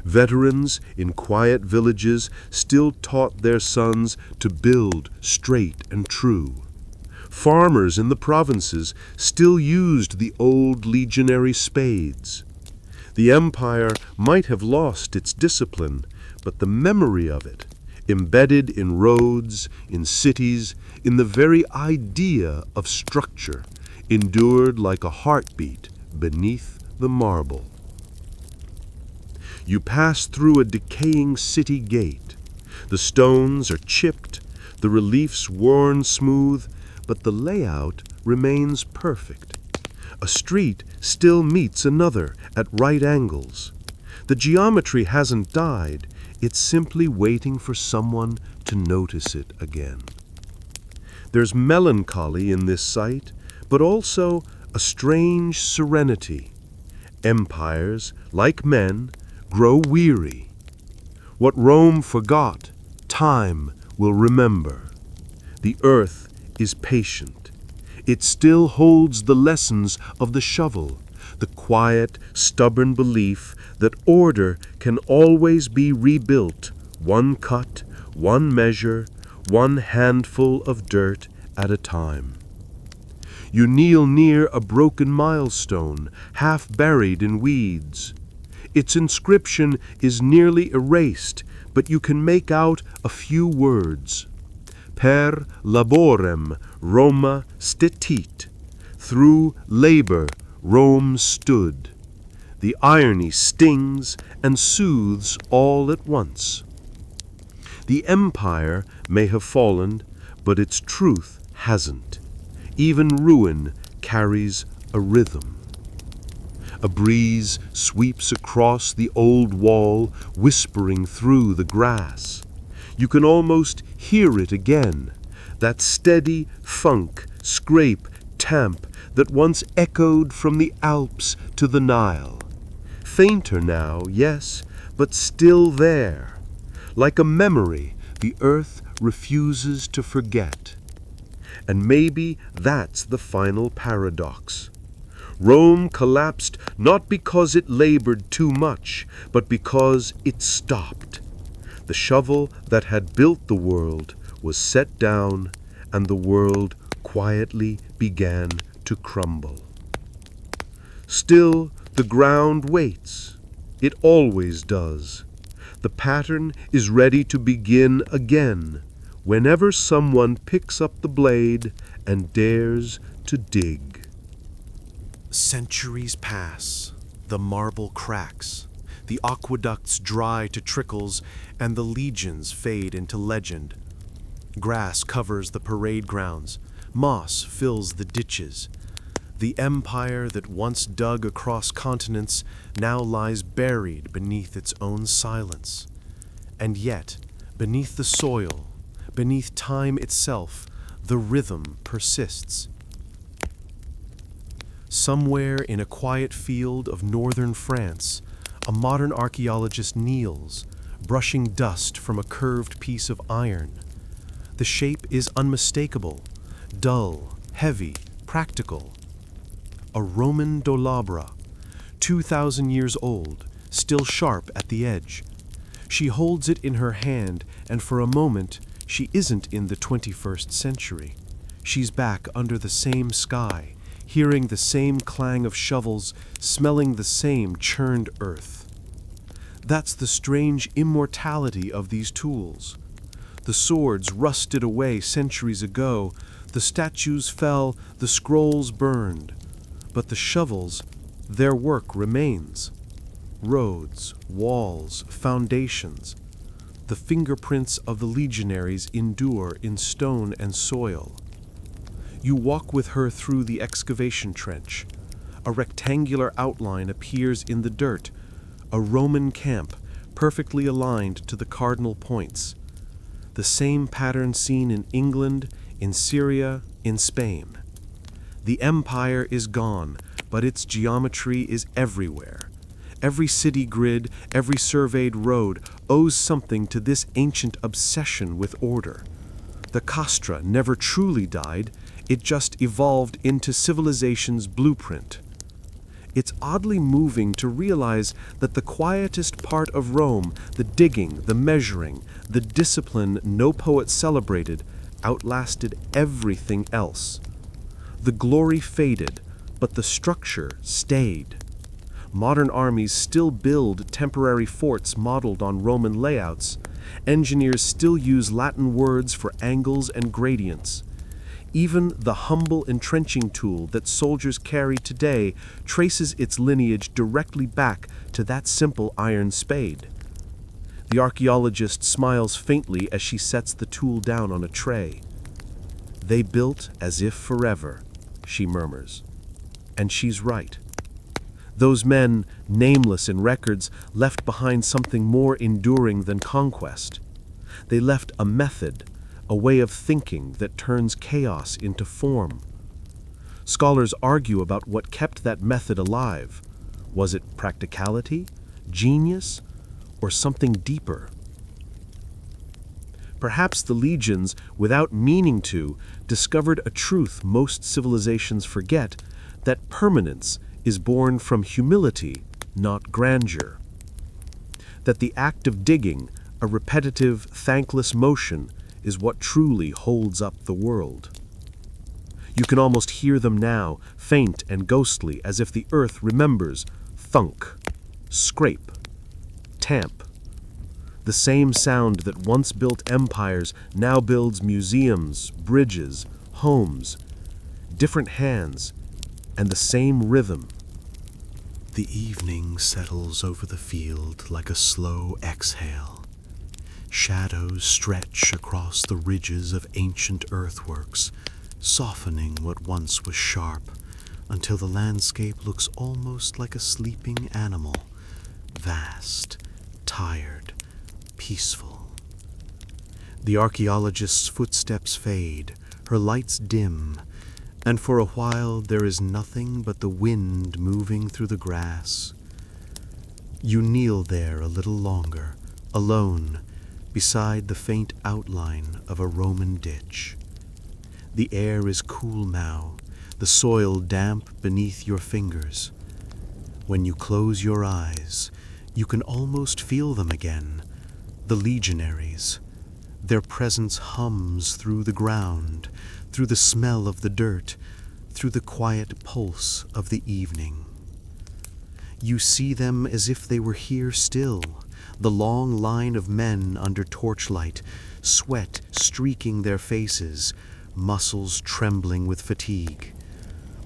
Veterans in quiet villages still taught their sons to build straight and true. Farmers in the provinces still used the old legionary spades. The empire might have lost its discipline, but the memory of it, embedded in roads, in cities, in the very idea of structure, endured like a heartbeat beneath the marble. You pass through a decaying city gate. The stones are chipped, the reliefs worn smooth, but the layout remains perfect. A street still meets another at right angles. The geometry hasn't died, it's simply waiting for someone to notice it again. There's melancholy in this sight, but also a strange serenity. Empires, like men, grow weary. What Rome forgot, time will remember. The earth is patient. It still holds the lessons of the shovel, the quiet, stubborn belief that order can always be rebuilt, one cut, one measure, one handful of dirt at a time. You kneel near a broken milestone, half buried in weeds. Its inscription is nearly erased, but you can make out a few words. Per laborem Roma stetit. Through labor Rome stood. The irony stings and soothes all at once. The empire may have fallen, but its truth hasn't. Even ruin carries a rhythm. A breeze sweeps across the old wall, whispering through the grass. You can almost hear it again, that steady thunk, scrape, tamp that once echoed from the Alps to the Nile. Fainter now, yes, but still there. Like a memory, the earth refuses to forget. And maybe that's the final paradox. Rome collapsed not because it labored too much, but because it stopped. The shovel that had built the world was set down, and the world quietly began to crumble. Still, the ground waits. It always does. The pattern is ready to begin again, whenever someone picks up the blade and dares to dig. Centuries pass, the marble cracks, the aqueducts dry to trickles, and the legions fade into legend. Grass covers the parade grounds, moss fills the ditches. The empire that once dug across continents now lies buried beneath its own silence. And yet, beneath the soil, beneath time itself, the rhythm persists. Somewhere in a quiet field of northern France, a modern archaeologist kneels, brushing dust from a curved piece of iron. The shape is unmistakable, dull, heavy, practical. A Roman dolabra, 2,000 years old, still sharp at the edge. She holds it in her hand, and for a moment, she isn't in the 21st century. She's back under the same sky, hearing the same clang of shovels, smelling the same churned earth. That's the strange immortality of these tools. The swords rusted away centuries ago, the statues fell, the scrolls burned. But the shovels, their work remains. Roads, walls, foundations. The fingerprints of the legionaries endure in stone and soil. You walk with her through the excavation trench. A rectangular outline appears in the dirt, a Roman camp, perfectly aligned to the cardinal points. The same pattern seen in England, in Syria, in Spain. The empire is gone, but its geometry is everywhere. Every city grid, every surveyed road owes something to this ancient obsession with order. The castra never truly died, it just evolved into civilization's blueprint. It's oddly moving to realize that the quietest part of Rome, the digging, the measuring, the discipline no poet celebrated, outlasted everything else. The glory faded, but the structure stayed. Modern armies still build temporary forts modeled on Roman layouts. Engineers still use Latin words for angles and gradients. Even the humble entrenching tool that soldiers carry today traces its lineage directly back to that simple iron spade. The archaeologist smiles faintly as she sets the tool down on a tray. "They built as if forever," she murmurs. And she's right. Those men, nameless in records, left behind something more enduring than conquest. They left a method, a way of thinking that turns chaos into form. Scholars argue about what kept that method alive. Was it practicality, genius, or something deeper? Perhaps the legions, without meaning to, discovered a truth most civilizations forget, that permanence is born from humility, not grandeur. That the act of digging, a repetitive, thankless motion, is what truly holds up the world. You can almost hear them now, faint and ghostly, as if the earth remembers: thunk, scrape, tamp. The same sound that once built empires now builds museums, bridges, homes. Different hands, and the same rhythm. The evening settles over the field like a slow exhale. Shadows stretch across the ridges of ancient earthworks, softening what once was sharp, until the landscape looks almost like a sleeping animal, vast, tired, peaceful. The archaeologist's footsteps fade, her lights dim, and for a while there is nothing but the wind moving through the grass. You kneel there a little longer, alone, beside the faint outline of a Roman ditch. The air is cool now, the soil damp beneath your fingers. When you close your eyes, you can almost feel them again, the legionaries. Their presence hums through the ground, through the smell of the dirt, through the quiet pulse of the evening. You see them as if they were here still, the long line of men under torchlight, sweat streaking their faces, muscles trembling with fatigue.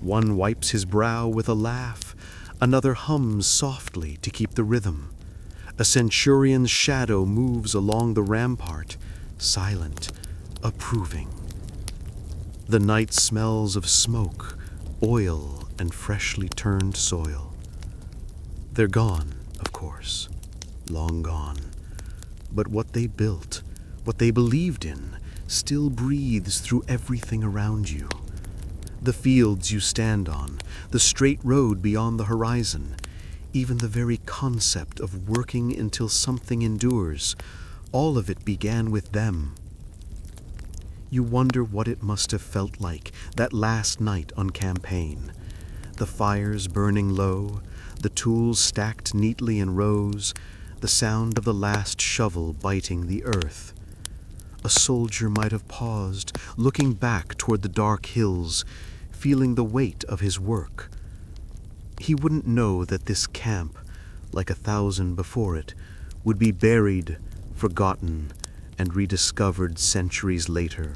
One wipes his brow with a laugh, another hums softly to keep the rhythm. A centurion's shadow moves along the rampart, silent, approving. The night smells of smoke, oil, and freshly turned soil. They're gone, of course, long gone. But what they built, what they believed in, still breathes through everything around you. The fields you stand on, the straight road beyond the horizon, even the very concept of working until something endures, all of it began with them. You wonder what it must have felt like that last night on campaign. The fires burning low, the tools stacked neatly in rows, the sound of the last shovel biting the earth. A soldier might have paused, looking back toward the dark hills, feeling the weight of his work. He wouldn't know that this camp, like 1,000 before it, would be buried, forgotten, and rediscovered centuries later.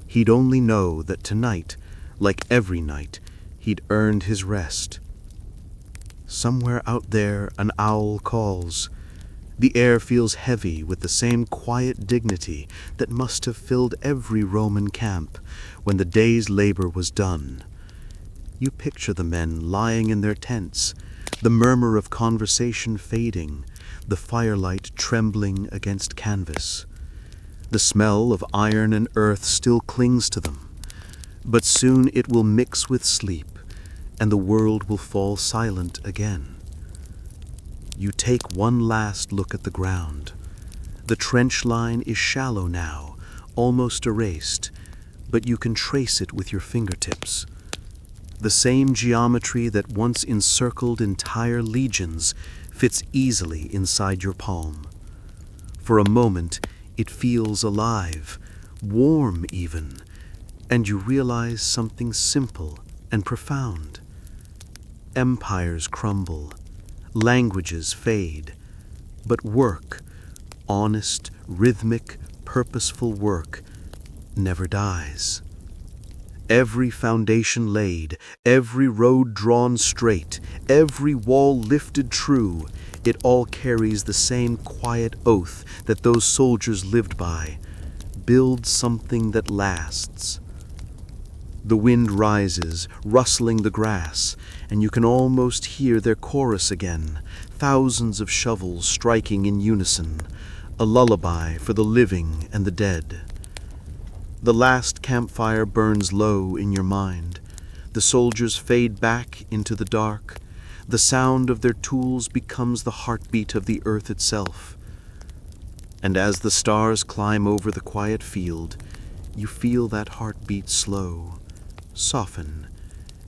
He'd only know that tonight, like every night, he'd earned his rest. Somewhere out there an owl calls. The air feels heavy with the same quiet dignity that must have filled every Roman camp when the day's labor was done. You picture the men lying in their tents, the murmur of conversation fading, the firelight trembling against canvas. The smell of iron and earth still clings to them, but soon it will mix with sleep, and the world will fall silent again. You take one last look at the ground. The trench line is shallow now, almost erased, but you can trace it with your fingertips. The same geometry that once encircled entire legions fits easily inside your palm. For a moment, it feels alive, warm even, and you realize something simple and profound. Empires crumble, languages fade, but work, honest, rhythmic, purposeful work, never dies. Every foundation laid, every road drawn straight, every wall lifted true, it all carries the same quiet oath that those soldiers lived by: build something that lasts. The wind rises, rustling the grass, and you can almost hear their chorus again, thousands of shovels striking in unison, a lullaby for the living and the dead. The last campfire burns low in your mind. The soldiers fade back into the dark. The sound of their tools becomes the heartbeat of the earth itself. And as the stars climb over the quiet field, you feel that heartbeat slow, soften,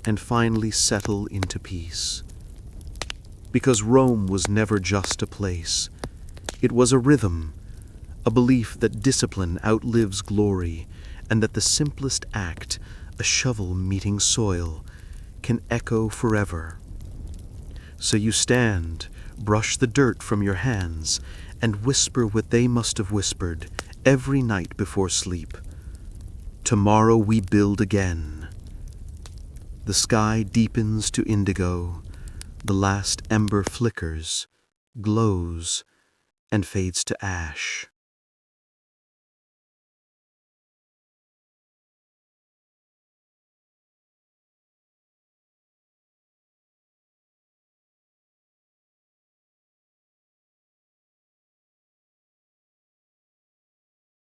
and finally settle into peace. Because Rome was never just a place. It was a rhythm, a belief that discipline outlives glory, and that the simplest act, a shovel meeting soil, can echo forever. So you stand, brush the dirt from your hands, and whisper what they must have whispered every night before sleep. Tomorrow we build again. The sky deepens to indigo, the last ember flickers, glows, and fades to ash.